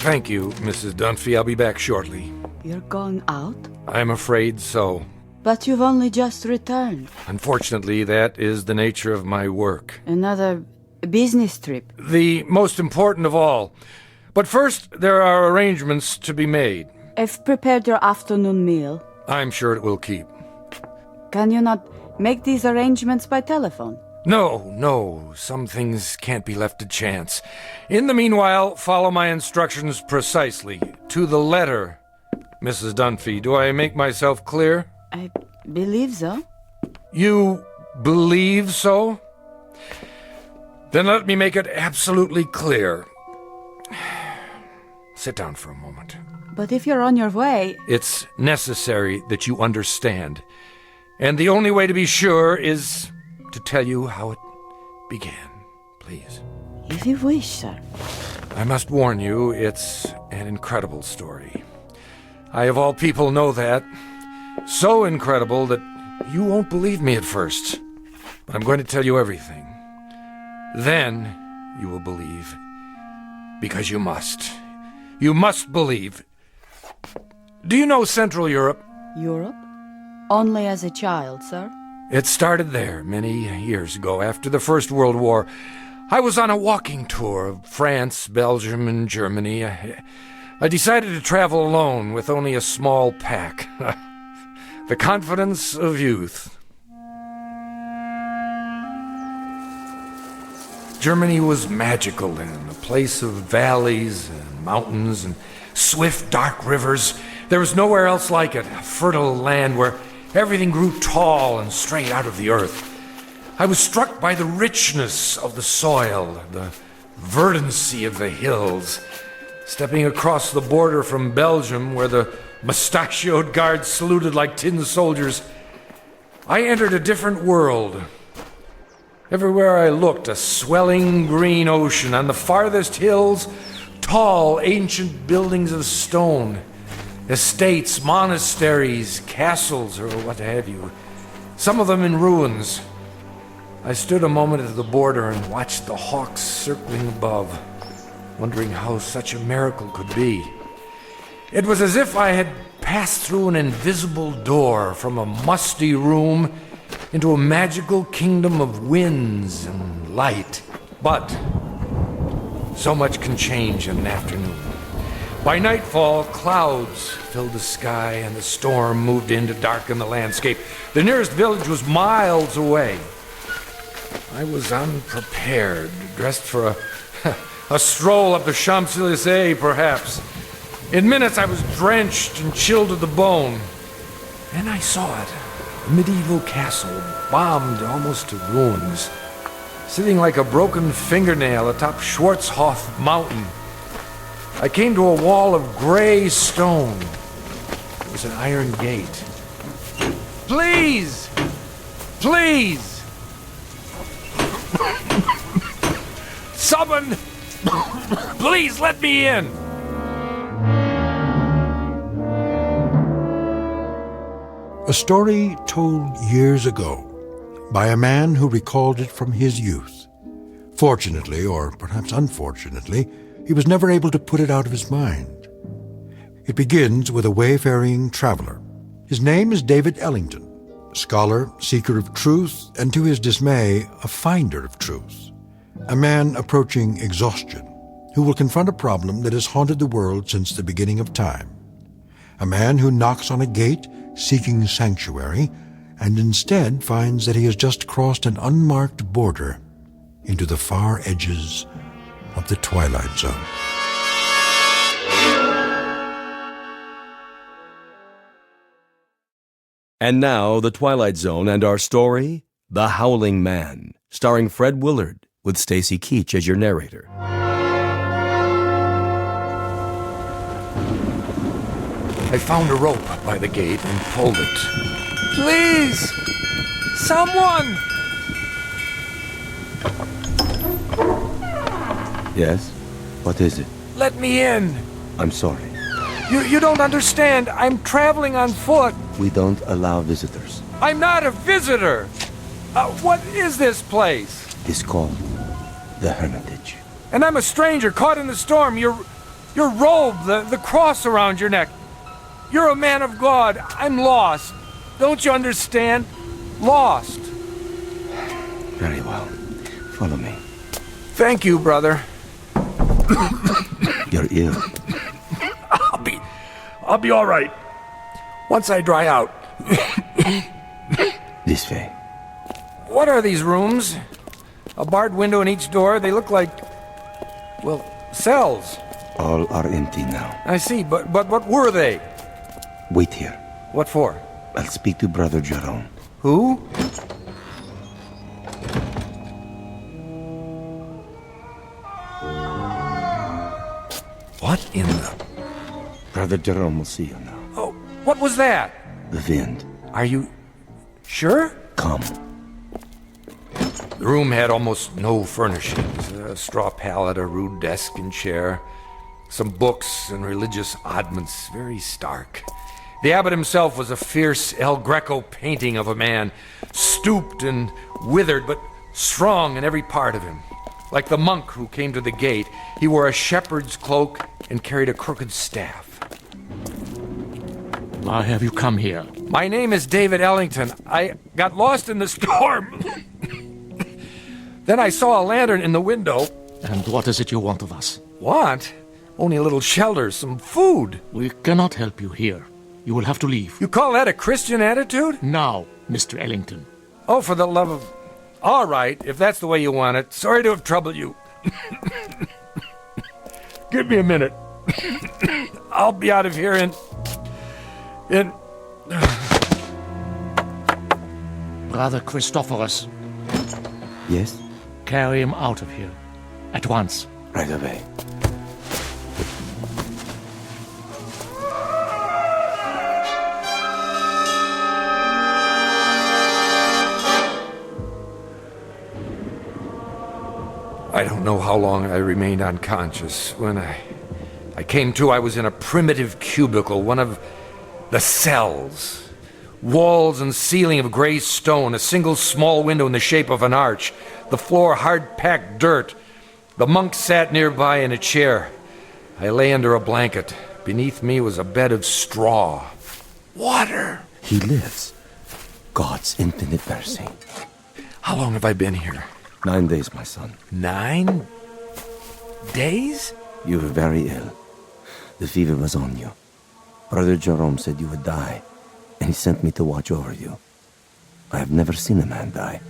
Thank you, Mrs. Dunphy. I'll be back shortly. You're going out? I'm afraid so. But you've only just returned. Unfortunately, that is the nature of my work. Another business trip. The most important of all. But first, there are arrangements to be made. I've prepared your afternoon meal. I'm sure it will keep. Can you not make these arrangements by telephone? No. Some things can't be left to chance. In the meanwhile, follow my instructions precisely, to the letter. Mrs. Dunphy. Do I make myself clear? I believe so. You believe so? Then let me make it absolutely clear. Sit down for a moment. But if you're on your way... It's necessary that you understand. And the only way to be sure is to tell you how it began. Please. If you wish, sir. I must warn you, it's an incredible story. I, of all people, know that. So incredible that you won't believe me at first. But I'm going to tell you everything. Then you will believe. Because you must. You must believe. Do you know Central Europe? Europe? Only as a child, sir. It started there many years ago, after the First World War. I was on a walking tour of France, Belgium, and Germany. I decided to travel alone with only a small pack. The confidence of youth. Germany was magical then, a place of valleys and mountains and swift, dark rivers. There was nowhere else like it, a fertile land where everything grew tall and straight out of the earth. I was struck by the richness of the soil, the verdancy of the hills. Stepping across the border from Belgium, where the mustachioed guards saluted like tin soldiers, I entered a different world. Everywhere I looked, a swelling green ocean. On the farthest hills, tall, ancient buildings of stone. Estates, monasteries, castles, or what have you. Some of them in ruins. I stood a moment at the border and watched the hawks circling above, wondering how such a miracle could be. It was as if I had passed through an invisible door from a musty room into a magical kingdom of winds and light. But so much can change in an afternoon. By nightfall, clouds filled the sky and the storm moved in to darken the landscape. The nearest village was miles away. I was unprepared, dressed for a stroll up the Champs-Élysées, perhaps. In minutes, I was drenched and chilled to the bone. Then I saw it. A medieval castle, bombed almost to ruins, sitting like a broken fingernail atop Schwarzhof Mountain. I came to a wall of gray stone. There was an iron gate. Please! Please! Someone! Please let me in! A story told years ago by a man who recalled it from his youth. Fortunately, or perhaps unfortunately, he was never able to put it out of his mind. It begins with a wayfaring traveler. His name is David Ellington, scholar, seeker of truth, and to his dismay, a finder of truth. A man approaching exhaustion, who will confront a problem that has haunted the world since the beginning of time. A man who knocks on a gate seeking sanctuary, and instead finds that he has just crossed an unmarked border into the far edges of the Twilight Zone. And now, The Twilight Zone and our story, The Howling Man, starring Fred Willard, with Stacy Keach as your narrator. I found a rope by the gate and pulled it. Please! Someone! Yes? What is it? Let me in! I'm sorry. You don't understand. I'm traveling on foot. We don't allow visitors. I'm not a visitor! What is this place? It's called the Hermitage. And I'm a stranger caught in the storm. Your robe, the cross around your neck. You're a man of God. I'm lost. Don't you understand? Lost. Very well. Follow me. Thank you, brother. You're ill. I'll be all right. Once I dry out. This way. What are these rooms? A barred window in each door. They look like, well, cells. All are empty now. I see, but what were they? Wait here. What for? I'll speak to Brother Jerome. Who? What in the... Brother Jerome will see you now. Oh, what was that? The wind. Are you sure? Come. The room had almost no furnishings. A straw pallet, a rude desk and chair, some books and religious oddments, very stark. The abbot himself was a fierce El Greco painting of a man, stooped and withered, but strong in every part of him. Like the monk who came to the gate, he wore a shepherd's cloak and carried a crooked staff. Why have you come here? My name is David Ellington. I got lost in the storm. Then I saw a lantern in the window. And what is it you want of us? Want? Only a little shelter, some food. We cannot help you here. You will have to leave. You call that a Christian attitude? Now, Mr. Ellington. Oh, for the love of... All right, if that's the way you want it. Sorry to have troubled you. Give me a minute. I'll be out of here in... Brother Christophorus. Yes? Carry him out of here. At once. Right away. I don't know how long I remained unconscious. When I came to, I was in a primitive cubicle, one of the cells. Walls and ceiling of gray stone, a single small window in the shape of an arch, the floor hard-packed dirt. The monk sat nearby in a chair. I lay under a blanket. Beneath me was a bed of straw. Water! He lives. God's infinite mercy. How long have I been here? 9 days, my son. 9 days? You were very ill. The fever was on you. Brother Jerome said you would die, and he sent me to watch over you. I have never seen a man die.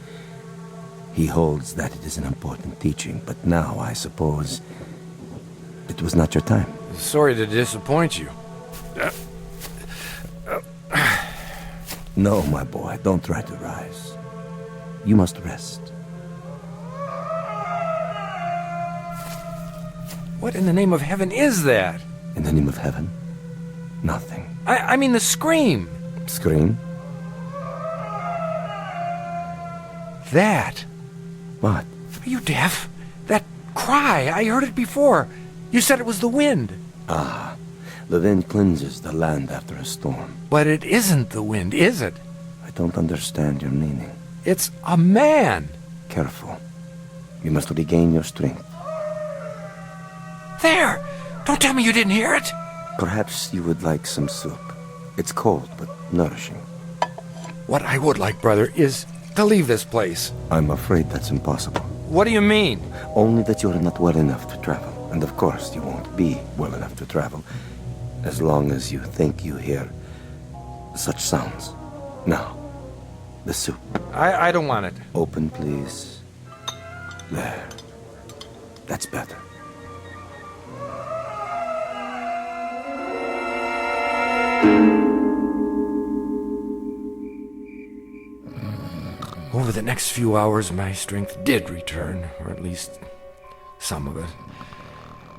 He holds that it is an important teaching, but now I suppose it was not your time. Sorry to disappoint you. No, my boy, don't try to rise. You must rest. What in the name of heaven is that? In the name of heaven? Nothing. I mean the scream. Scream? That. What? Are you deaf? That cry, I heard it before. You said it was the wind. Ah, the wind cleanses the land after a storm. But it isn't the wind, is it? I don't understand your meaning. It's a man. Careful. You must regain your strength. There! Don't tell me you didn't hear it! Perhaps you would like some soup. It's cold, but nourishing. What I would like, brother, is to leave this place. I'm afraid that's impossible. What do you mean? Only that you're not well enough to travel. And of course, you won't be well enough to travel as long as you think you hear such sounds. Now, the soup. I don't want it. Open, please. There. That's better. Over the next few hours, my strength did return, or at least some of it.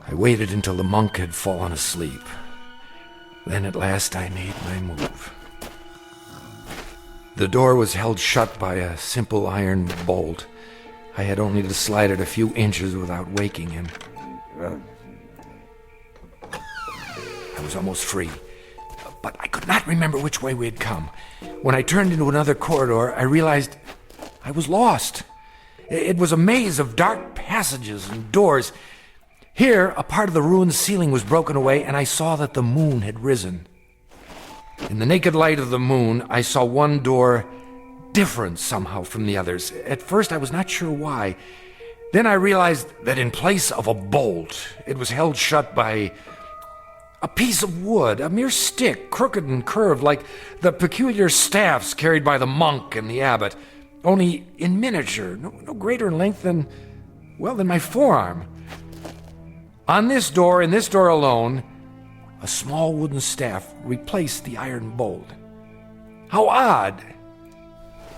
I waited until the monk had fallen asleep. Then at last I made my move. The door was held shut by a simple iron bolt. I had only to slide it a few inches without waking him. I was almost free, but I could not remember which way we had come. When I turned into another corridor, I realized I was lost. It was a maze of dark passages and doors. Here, a part of the ruined ceiling was broken away, and I saw that the moon had risen. In the naked light of the moon, I saw one door different somehow from the others. At first, I was not sure why. Then I realized that in place of a bolt, it was held shut by a piece of wood, a mere stick, crooked and curved, like the peculiar staffs carried by the monk and the abbot, only in miniature, no greater in length than my forearm. On this door, in this door alone, A small wooden staff replaced the iron bolt. How odd!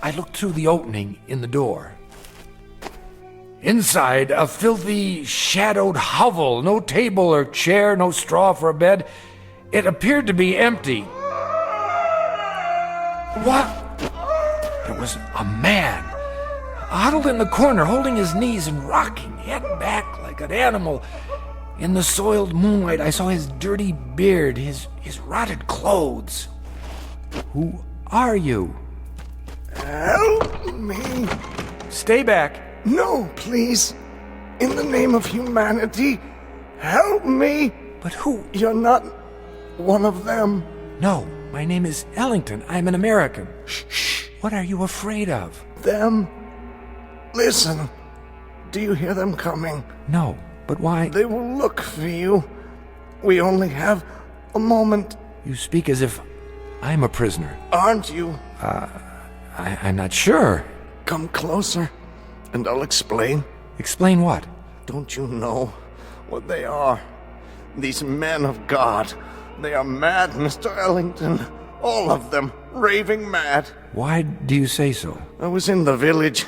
I looked through the opening in the door. Inside, a filthy, shadowed hovel. No table or chair, no straw for a bed. It appeared to be empty. What? There was a man, huddled in the corner, holding his knees and rocking, head back like an animal. In the soiled moonlight, I saw his dirty beard, his rotted clothes. Who are you? Help me. Stay back. No, please. In the name of humanity, help me. But who? You're not one of them. No, my name is Ellington. I'm an American. Shh. What are you afraid of? Them. Listen. Do you hear them coming? No, but why? They will look for you. We only have a moment. You speak as if I'm a prisoner. Aren't you? I'm not sure. Come closer, and I'll explain. Explain what? Don't you know what they are? These men of God. They are mad, Mr. Ellington. All of them. Raving mad. Why do you say so? I was in the village,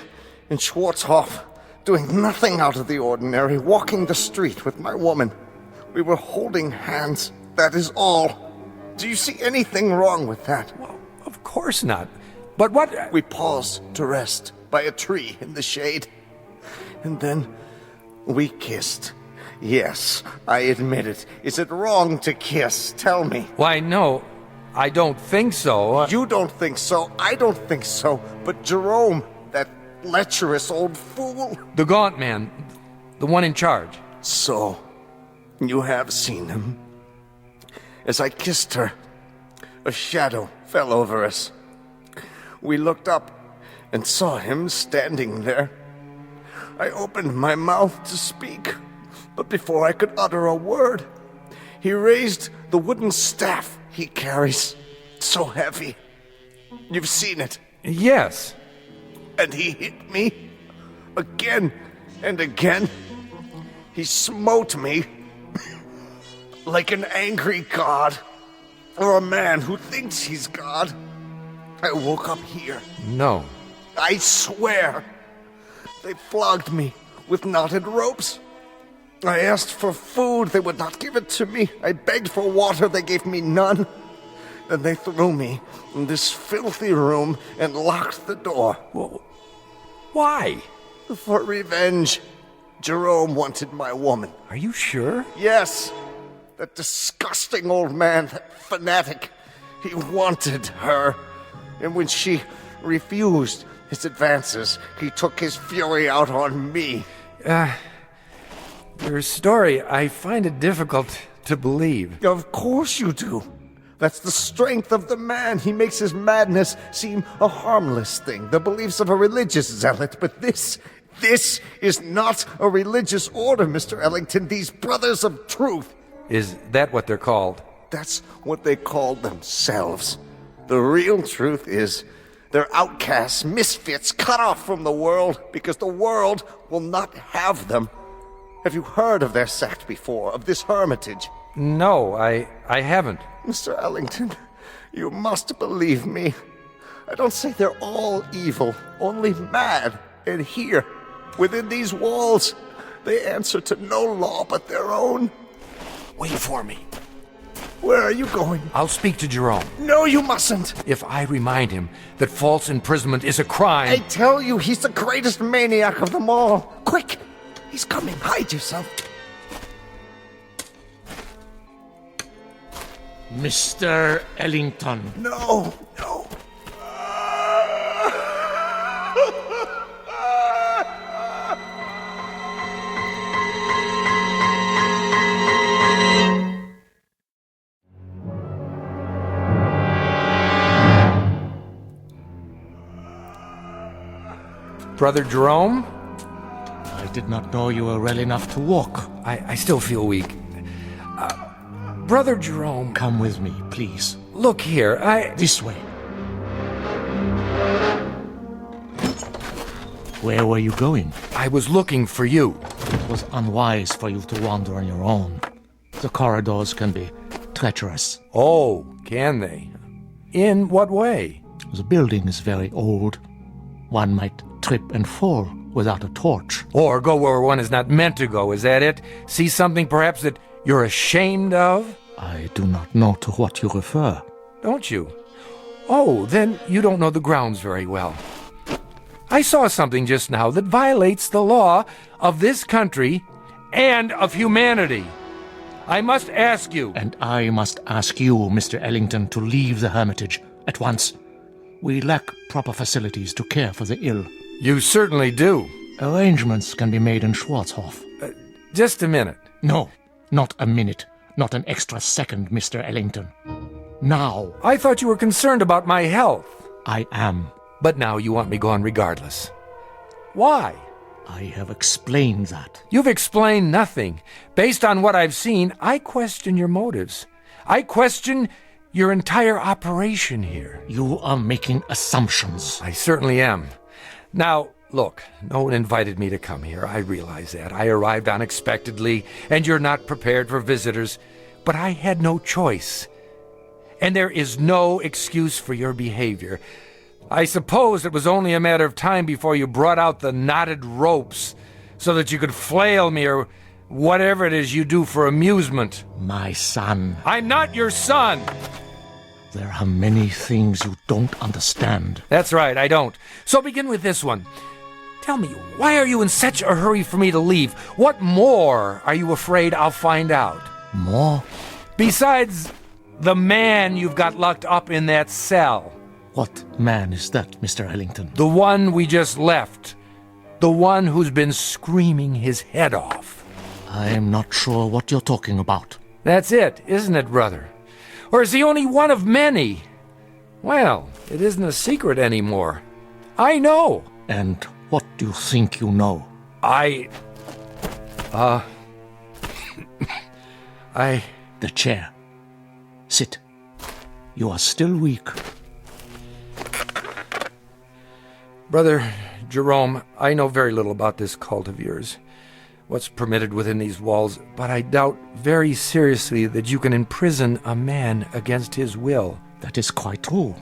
in Schwarzhof, doing nothing out of the ordinary, walking the street with my woman. We were holding hands. That is all. Do you see anything wrong with that? Well, of course not. But what? We paused to rest by a tree in the shade. And then we kissed. Yes, I admit it. Is it wrong to kiss? Tell me. Why, no. I don't think so. You don't think so. I don't think so. But Jerome, that lecherous old fool. The gaunt man. The one in charge. So, you have seen him. As I kissed her, a shadow fell over us. We looked up and saw him standing there. I opened my mouth to speak, but before I could utter a word, he raised the wooden staff he carries, so heavy. You've seen it. Yes. And he hit me again and again. He smote me like an angry god, or a man who thinks he's God. I woke up here. No. I swear. They flogged me with knotted ropes. I asked for food. They would not give it to me. I begged for water. They gave me none. Then they threw me in this filthy room and locked the door. Well, why? For revenge. Jerome wanted my woman. Are you sure? Yes. That disgusting old man, that fanatic. He wanted her. And when she refused his advances, he took his fury out on me. Your story, I find it difficult to believe. Of course you do. That's the strength of the man. He makes his madness seem a harmless thing, the beliefs of a religious zealot. But this is not a religious order, Mr. Ellington. These brothers of truth. Is that what they're called? That's what they call themselves. The real truth is they're outcasts, misfits, cut off from the world because the world will not have them. Have you heard of their sect before, of this hermitage? No, I haven't. Mr. Ellington, you must believe me. I don't say they're all evil, only mad. And here, within these walls, they answer to no law but their own. Wait for me. Where are you going? I'll speak to Jerome. No, you mustn't. If I remind him that false imprisonment is a crime... I tell you, he's the greatest maniac of them all. Quick! He's coming. Hide yourself. Mr. Ellington. No. Brother Jerome? I did not know you were well enough to walk. I still feel weak. Brother Jerome... Come with me, please. Look here, This way. Where were you going? I was looking for you. It was unwise for you to wander on your own. The corridors can be treacherous. Oh, can they? In what way? The building is very old. One might trip and fall without a torch. Or go where one is not meant to go, is that it? See something perhaps that you're ashamed of? I do not know to what you refer. Don't you? Oh, then you don't know the grounds very well. I saw something just now that violates the law of this country and of humanity. I must ask you. And I must ask you, Mr. Ellington, to leave the Hermitage at once. We lack proper facilities to care for the ill. You certainly do. Arrangements can be made in Schwarzhof. Just a minute. No, not a minute. Not an extra second, Mr. Ellington. Now. I thought you were concerned about my health. I am. But now you want me gone regardless. Why? I have explained that. You've explained nothing. Based on what I've seen, I question your motives. I question your entire operation here. You are making assumptions. I certainly am. Now, look, no one invited me to come here. I realize that. I arrived unexpectedly, and you're not prepared for visitors. But I had no choice. And there is no excuse for your behavior. I suppose it was only a matter of time before you brought out the knotted ropes so that you could flail me or whatever it is you do for amusement. My son. I'm not your son! There are many things you don't understand. That's right, I don't. So begin with this one. Tell me, why are you in such a hurry for me to leave? What more are you afraid I'll find out? More? Besides the man you've got locked up in that cell. What man is that, Mr. Ellington? The one we just left. The one who's been screaming his head off. I'm not sure what you're talking about. That's it, isn't it, brother? Or is he only one of many? Well, it isn't a secret anymore. I know. And what do you think you know? I... The chair. Sit. You are still weak. Brother Jerome, I know very little about this cult of yours, what's permitted within these walls, but I doubt very seriously that you can imprison a man against his will. That is quite true.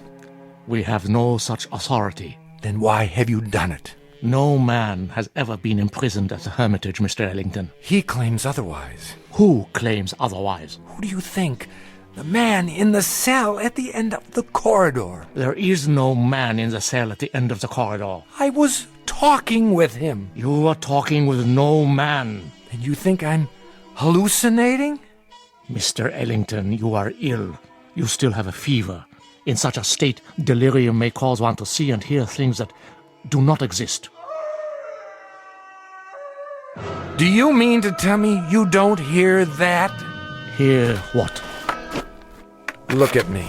We have no such authority. Then why have you done it? No man has ever been imprisoned at the Hermitage, Mr. Ellington. He claims otherwise. Who claims otherwise? Who do you think? The man in the cell at the end of the corridor. There is no man in the cell at the end of the corridor. I was talking with him. You are talking with no man. And you think I'm hallucinating? Mr. Ellington, you are ill. You still have a fever. In such a state, delirium may cause one to see and hear things that do not exist. Do you mean to tell me you don't hear that? Hear what? Look at me.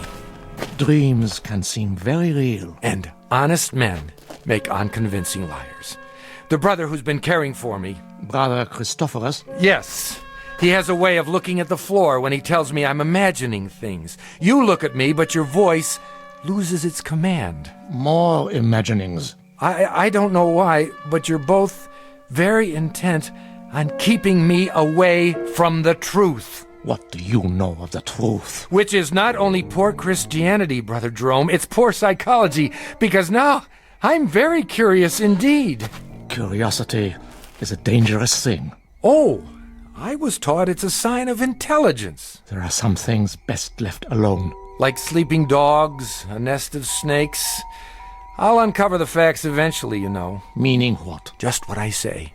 Dreams can seem very real. And honest men make unconvincing liars. The brother who's been caring for me. Brother Christophorus? Yes. He has a way of looking at the floor when he tells me I'm imagining things. You look at me, but your voice loses its command. More imaginings. I don't know why, but you're both very intent on keeping me away from the truth. What do you know of the truth? Which is not only poor Christianity, Brother Jerome, it's poor psychology, because now I'm very curious indeed. Curiosity is a dangerous thing. Oh, I was taught it's a sign of intelligence. There are some things best left alone. Like sleeping dogs, a nest of snakes. I'll uncover the facts eventually, you know. Meaning what? Just what I say.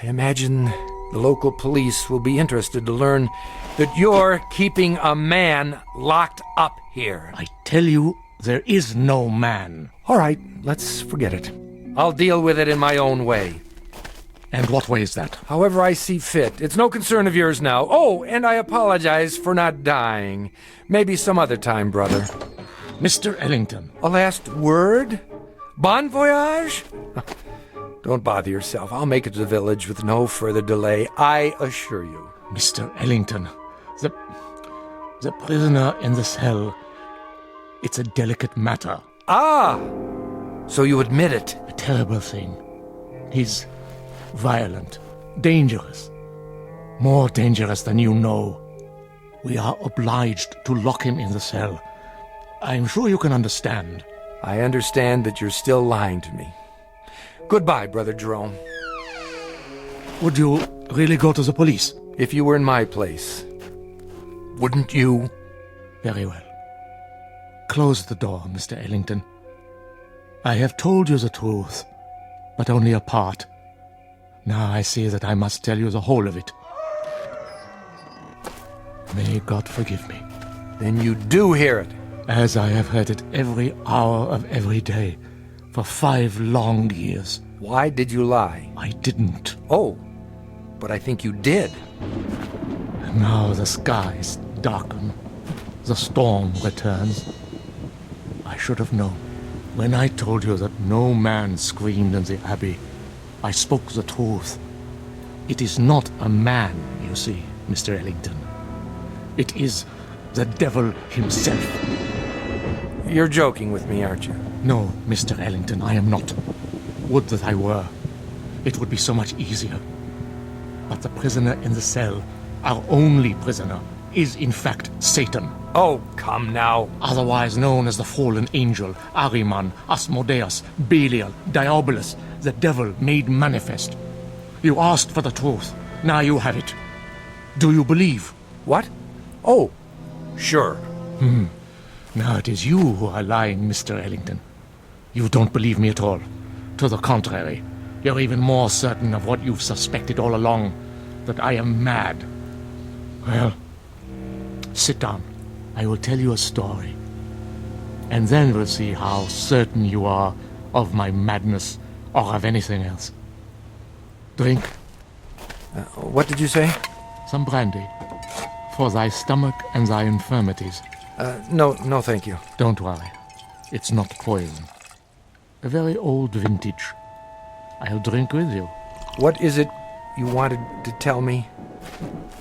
I imagine the local police will be interested to learn that you're keeping a man locked up here. I tell you, there is no man. All right, let's forget it. I'll deal with it in my own way. And what way is that? However I see fit. It's no concern of yours now. Oh, and I apologize for not dying. Maybe some other time, brother. Mr. Ellington. A last word? Bon voyage? Don't bother yourself. I'll make it to the village with no further delay, I assure you. Mr. Ellington, the prisoner in the cell, it's a delicate matter. Ah! So you admit it? A terrible thing. He's violent, dangerous. More dangerous than you know. We are obliged to lock him in the cell. I'm sure you can understand. I understand that you're still lying to me. Goodbye, Brother Jerome. Would you really go to the police? If you were in my place, wouldn't you? Very well. Close the door, Mr. Ellington. I have told you the truth, but only a part. Now I see that I must tell you the whole of it. May God forgive me. Then you do hear it. As I have heard it every hour of every day for 5 long years. Why did you lie? I didn't. Oh, but I think you did. And now the skies darken. The storm returns. I should have known. When I told you that no man screamed in the Abbey, I spoke the truth. It is not a man, you see, Mr. Ellington. It is the devil himself. You're joking with me, aren't you? No, Mr. Ellington, I am not. Would that I were. It would be so much easier. But the prisoner in the cell, our only prisoner, is in fact Satan. Oh, come now. Otherwise known as the fallen angel, Ahriman, Asmodeus, Belial, Diabolus, the devil made manifest. You asked for the truth. Now you have it. Do you believe? What? Oh, sure. Now it is you who are lying, Mr. Ellington. You don't believe me at all. To the contrary, you're even more certain of what you've suspected all along, that I am mad. Well, sit down. I will tell you a story. And then we'll see how certain you are of my madness or of anything else. Drink. What did you say? Some brandy. For thy stomach and thy infirmities. No, thank you. Don't worry. It's not poison. A very old vintage. I'll drink with you. What is it you wanted to tell me?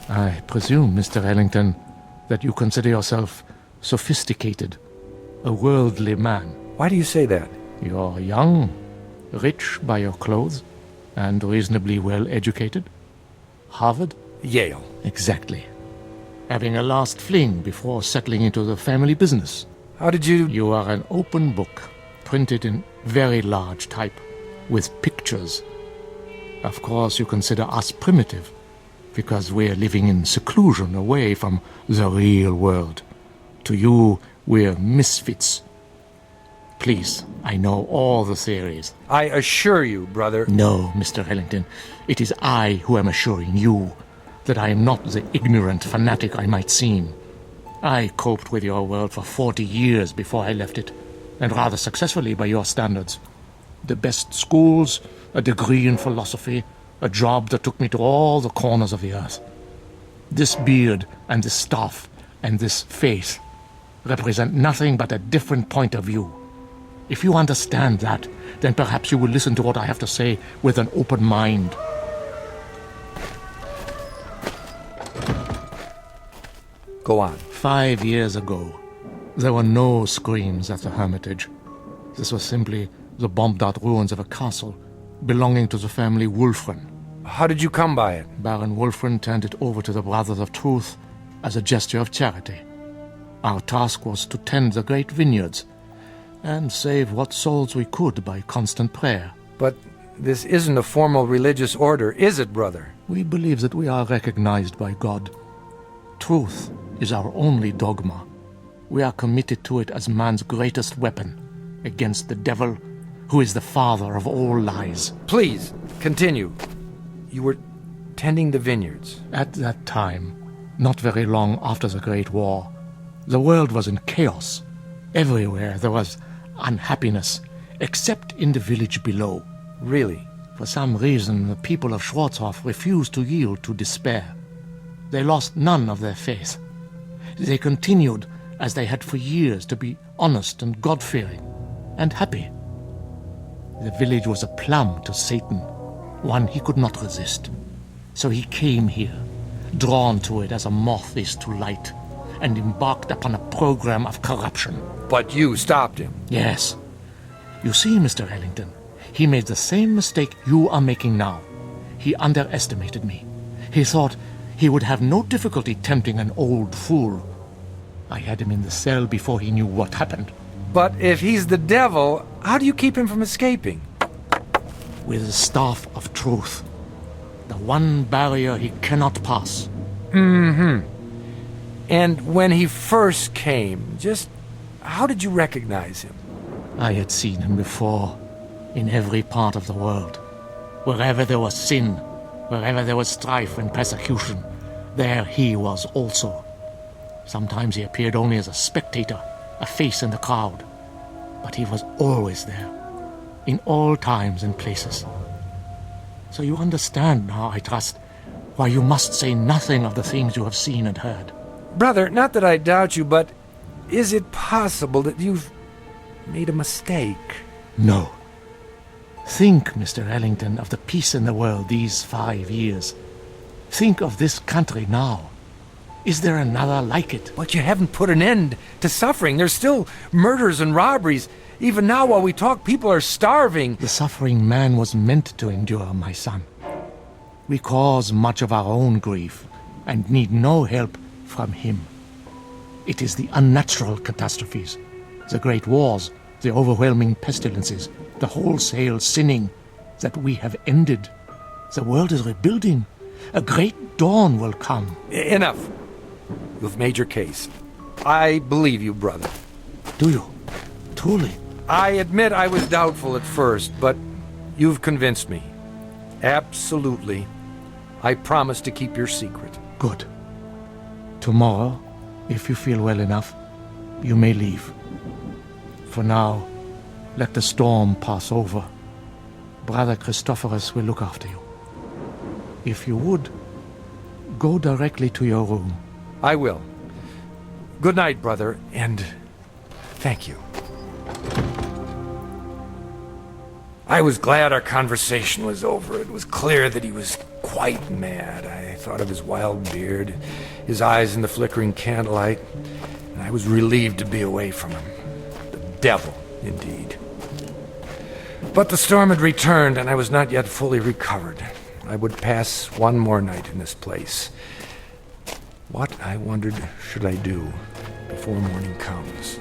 I presume, Mr. Ellington, that you consider yourself sophisticated, a worldly man. Why do you say that? You're young, rich by your clothes, and reasonably well educated. Harvard? Yale. Exactly. Having a last fling before settling into the family business. How did you... You are an open book, printed in very large type, with pictures. Of course, you consider us primitive, because we're living in seclusion away from the real world. To you, we're misfits. Please, I know all the theories. I assure you, brother... No, Mr. Ellington, it is I who am assuring you that I am not the ignorant fanatic I might seem. I coped with your world for 40 years before I left it, and rather successfully by your standards. The best schools, a degree in philosophy, a job that took me to all the corners of the earth. This beard and this staff and this faith represent nothing but a different point of view. If you understand that, then perhaps you will listen to what I have to say with an open mind. Go on. 5 years ago, there were no screams at the Hermitage. This was simply the bombed-out ruins of a castle belonging to the family Wulfren. How did you come by it? Baron Wulfren turned it over to the Brothers of Truth as a gesture of charity. Our task was to tend the great vineyards and save what souls we could by constant prayer. But this isn't a formal religious order, is it, brother? We believe that we are recognized by God. Truth is our only dogma. We are committed to it as man's greatest weapon against the devil, who is the father of all lies. Please, continue. You were tending the vineyards. At that time, not very long after the Great War, the world was in chaos. Everywhere there was unhappiness, except in the village below. Really? For some reason, the people of Schwarzhof refused to yield to despair. They lost none of their faith. They continued, as they had for years, to be honest and God-fearing and happy. The village was a plum to Satan, one he could not resist. So he came here, drawn to it as a moth is to light, and embarked upon a program of corruption. But you stopped him. Yes. You see, Mr. Ellington, he made the same mistake you are making now. He underestimated me. He thought he would have no difficulty tempting an old fool. I had him in the cell before he knew what happened. But if he's the devil, how do you keep him from escaping? With the staff of truth. The one barrier he cannot pass. Mm-hmm. And when he first came, just how did you recognize him? I had seen him before, in every part of the world. Wherever there was sin, wherever there was strife and persecution, there he was also. Sometimes he appeared only as a spectator, a face in the crowd. But he was always there, in all times and places. So you understand now, I trust, why you must say nothing of the things you have seen and heard. Brother, not that I doubt you, but is it possible that you've made a mistake? No. Think, Mr. Ellington, of the peace in the world these 5 years. Think of this country now. Is there another like it? But you haven't put an end to suffering. There's still murders and robberies. Even now, while we talk, people are starving. The suffering man was meant to endure, my son. We cause much of our own grief and need no help from him. It is the unnatural catastrophes, the great wars, the overwhelming pestilences, the wholesale sinning that we have ended. The world is rebuilding. A great dawn will come. Enough. You've made your case. I believe you, brother. Do you? Truly? I admit I was doubtful at first, but you've convinced me. Absolutely. I promise to keep your secret. Good. Tomorrow, if you feel well enough, you may leave. For now, let the storm pass over. Brother Christophorus will look after you. If you would, go directly to your room. I will. Good night, brother, and thank you. I was glad our conversation was over. It was clear that he was quite mad. I thought of his wild beard, his eyes in the flickering candlelight, and I was relieved to be away from him. The devil, indeed. But the storm had returned, and I was not yet fully recovered. I would pass one more night in this place. What, I wondered, should I do before morning comes?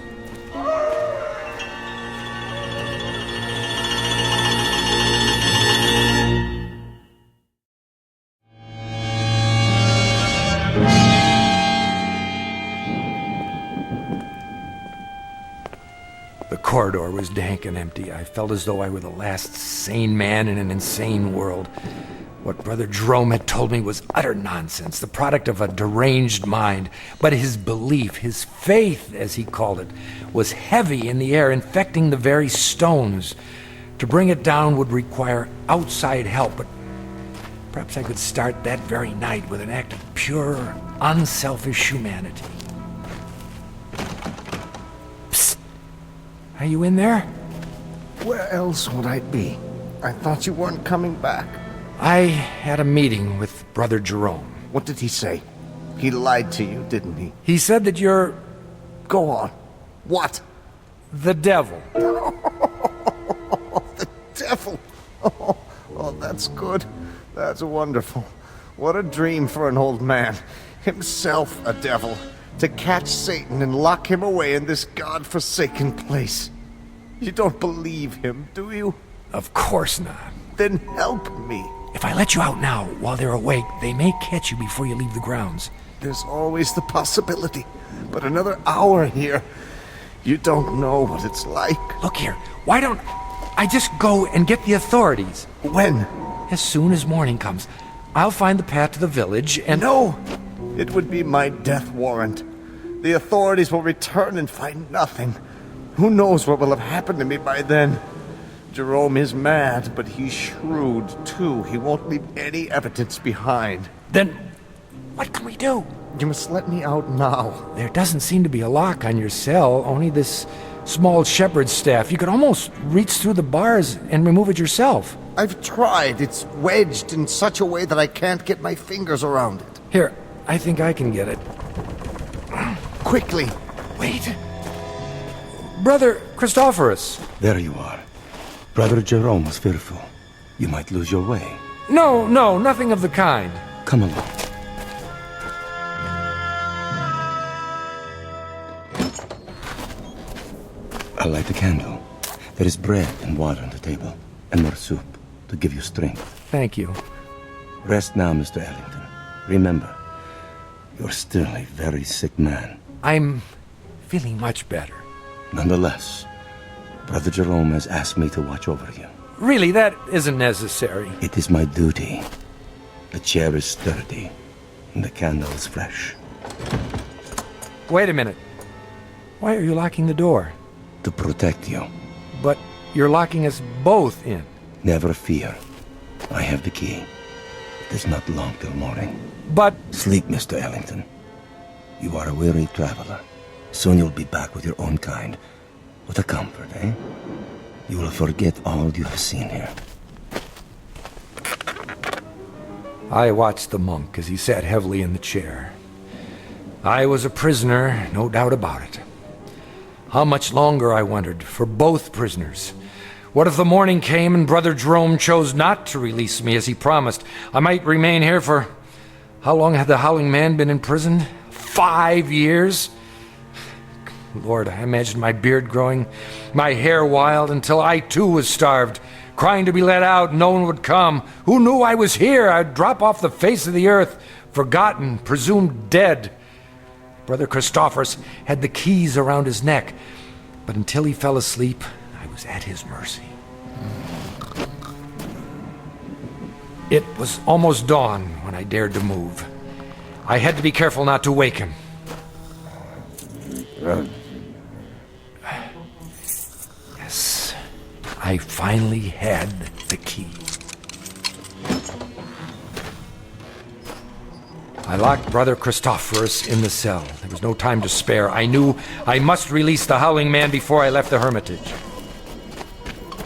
The corridor was dank and empty. I felt as though I were the last sane man in an insane world. What Brother Jerome had told me was utter nonsense, the product of a deranged mind. But his belief, his faith, as he called it, was heavy in the air, infecting the very stones. To bring it down would require outside help, but perhaps I could start that very night with an act of pure, unselfish humanity. Psst! Are you in there? Where else would I be? I thought you weren't coming back. I had a meeting with Brother Jerome. What did he say? He lied to you, didn't he? He said that you're... Go on. What? The devil. The devil. Oh, that's good. That's wonderful. What a dream for an old man. Himself a devil. To catch Satan and lock him away in this God-forsaken place. You don't believe him, do you? Of course not. Then help me. If I let you out now, while they're awake, they may catch you before you leave the grounds. There's always the possibility. But another hour here, you don't know what it's like. Look here, why don't I just go and get the authorities? When? As soon as morning comes. I'll find the path to the village and... No! It would be my death warrant. The authorities will return and find nothing. Who knows what will have happened to me by then? Jerome is mad, but he's shrewd, too. He won't leave any evidence behind. Then, what can we do? You must let me out now. There doesn't seem to be a lock on your cell, only this small shepherd's staff. You could almost reach through the bars and remove it yourself. I've tried. It's wedged in such a way that I can't get my fingers around it. Here, I think I can get it. Quickly. Wait. Brother Christophorus. There you are. Brother Jerome was fearful. You might lose your way. No, nothing of the kind. Come along. I'll light the candle. There is bread and water on the table, and more soup to give you strength. Thank you. Rest now, Mr. Ellington. Remember, you're still a very sick man. I'm feeling much better. Nonetheless, Brother Jerome has asked me to watch over you. Really, that isn't necessary. It is my duty. The chair is sturdy, and the candle is fresh. Wait a minute. Why are you locking the door? To protect you. But you're locking us both in. Never fear. I have the key. It is not long till morning. But... Sleep, Mr. Ellington. You are a weary traveler. Soon you'll be back with your own kind. With a comfort, eh? You will forget all you have seen here. I watched the monk as he sat heavily in the chair. I was a prisoner, no doubt about it. How much longer, I wondered, for both prisoners? What if the morning came and Brother Jerome chose not to release me as he promised? I might remain here for... How long had the Howling Man been in prison? 5 years? Lord, I imagined my beard growing, my hair wild, until I too was starved, crying to be let out. No one would come. Who knew I was here? I'd drop off the face of the earth, forgotten, presumed dead. Brother Christophorus had the keys around his neck, but until he fell asleep, I was at his mercy. It was almost dawn when I dared to move. I had to be careful not to wake him. Yes, I finally had the key. I locked Brother Christophorus in the cell. There was no time to spare. I knew I must release the Howling Man before I left the hermitage.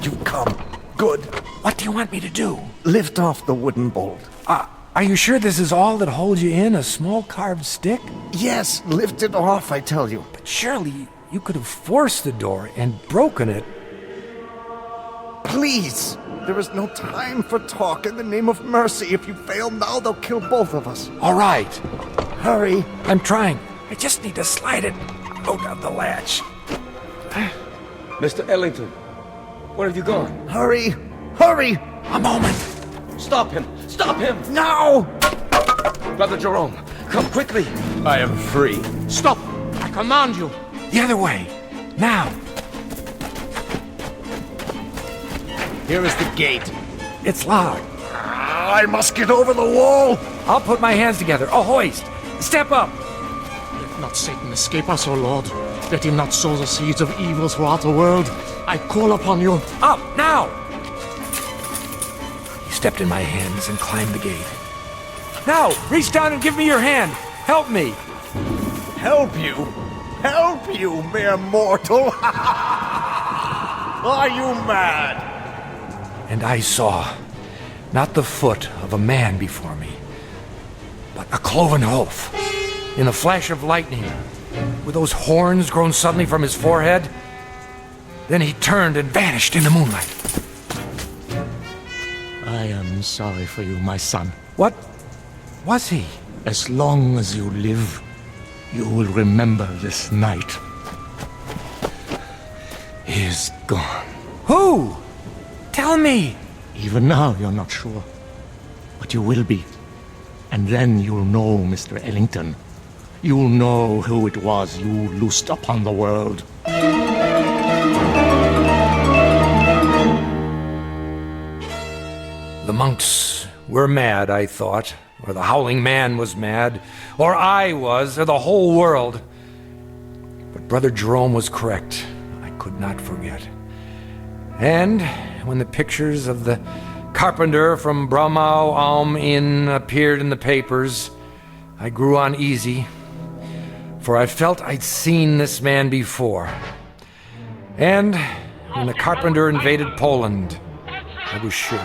You've come. Good. What do you want me to do? Lift off the wooden bolt. Are you sure this is all that holds you in? A small carved stick? Yes, lift it off, I tell you. But surely you could have forced the door and broken it. Please! There is no time for talk. In the name of mercy, if you fail now, they'll kill both of us. All right. Hurry. I'm trying. I just need to slide it out of the latch. Mr. Ellington, where have you gone? Hurry! Hurry! A moment. Stop him! Stop him! No! Brother Jerome, come quickly. I am free. Stop! I command you. The other way. Now. Here is the gate. It's locked. I must get over the wall. I'll put my hands together. A hoist. Step up. Let not Satan escape us, O Lord. Let him not sow the seeds of evil throughout the world. I call upon you. Up, now! He stepped in my hands and climbed the gate. Now, reach down and give me your hand. Help me. Help you? Help you, mere mortal? Are you mad? And I saw not the foot of a man before me, but a cloven hoof. In a flash of lightning, with those horns grown suddenly from his forehead, then he turned and vanished in the moonlight. I am sorry for you, my son. What was he? As long as you live, you will remember this night. He is gone. Who? Tell me! Even now, you're not sure. But you will be. And then you'll know, Mr. Ellington. You'll know who it was you loosed upon the world. The monks were mad, I thought. Or the Howling Man was mad. Or I was, or the whole world. But Brother Jerome was correct. I could not forget. And when the pictures of the carpenter from Bromau Alm Inn appeared in the papers, I grew uneasy, for I felt I'd seen this man before. And when the carpenter invaded Poland, I was sure.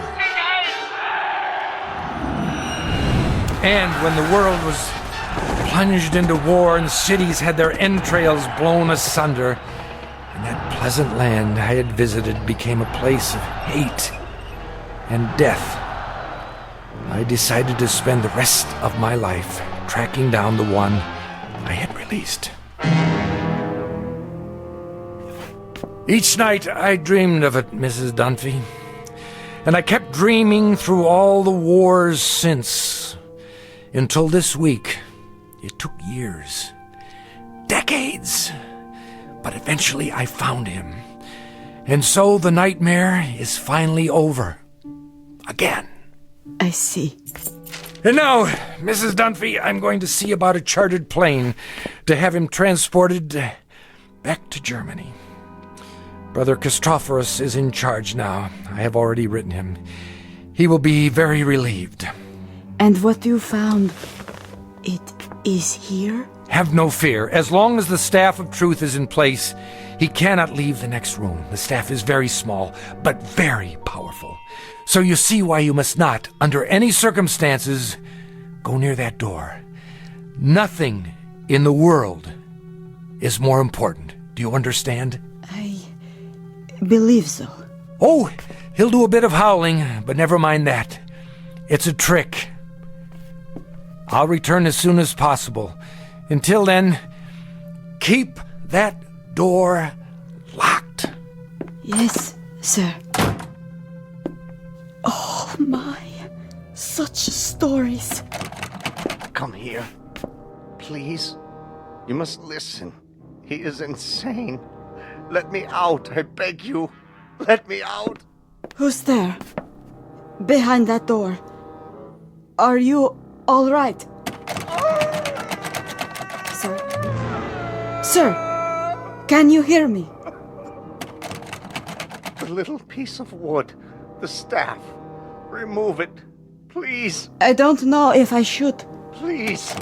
And when the world was plunged into war and cities had their entrails blown asunder, and that pleasant land I had visited became a place of hate and death, I decided to spend the rest of my life tracking down the one I had released. Each night I dreamed of it, Mrs. Dunphy. And I kept dreaming through all the wars since. Until this week. It took years. Decades. But eventually I found him. And so the nightmare is finally over. Again. I see. And now, Mrs. Dunphy, I'm going to see about a chartered plane to have him transported back to Germany. Brother Christophorus is in charge now. I have already written him. He will be very relieved. And what you found, it is here? Have no fear. As long as the staff of truth is in place, he cannot leave the next room. The staff is very small, but very powerful. So you see why you must not, under any circumstances, go near that door. Nothing in the world is more important. Do you understand? I believe so. Oh, he'll do a bit of howling, but never mind that. It's a trick. I'll return as soon as possible. Until then, keep that door locked. Yes, sir. Oh my, such stories. Come here. Please. You must listen. He is insane. Let me out, I beg you. Let me out. Who's there? Behind that door. Are you all right? Sir? Sir, can you hear me? The little piece of wood. The staff. Remove it. Please. I don't know if I should. Please.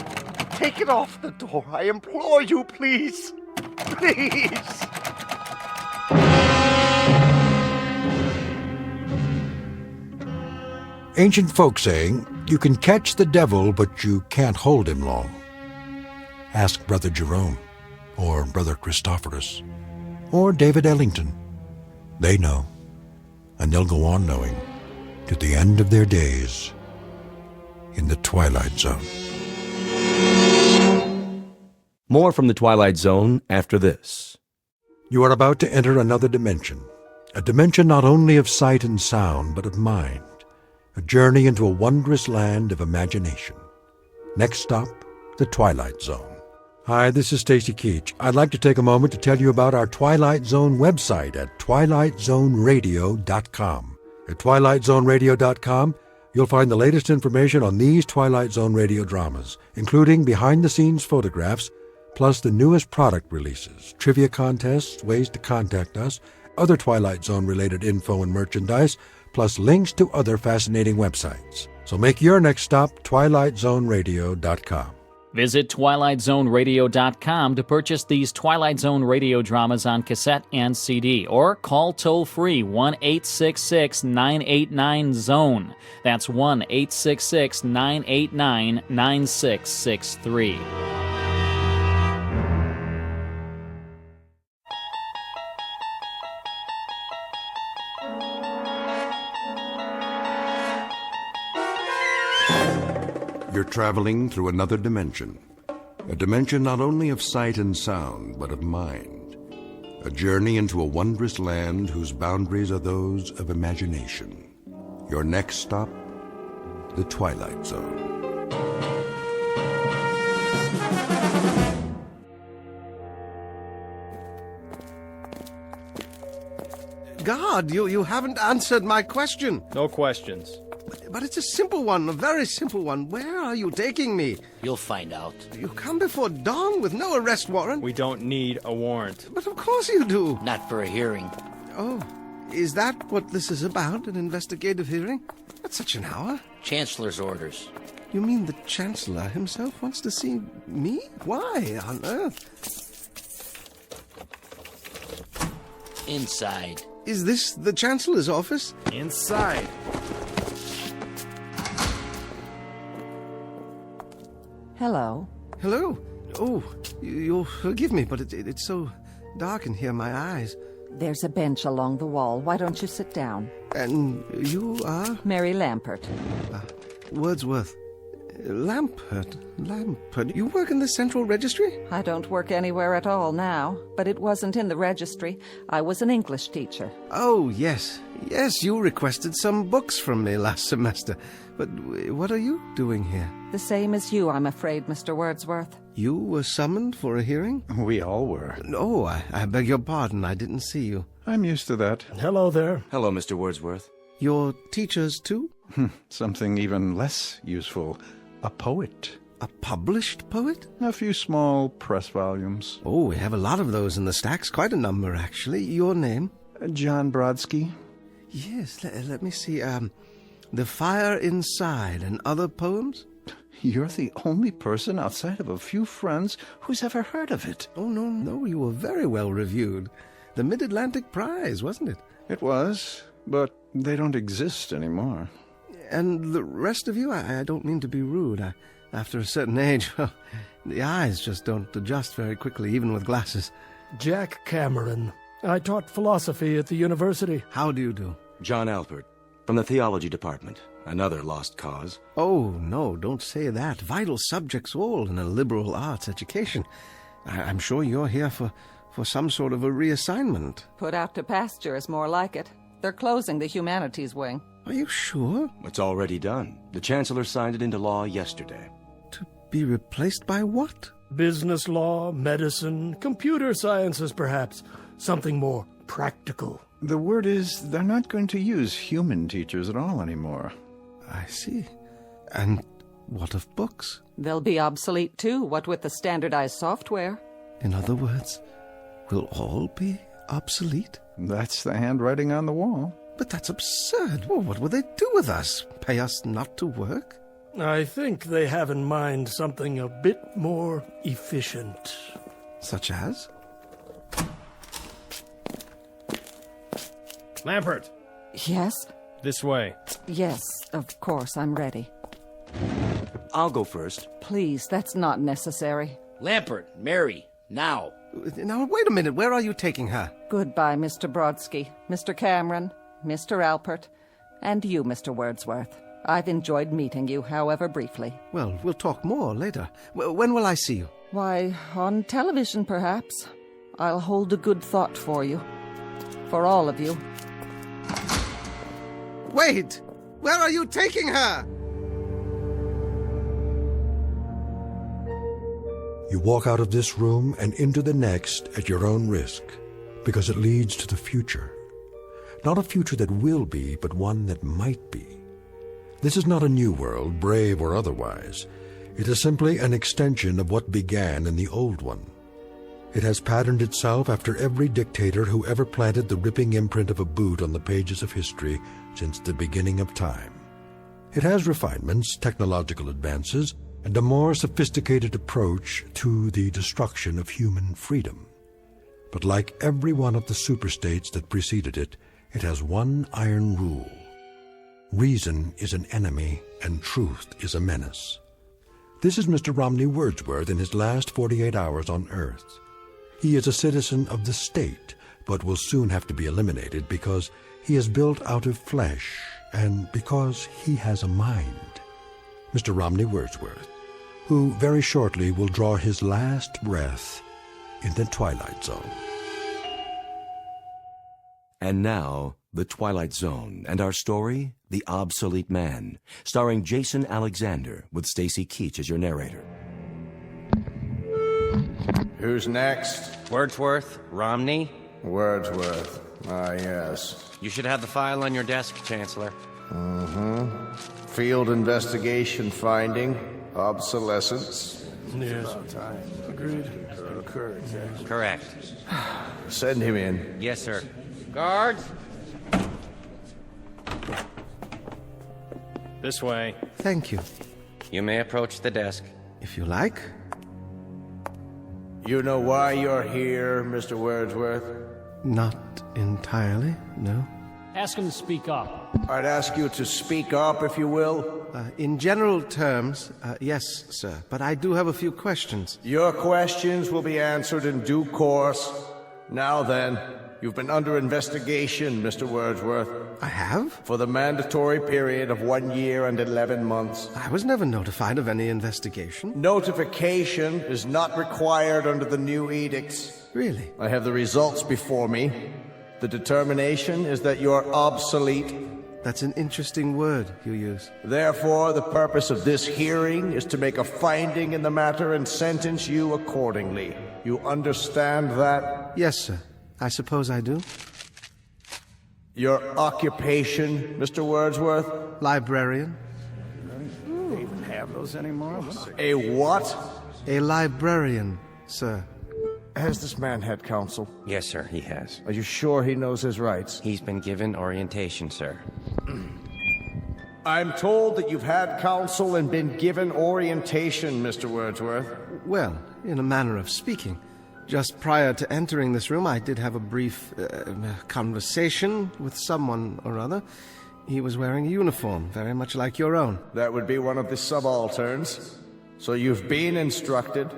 Take it off the door. I implore you, please. Please. Ancient folk saying, you can catch the devil, but you can't hold him long. Ask Brother Jerome, or Brother Christophorus, or David Ellington. They know, and they'll go on knowing, to the end of their days in the Twilight Zone. More from the Twilight Zone after this. You are about to enter another dimension, a dimension not only of sight and sound, but of mind, a journey into a wondrous land of imagination. Next stop, the Twilight Zone. Hi, this is Stacy Keach. I'd like to take a moment to tell you about our Twilight Zone website at twilightzoneradio.com. At twilightzoneradio.com, you'll find the latest information on these Twilight Zone radio dramas, including behind-the-scenes photographs, plus the newest product releases, trivia contests, ways to contact us, other Twilight Zone-related info and merchandise, plus links to other fascinating websites. So make your next stop twilightzoneradio.com. Visit twilightzoneradio.com to purchase these Twilight Zone radio dramas on cassette and CD, or call toll-free 1-866-989-ZONE. That's 1-866-989-9663. You're traveling through another dimension. A dimension not only of sight and sound, but of mind. A journey into a wondrous land whose boundaries are those of imagination. Your next stop, the Twilight Zone. God, you haven't answered my question. No questions. But it's a simple one, a very simple one. Where are you taking me? You'll find out. You come before dawn with no arrest warrant? We don't need a warrant. But of course you do. Not for a hearing. Oh, is that what this is about, an investigative hearing? At such an hour? Chancellor's orders. You mean the Chancellor himself wants to see me? Why on earth? Inside. Is this the Chancellor's office? Inside. Hello. Hello. Oh, you'll forgive me, but it's so dark in here, my eyes. There's a bench along the wall. Why don't you sit down? And you are? Mary Lampert. Wordsworth. Lampert, you work in the Central Registry? I don't work anywhere at all now, but it wasn't in the registry. I was an English teacher. Oh, yes. Yes, you requested some books from me last semester. But what are you doing here? The same as you, I'm afraid, Mr. Wordsworth. You were summoned for a hearing? We all were. Oh, I beg your pardon. I didn't see you. I'm used to that. Hello there. Hello, Mr. Wordsworth. Your teachers, too? Something even less useful. A poet. A published poet? A few small press volumes. Oh, we have a lot of those in the stacks. Quite a number, actually. Your name? John Brodsky. Yes, let me see. The Fire Inside and Other Poems? You're the only person outside of a few friends who's ever heard of it. Oh, no, you were very well reviewed. The Mid-Atlantic Prize, wasn't it? It was, but they don't exist anymore. And the rest of you, I don't mean to be rude. After a certain age, well, the eyes just don't adjust very quickly, even with glasses. Jack Cameron. I taught philosophy at the university. How do you do? John Alpert, from the theology department. Another lost cause. Oh, no, don't say that. Vital subjects all in a liberal arts education. I'm sure you're here for some sort of a reassignment. Put out to pasture is more like it. They're closing the humanities wing. Are you sure? It's already done. The Chancellor signed it into law yesterday. To be replaced by what? Business law, medicine, computer sciences, perhaps. Something more practical. The word is they're not going to use human teachers at all anymore. I see. And what of books? They'll be obsolete too, what with the standardized software. In other words, will all be obsolete? That's the handwriting on the wall. But that's absurd. Well, what will they do with us? Pay us not to work? I think they have in mind something a bit more efficient. Such as? Lampert! Yes? This way. Yes, of course, I'm ready. I'll go first. Please, that's not necessary. Lampert, Mary, now. Now, wait a minute. Where are you taking her? Goodbye, Mr. Brodsky, Mr. Cameron, Mr. Alpert, and you, Mr. Wordsworth. I've enjoyed meeting you, however briefly. Well, we'll talk more later. When will I see you? Why, on television, perhaps. I'll hold a good thought for you. For all of you. Wait! Where are you taking her? You walk out of this room and into the next at your own risk, because it leads to the future. Not a future that will be, but one that might be. This is not a new world, brave or otherwise. It is simply an extension of what began in the old one. It has patterned itself after every dictator who ever planted the ripping imprint of a boot on the pages of history since the beginning of time. It has refinements, technological advances, and a more sophisticated approach to the destruction of human freedom. But like every one of the superstates that preceded it, it has one iron rule. Reason is an enemy and truth is a menace. This is Mr. Romney Wordsworth in his last 48 hours on Earth. He is a citizen of the state, but will soon have to be eliminated because he is built out of flesh and because he has a mind. Mr. Romney Wordsworth, who very shortly will draw his last breath in the Twilight Zone. And now, The Twilight Zone, and our story, The Obsolete Man, starring Jason Alexander, with Stacy Keach as your narrator. Who's next? Wordsworth? Romney? Wordsworth. Ah, yes. You should have the file on your desk, Chancellor. Mm-hmm. Field investigation finding. Obsolescence. Yes. Agreed. Correct. Send him in. Yes, sir. Guards? This way. Thank you. You may approach the desk. If you like. You know why you're here, Mr. Wordsworth? Not entirely, no. Ask him to speak up. I'd ask you to speak up, if you will. In general terms, yes, sir. But I do have a few questions. Your questions will be answered in due course. Now then, You've been under investigation, Mr. Wordsworth. I have? For the mandatory period of 1 year and 11 months. I was never notified of any investigation. Notification is not required under the new edicts. Really? I have the results before me. The determination is that you're obsolete. That's an interesting word you use. Therefore, the purpose of this hearing is to make a finding in the matter and sentence you accordingly. You understand that? Yes, sir. I suppose I do. Your occupation, Mr. Wordsworth? Librarian. They even have those anymore? A what? A librarian, sir. Has this man had counsel? Yes, sir, he has. Are you sure he knows his rights? He's been given orientation, sir. I'm told that you've had counsel and been given orientation, Mr. Wordsworth. Well, in a manner of speaking. Just prior to entering this room, I did have a brief conversation with someone or other. He was wearing a uniform, very much like your own. That would be one of the subalterns. So you've been instructed.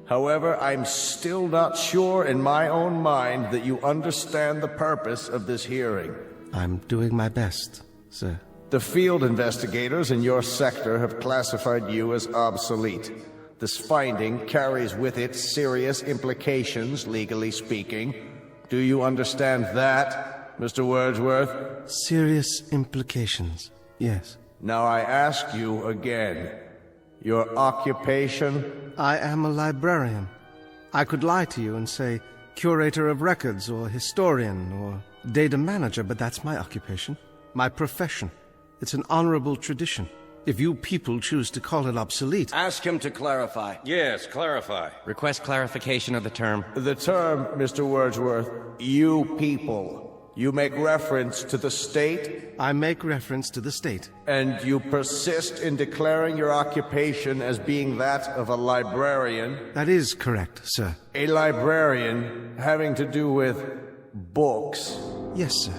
However, I'm still not sure in my own mind that you understand the purpose of this hearing. I'm doing my best, sir. The field investigators in your sector have classified you as obsolete. This finding carries with it serious implications, legally speaking. Do you understand that, Mr. Wordsworth? Serious implications, yes. Now I ask you again, your occupation? I am a librarian. I could lie to you and say curator of records or historian or data manager, but that's my occupation, my profession. It's an honorable tradition. If you people choose to call it obsolete... Ask him to clarify. Yes, clarify. Request clarification of the term. The term, Mr. Wordsworth, you people. You make reference to the state? I make reference to the state. And you persist in declaring your occupation as being that of a librarian? That is correct, sir. A librarian having to do with books? Yes, sir.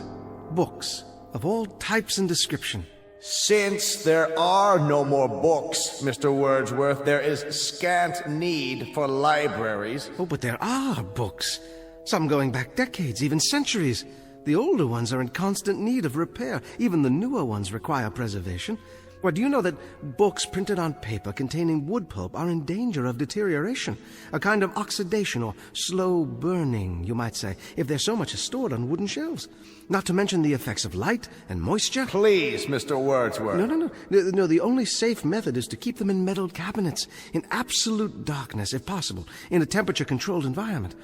Books of all types and description. Since there are no more books, Mr. Wordsworth, there is scant need for libraries. Oh, but there are books. Some going back decades, even centuries. The older ones are in constant need of repair. Even the newer ones require preservation. Well, do you know that books printed on paper containing wood pulp are in danger of deterioration? A kind of oxidation or slow burning, you might say, if there's so much is stored on wooden shelves. Not to mention the effects of light and moisture. Please, Mr. Wordsworth. No, the only safe method is to keep them in metal cabinets, in absolute darkness, if possible, in a temperature-controlled environment.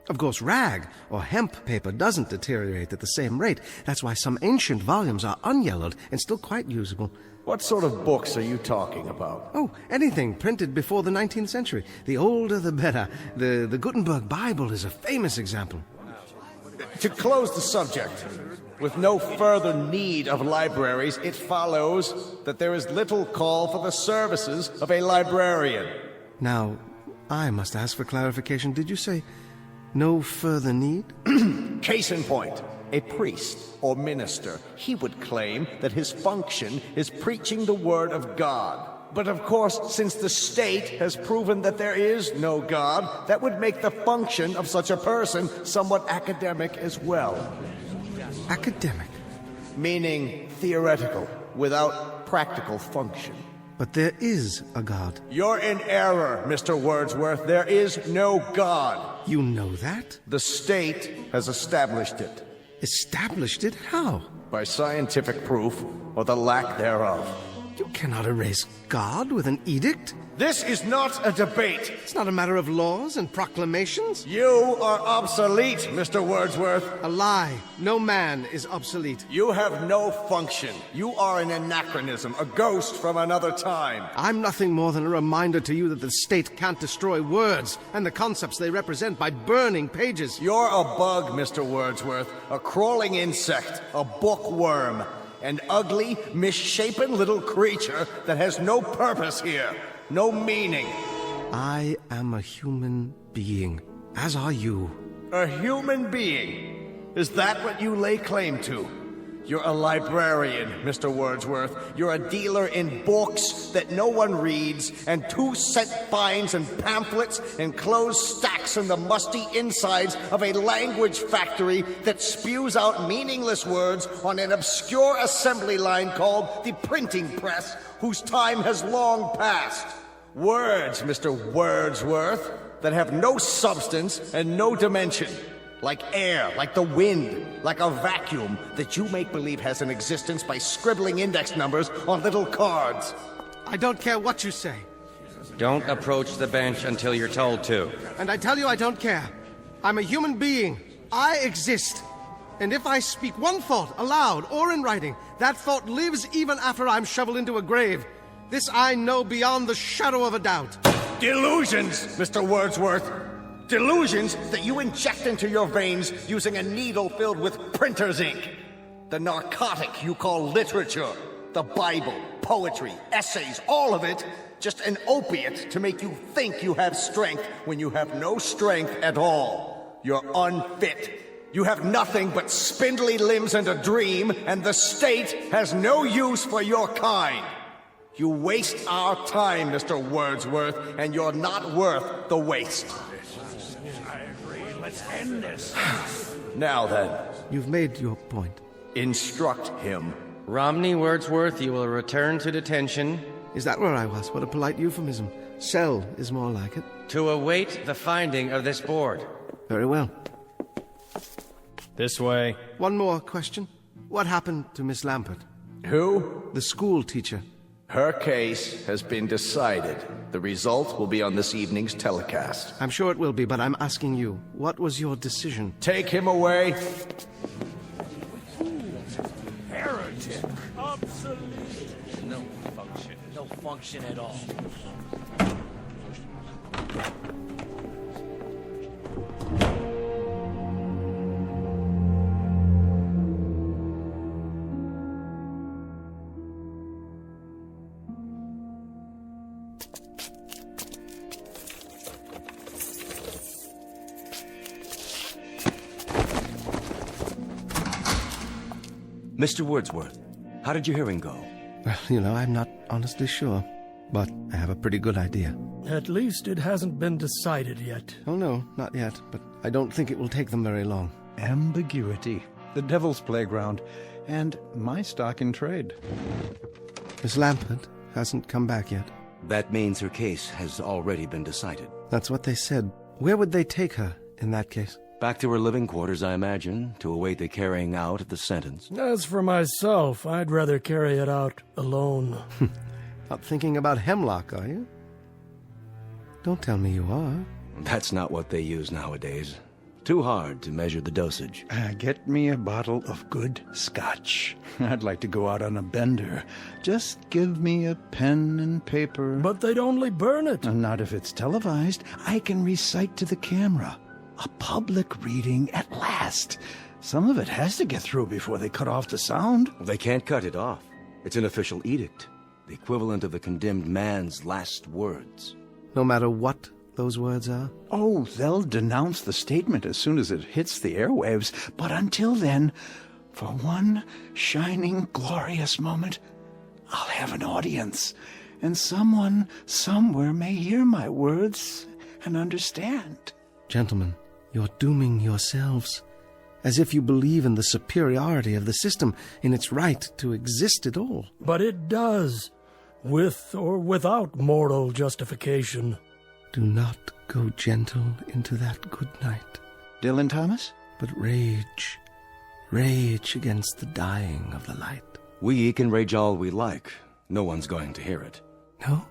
Of course, rag or hemp paper doesn't deteriorate at the same rate. That's why some ancient volumes are unyellowed and still quite usable. What sort of books are you talking about? Oh, anything printed before the 19th century. The older, the better. The Gutenberg Bible is a famous example. To close the subject, with no further need of libraries, it follows that there is little call for the services of a librarian. Now, I must ask for clarification. Did you say no further need? Case in point. A priest or minister, he would claim that his function is preaching the word of God. But of course, since the state has proven that there is no God, that would make the function of such a person somewhat academic as well. Academic? Meaning theoretical, without practical function. But there is a God. You're in error, Mr. Wordsworth. There is no God. You know that? The state has established it. Established it? How? By scientific proof, or the lack thereof. You cannot erase God with an edict. This is not a debate. It's not a matter of laws and proclamations. You are obsolete, Mr. Wordsworth. A lie. No man is obsolete. You have no function. You are an anachronism, a ghost from another time. I'm nothing more than a reminder to you that the state can't destroy words and the concepts they represent by burning pages. You're a bug, Mr. Wordsworth, a crawling insect, a bookworm, an ugly, misshapen little creature that has no purpose here. No meaning. I am a human being, as are you. A human being? Is that what you lay claim to? You're a librarian, Mr. Wordsworth. You're a dealer in books that no one reads, and 2-cent fines and pamphlets, enclosed stacks in the musty insides of a language factory that spews out meaningless words on an obscure assembly line called the printing press, whose time has long passed. Words, Mr. Wordsworth, that have no substance and no dimension. Like air, like the wind, like a vacuum that you make believe has an existence by scribbling index numbers on little cards. I don't care what you say. Don't approach the bench until you're told to. And I tell you I don't care. I'm a human being. I exist. And if I speak one thought aloud or in writing, that thought lives even after I'm shoveled into a grave. This I know beyond the shadow of a doubt. Delusions, Mr. Wordsworth. Delusions that you inject into your veins using a needle filled with printer's ink. The narcotic you call literature, the Bible, poetry, essays, all of it, just an opiate to make you think you have strength when you have no strength at all. You're unfit. You have nothing but spindly limbs and a dream, and the state has no use for your kind. You waste our time, Mr. Wordsworth, and you're not worth the waste. Let's end this. Now then. You've made your point. Instruct him. Romney Wordsworth, you will return to detention. Is that where I was? What a polite euphemism. Cell is more like it. To await the finding of this board. Very well. This way. One more question. What happened to Miss Lampert? Who? The school teacher. Her case has been decided. The result will be on this evening's telecast. I'm sure it will be, but I'm asking you, what was your decision? Take him away. Heretic. Obsolete. No function. No function at all. Mr. Wordsworth, how did your hearing go? Well, I'm not honestly sure, but I have a pretty good idea. At least it hasn't been decided yet. Oh, no, not yet, but I don't think it will take them very long. Ambiguity, the devil's playground, and my stock in trade. Miss Lampert hasn't come back yet. That means her case has already been decided. That's what they said. Where would they take her in that case? Back to her living quarters, I imagine, to await the carrying out of the sentence. As for myself, I'd rather carry it out alone. Not thinking about hemlock, are you? Don't tell me you are. That's not what they use nowadays. Too hard to measure the dosage. Get me a bottle of good scotch. I'd like to go out on a bender. Just give me a pen and paper. But they'd only burn it. Not if it's televised. I can recite to the camera. A public reading at last. Some of it has to get through before they cut off the sound. They can't cut it off. It's an official edict. The equivalent of the condemned man's last words. No matter what those words are? Oh, they'll denounce the statement as soon as it hits the airwaves. But until then, for one shining, glorious moment, I'll have an audience. And someone somewhere may hear my words and understand. Gentlemen, you're dooming yourselves. As if you believe in the superiority of the system, in its right to exist at all. But it does, with or without moral justification. Do not go gentle into that good night. Dylan Thomas? But rage. Rage against the dying of the light. We can rage all we like. No one's going to hear it. No?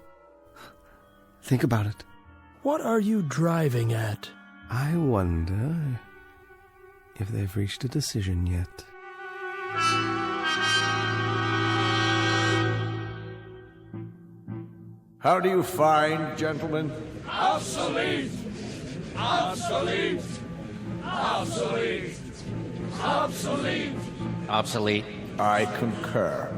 Think about it. What are you driving at? I wonder if they've reached a decision yet. How do you find, gentlemen? Obsolete! Obsolete! Obsolete! Obsolete! Obsolete. I concur.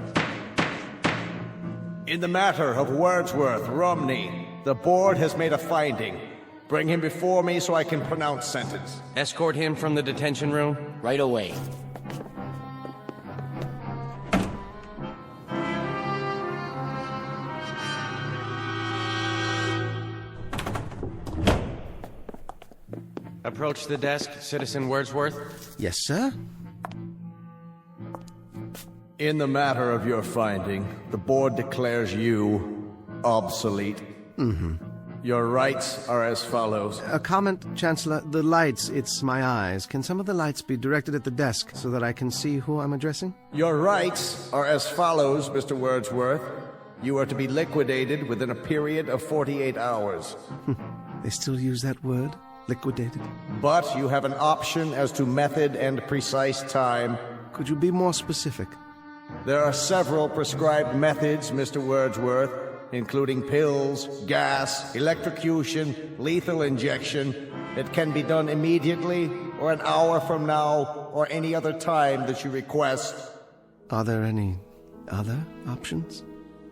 In the matter of Wordsworth Romney, the board has made a finding. Bring him before me so I can pronounce sentence. Escort him from the detention room. Right away. Approach the desk, Citizen Wordsworth. Yes, sir? In the matter of your finding, the board declares you obsolete. Mm-hmm. Your rights are as follows. A comment, Chancellor. The lights, it's my eyes. Can some of the lights be directed at the desk so that I can see who I'm addressing? Your rights are as follows, Mr. Wordsworth. You are to be liquidated within a period of 48 hours. They still use that word? Liquidated? But you have an option as to method and precise time. Could you be more specific? There are several prescribed methods, Mr. Wordsworth, including pills, gas, electrocution, lethal injection. It can be done immediately, or an hour from now, or any other time that you request. Are there any other options?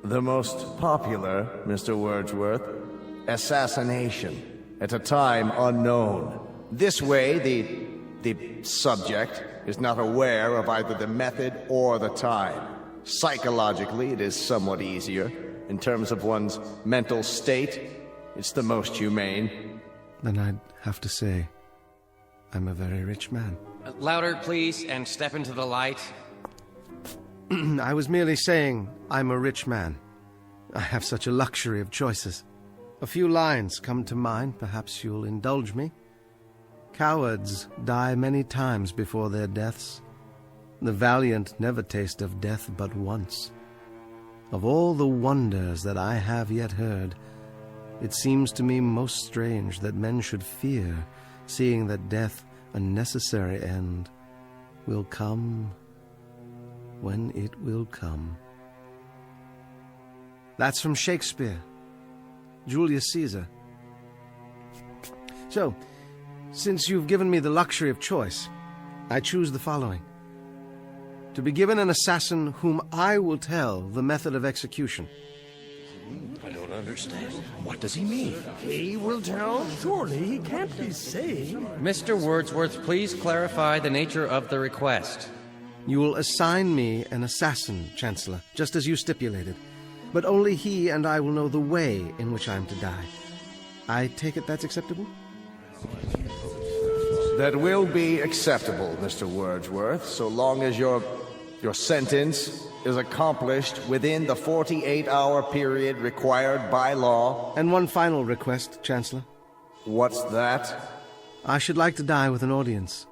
The most popular, Mr. Wordsworth, assassination, at a time unknown. This way, the subject is not aware of either the method or the time. Psychologically, it is somewhat easier. In terms of one's mental state, it's the most humane. Then I'd have to say, I'm a very rich man. Louder, please, and step into the light. I was merely saying I'm a rich man. I have such a luxury of choices. A few lines come to mind, perhaps you'll indulge me. Cowards die many times before their deaths. The valiant never taste of death but once. Of all the wonders that I have yet heard, it seems to me most strange that men should fear, seeing that death, a necessary end, will come when it will come. That's from Shakespeare, Julius Caesar. So, since you've given me the luxury of choice, I choose the following. To be given an assassin whom I will tell the method of execution. I don't understand. What does he mean? He will tell? Surely he can't be saying. Mr. Wordsworth, please clarify the nature of the request. You will assign me an assassin, Chancellor, just as you stipulated. But only he and I will know the way in which I am to die. I take it that's acceptable? That will be acceptable, Mr. Wordsworth, so long as your sentence is accomplished within the 48-hour period required by law. And one final request, Chancellor. What's that? I should like to die with an audience.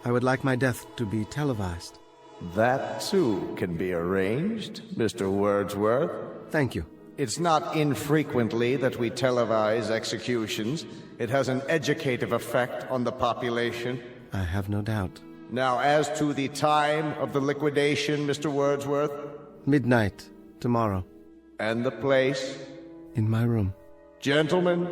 I would like my death to be televised. That, too, can be arranged, Mr. Wordsworth. Thank you. It's not infrequently that we televise executions. It has an educative effect on the population. I have no doubt. Now, as to the time of the liquidation, Mr. Wordsworth? Midnight, tomorrow. And the place? In my room. Gentlemen?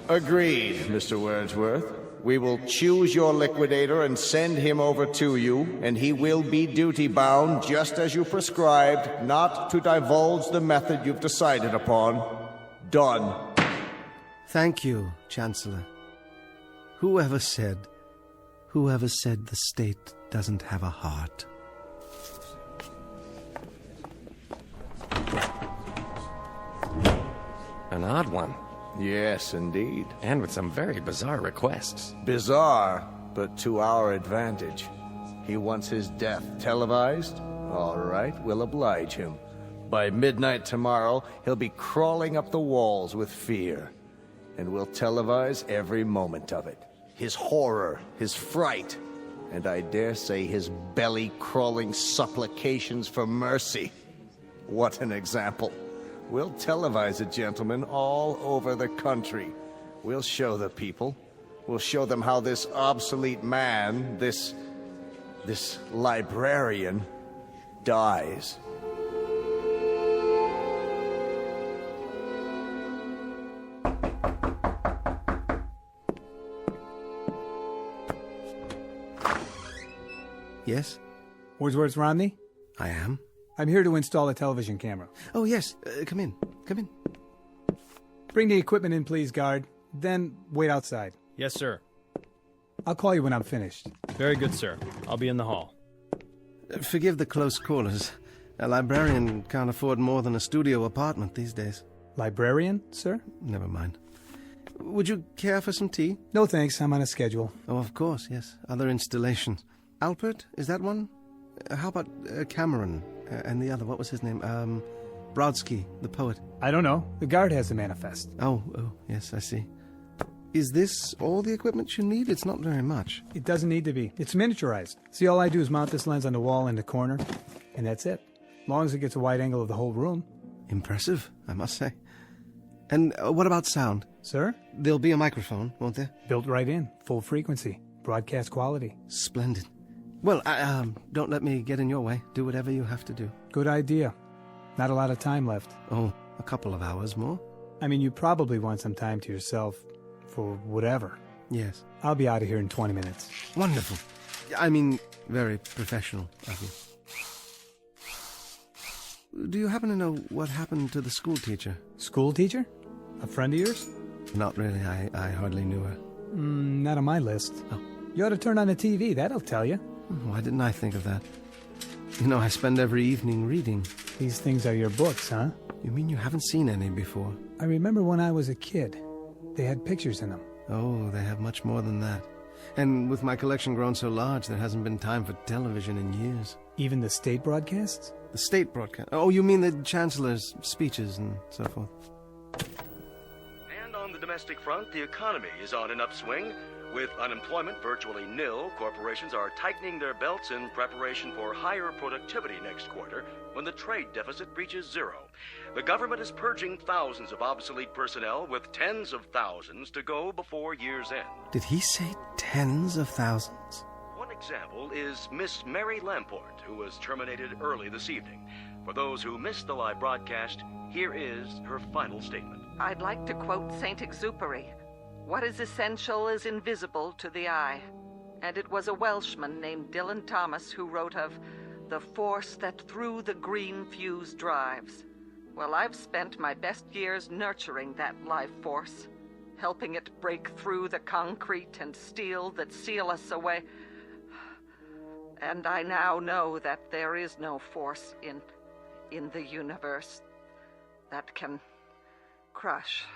Agreed, Mr. Wordsworth. We will choose your liquidator and send him over to you, and he will be duty-bound, just as you prescribed, not to divulge the method you've decided upon. Done. Thank you, Chancellor. Whoever said the state doesn't have a heart? An odd one. Yes, indeed. And with some very bizarre requests. Bizarre, but to our advantage. He wants his death televised? All right, we'll oblige him. By midnight tomorrow, he'll be crawling up the walls with fear. And we'll televise every moment of it. His horror, his fright, and I dare say his belly-crawling supplications for mercy. What an example. We'll televise it, gentlemen, all over the country. We'll show the people. We'll show them how this obsolete man, this librarian, dies. Yes? Wordsworth Romney? I am. I'm here to install a television camera. Oh, yes. Come in. Come in. Bring the equipment in, please, guard. Then wait outside. Yes, sir. I'll call you when I'm finished. Very good, sir. I'll be in the hall. Forgive the close quarters. A librarian can't afford more than a studio apartment these days. Librarian, sir? Never mind. Would you care for some tea? No thanks, I'm on a schedule. Oh, of course, yes. Other installations. Alpert, is that one? How about Cameron? And the other, what was his name? Brodsky, the poet. I don't know. The guard has the manifest. Oh, yes, I see. Is this all the equipment you need? It's not very much. It doesn't need to be. It's miniaturized. See, all I do is mount this lens on the wall in the corner, and that's it. As long as it gets a wide angle of the whole room. Impressive, I must say. And what about sound? Sir? There'll be a microphone, won't there? Built right in. Full frequency. Broadcast quality. Splendid. Well, don't let me get in your way. Do whatever you have to do. Good idea. Not a lot of time left. Oh, a couple of hours more? I mean, you probably want some time to yourself for whatever. Yes. I'll be out of here in 20 minutes. Wonderful. I mean, very professional of you. Do you happen to know what happened to the school teacher? School teacher? A friend of yours? Not really. I hardly knew her. Not on my list. Oh. You ought to turn on the TV. That'll tell you. Why didn't I think of that? You know, I spend every evening reading. These things are your books, huh? You mean you haven't seen any before? I remember when I was a kid. They had pictures in them. Oh, they have much more than that. And with my collection grown so large, there hasn't been time for television in years. Even the state broadcasts? The state broadcast? Oh, you mean the chancellor's speeches and so forth. And on the domestic front, the economy is on an upswing. With unemployment virtually nil, corporations are tightening their belts in preparation for higher productivity next quarter when the trade deficit reaches zero. The government is purging thousands of obsolete personnel with tens of thousands to go before year's end. Did he say tens of thousands? One example is Miss Mary Lamport, who was terminated early this evening. For those who missed the live broadcast, here is her final statement. I'd like to quote Saint Exupery. What is essential is invisible to the eye. And it was a Welshman named Dylan Thomas who wrote of the force that through the green fuse drives. Well, I've spent my best years nurturing that life force, helping it break through the concrete and steel that seal us away. And I now know that there is no force in the universe that can crush.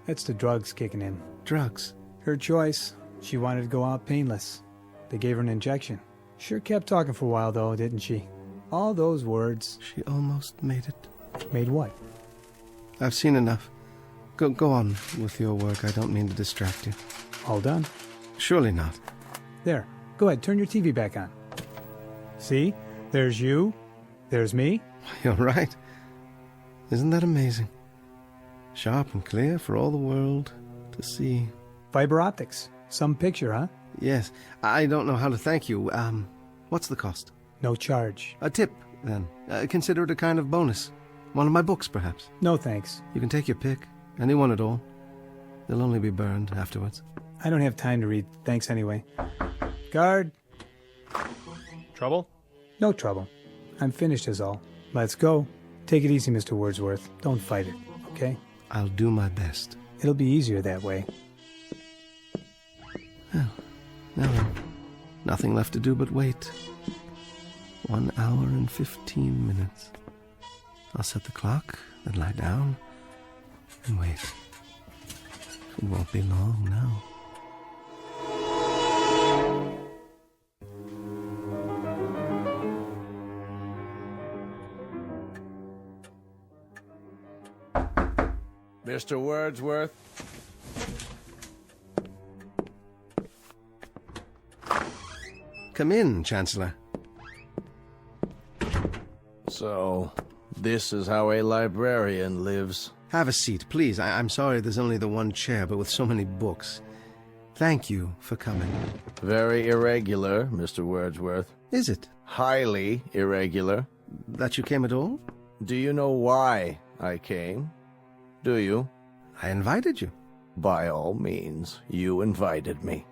That's the drugs kicking in. Drugs? Her choice. She wanted to go out painless. They gave her an injection. Sure kept talking for a while, though, didn't she? All those words. She almost made it. Made what? I've seen enough. Go on with your work. I don't mean to distract you. All done? Surely not. There. Go ahead, turn your TV back on. See? There's you. There's me. You're right. Isn't that amazing? Sharp and clear for all the world to see. Fiber optics. Some picture, huh? Yes. I don't know how to thank you. What's the cost? No charge. A tip, then. Consider it a kind of bonus. One of my books, perhaps. No, thanks. You can take your pick. Any one at all. They'll only be burned afterwards. I don't have time to read. Thanks anyway. Guard. Trouble? No trouble. I'm finished is all. Let's go. Take it easy, Mr. Wordsworth. Don't fight it, okay? I'll do my best. It'll be easier that way. Well, now then, nothing left to do but wait. 1 hour and 15 minutes. I'll set the clock, then lie down, and wait. It won't be long now. Mr. Wordsworth? Come in, Chancellor. So, this is how a librarian lives. Have a seat, please. I'm sorry there's only the one chair, but with so many books. Thank you for coming. Very irregular, Mr. Wordsworth. Is it? Highly irregular. That you came at all? Do you know why I came? Do you? I invited you. By all means, you invited me.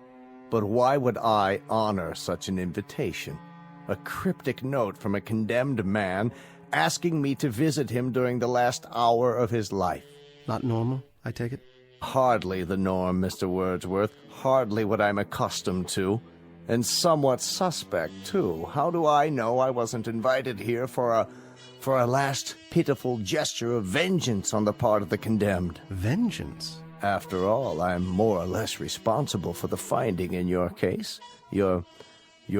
But why would I honor such an invitation? A cryptic note from a condemned man asking me to visit him during the last hour of his life. Not normal, I take it? Hardly the norm, Mr. Wordsworth. Hardly what I'm accustomed to. And somewhat suspect, too. How do I know I wasn't invited here for a for a last pitiful gesture of vengeance on the part of the condemned. Vengeance? After all, I'm more or less responsible for the finding in your case. Your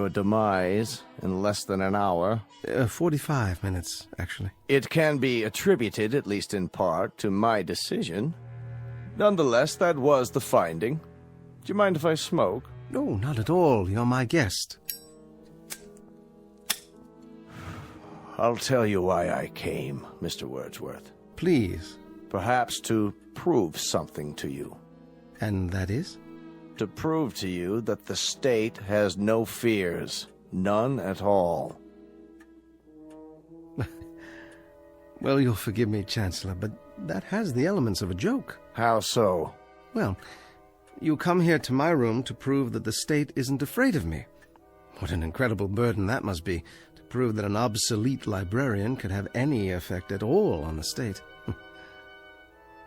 demise in less than an hour. 45 minutes, actually. It can be attributed, at least in part, to my decision. Nonetheless, that was the finding. Do you mind if I smoke? No, not at all. You're my guest. I'll tell you why I came, Mr. Wordsworth. Please. Perhaps to prove something to you. And that is? To prove to you that the state has no fears. None at all. Well, you'll forgive me, Chancellor, but that has the elements of a joke. How so? Well, you come here to my room to prove that the state isn't afraid of me. What an incredible burden that must be, to prove that an obsolete librarian could have any effect at all on the state.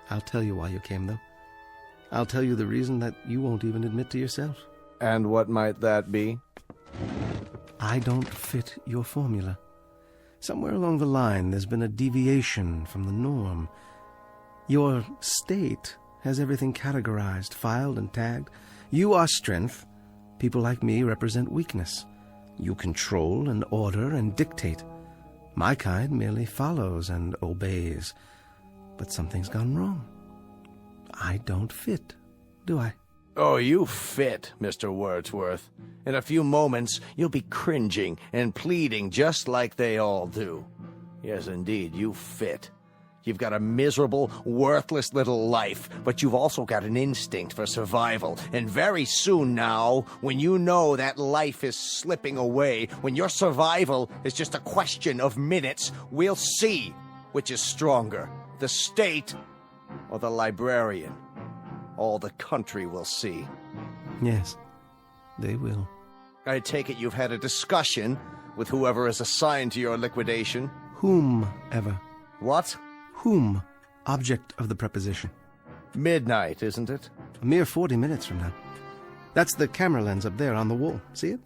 I'll tell you why you came, though. I'll tell you the reason that you won't even admit to yourself. And what might that be? I don't fit your formula. Somewhere along the line, there's been a deviation from the norm. Your state has everything categorized, filed, and tagged. You are strength. People like me represent weakness. You control and order and dictate. My kind merely follows and obeys. But something's gone wrong. I don't fit, do I? Oh, you fit, Mr. Wordsworth. In a few moments, you'll be cringing and pleading just like they all do. Yes, indeed, you fit. You've got a miserable, worthless little life, but you've also got an instinct for survival. And very soon now, when you know that life is slipping away, when your survival is just a question of minutes, we'll see which is stronger, the state or the librarian. All the country will see. Yes, they will. I take it you've had a discussion with whoever is assigned to your liquidation. Whomever. What? Whom, object of the preposition. Midnight, isn't it? A mere 40 minutes from now. That's the camera lens up there on the wall. See it?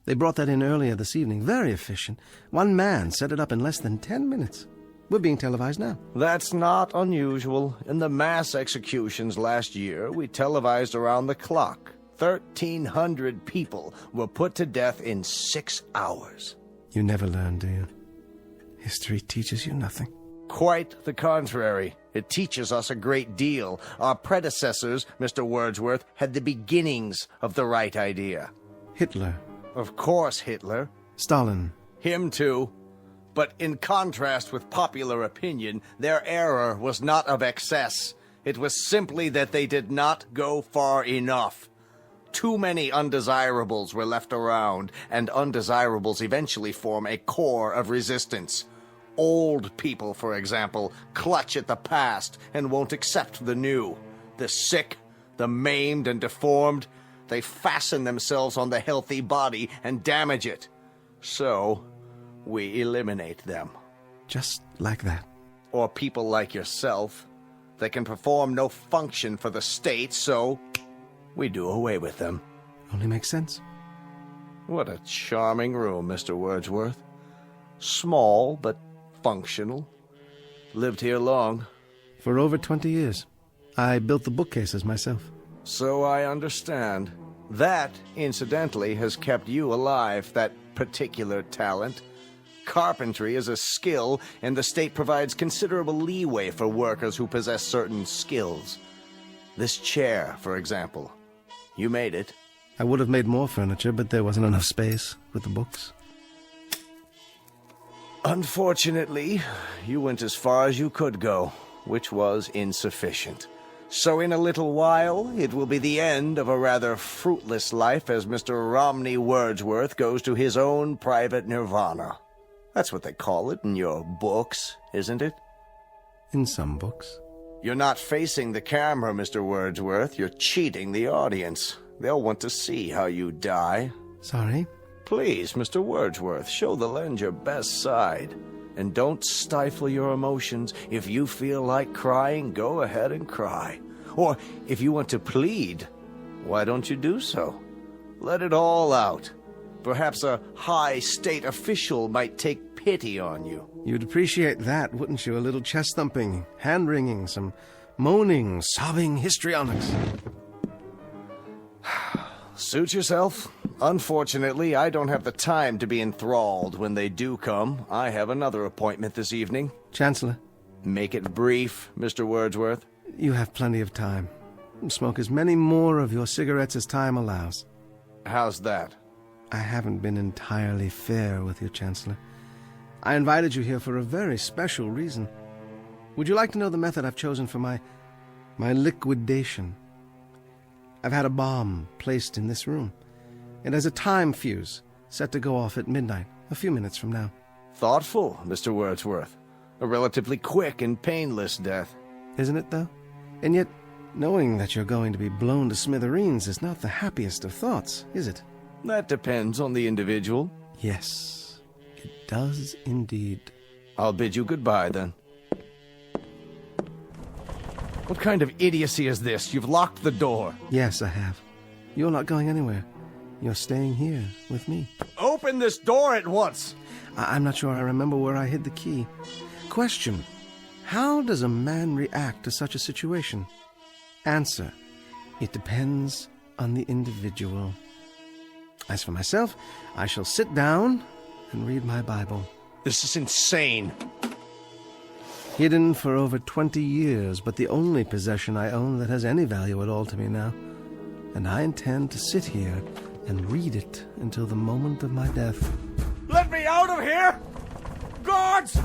They brought that in earlier this evening. Very efficient. One man set it up in less than 10 minutes. We're being televised now. That's not unusual. In the mass executions last year, we televised around the clock. 1,300 people were put to death in 6 hours. You never learn, do you? History teaches you nothing. Quite the contrary. It teaches us a great deal. Our predecessors, Mr. Wordsworth, had the beginnings of the right idea. Hitler. Of course Hitler. Stalin. Him too. But in contrast with popular opinion, their error was not of excess. It was simply that they did not go far enough. Too many undesirables were left around, and undesirables eventually form a core of resistance. Old people, for example, clutch at the past and won't accept the new. The sick, the maimed and deformed, they fasten themselves on the healthy body and damage it. So we eliminate them. Just like that. Or people like yourself. They can perform no function for the state, so we do away with them. Only makes sense. What a charming room, Mr. Wordsworth. Small, but functional. Lived here long? For over 20 years. I built the bookcases myself. So I understand. That, incidentally, has kept you alive, that particular talent. Carpentry is a skill, and the state provides considerable leeway for workers who possess certain skills. This chair, for example. You made it. I would have made more furniture, but there wasn't enough space with the books. Unfortunately, you went as far as you could go, which was insufficient. So in a little while, it will be the end of a rather fruitless life as Mr. Romney Wordsworth goes to his own private nirvana. That's what they call it in your books, isn't it? In some books. You're not facing the camera, Mr. Wordsworth. You're cheating the audience. They'll want to see how you die. Sorry? Please, Mr. Wordsworth, show the lens your best side. And don't stifle your emotions. If you feel like crying, go ahead and cry. Or if you want to plead, why don't you do so? Let it all out. Perhaps a high state official might take pity on you. You'd appreciate that, wouldn't you? A little chest thumping, hand wringing, some moaning, sobbing histrionics. Suit yourself. Unfortunately, I don't have the time to be enthralled when they do come. I have another appointment this evening. Chancellor. Make it brief, Mr. Wordsworth. You have plenty of time. Smoke as many more of your cigarettes as time allows. How's that? I haven't been entirely fair with you, Chancellor. I invited you here for a very special reason. Would you like to know the method I've chosen for my liquidation? I've had a bomb placed in this room. It has a time fuse set to go off at midnight, a few minutes from now. Thoughtful, Mr. Wordsworth. A relatively quick and painless death. Isn't it, though? And yet, knowing that you're going to be blown to smithereens is not the happiest of thoughts, is it? That depends on the individual. Yes, it does indeed. I'll bid you goodbye, then. What kind of idiocy is this? You've locked the door. Yes, I have. You're not going anywhere. You're staying here with me. Open this door at once! I'm not sure I remember where I hid the key. Question: how does a man react to such a situation? Answer: it depends on the individual. As for myself, I shall sit down and read my Bible. This is insane. Hidden for over 20 years, but the only possession I own that has any value at all to me now. And I intend to sit here and read it until the moment of my death. Let me out of here! Guards!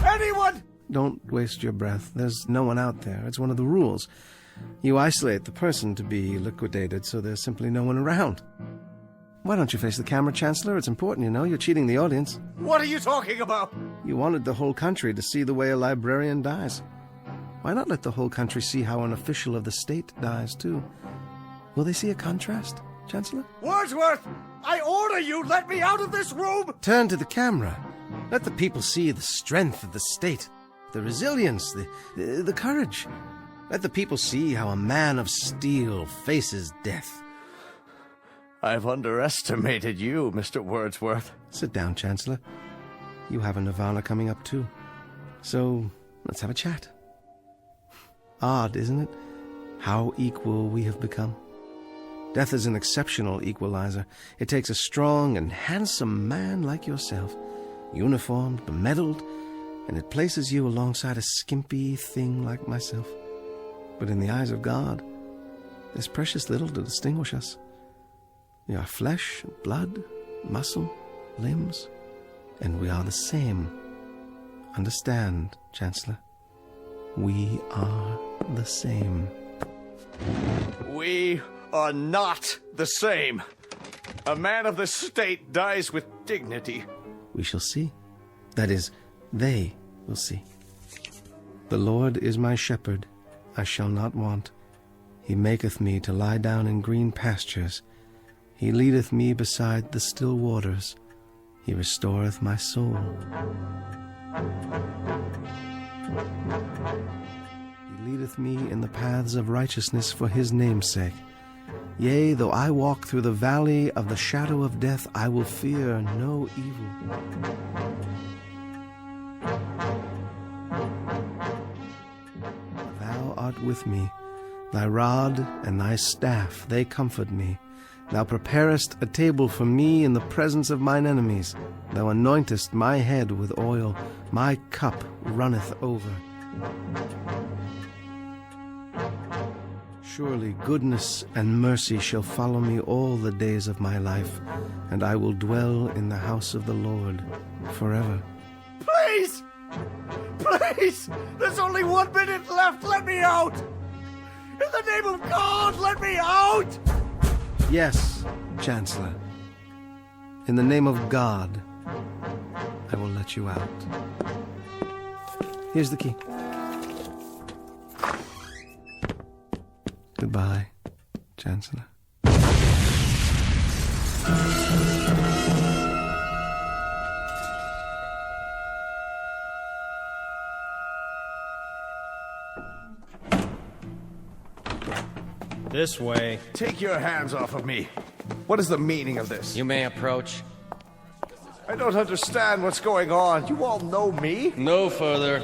Anyone! Don't waste your breath. There's no one out there. It's one of the rules. You isolate the person to be liquidated, so there's simply no one around. Why don't you face the camera, Chancellor? It's important, you know. You're cheating the audience. What are you talking about? You wanted the whole country to see the way a librarian dies. Why not let the whole country see how an official of the state dies, too? Will they see a contrast, Chancellor? Wordsworth! I order you, let me out of this room! Turn to the camera. Let the people see the strength of the state, the resilience, the courage. Let the people see how a man of steel faces death. I've underestimated you, Mr. Wordsworth. Sit down, Chancellor. You have a Nirvana coming up, too. So, let's have a chat. Odd, isn't it? How equal we have become. Death is an exceptional equalizer. It takes a strong and handsome man like yourself, uniformed, bemedaled, and it places you alongside a skimpy thing like myself. But in the eyes of God, there's precious little to distinguish us. We are flesh, blood, muscle, limbs, and we are the same. Understand, Chancellor? We are the same. We are not the same. A man of the state dies with dignity. We shall see. That is, they will see. The Lord is my shepherd, I shall not want. He maketh me to lie down in green pastures. He leadeth me beside the still waters. He restoreth my soul. He leadeth me in the paths of righteousness for his name's sake. Yea, though I walk through the valley of the shadow of death, I will fear no evil. Thou art with me. Thy rod and thy staff, they comfort me. Thou preparest a table for me in the presence of mine enemies. Thou anointest my head with oil. My cup runneth over. Surely goodness and mercy shall follow me all the days of my life, and I will dwell in the house of the Lord forever. Please! Please! There's only 1 minute left! Let me out! In the name of God, let me out! Yes, Chancellor. In the name of God, I will let you out. Here's the key. Goodbye, Chancellor. This way. Take your hands off of me. What is the meaning of this? You may approach. I don't understand what's going on. You all know me? No further.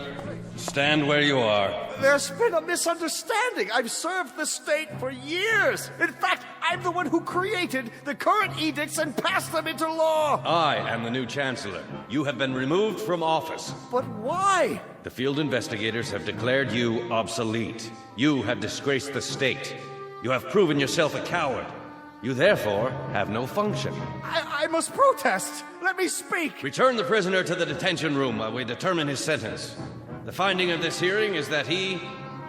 Stand where you are. There's been a misunderstanding. I've served the state for years. In fact, I'm the one who created the current edicts and passed them into law. I am the new chancellor. You have been removed from office. But why? The field investigators have declared you obsolete. You have disgraced the state. You have proven yourself a coward. You therefore have no function. I must protest. Let me speak. Return the prisoner to the detention room while we determine his sentence. The finding of this hearing is that he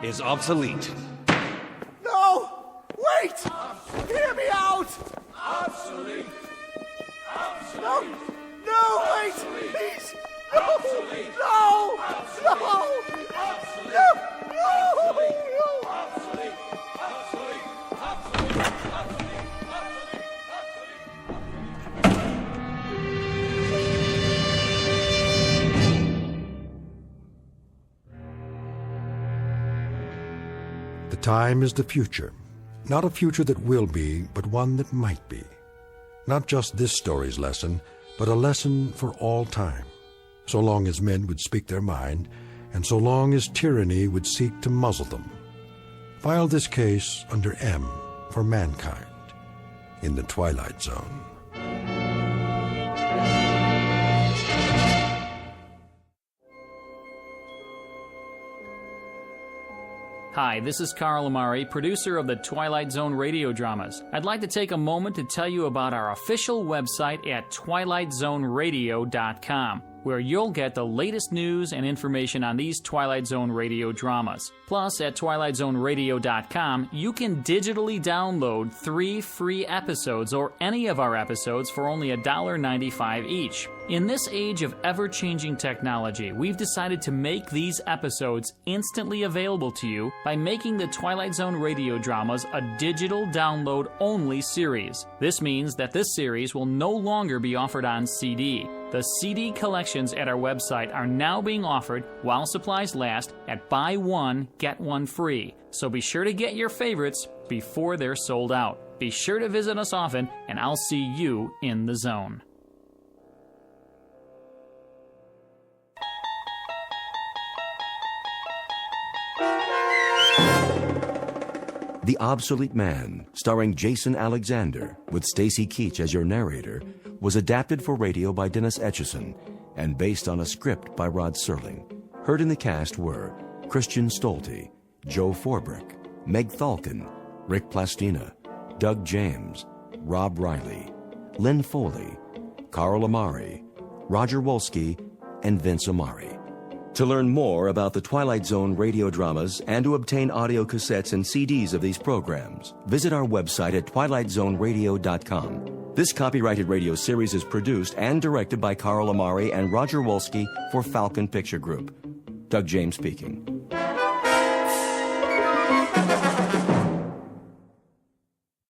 is obsolete. No! Wait! Hear me out! Obsolete! Obsolete! No! No, wait! Obsolete. Please! No! Obsolete. No! Obsolete. No! Obsolete. No! Obsolete. No! Obsolete. Obsolete. Obsolete. Obsolete. The time is the future. Not a future that will be, but one that might be. Not just this story's lesson, but a lesson for all time. So long as men would speak their mind, and so long as tyranny would seek to muzzle them. File this case under M for mankind in the Twilight Zone. Hi, this is Carl Amari, producer of the Twilight Zone radio dramas. I'd like to take a moment to tell you about our official website at twilightzoneradio.com, where you'll get the latest news and information on these Twilight Zone radio dramas. Plus, at twilightzoneradio.com, you can digitally download 3 free episodes or any of our episodes for only $1.95 each. In this age of ever-changing technology, we've decided to make these episodes instantly available to you by making the Twilight Zone radio dramas a digital download-only series. This means that this series will no longer be offered on CD. The CD collections at our website are now being offered while supplies last at buy one, get one free. So be sure to get your favorites before they're sold out. Be sure to visit us often, and I'll see you in the zone. The Obsolete Man, starring Jason Alexander, with Stacy Keach as your narrator, was adapted for radio by Dennis Etchison and based on a script by Rod Serling. Heard in the cast were Christian Stolte, Joe Forbrick, Meg Thalken, Rick Plastina, Doug James, Rob Riley, Lynn Foley, Carl Amari, Roger Wolski, and Vince Amari. To learn more about the Twilight Zone radio dramas and to obtain audio cassettes and CDs of these programs, visit our website at twilightzoneradio.com. This copyrighted radio series is produced and directed by Carl Amari and Roger Wolski for Falcon Picture Group. Doug James speaking.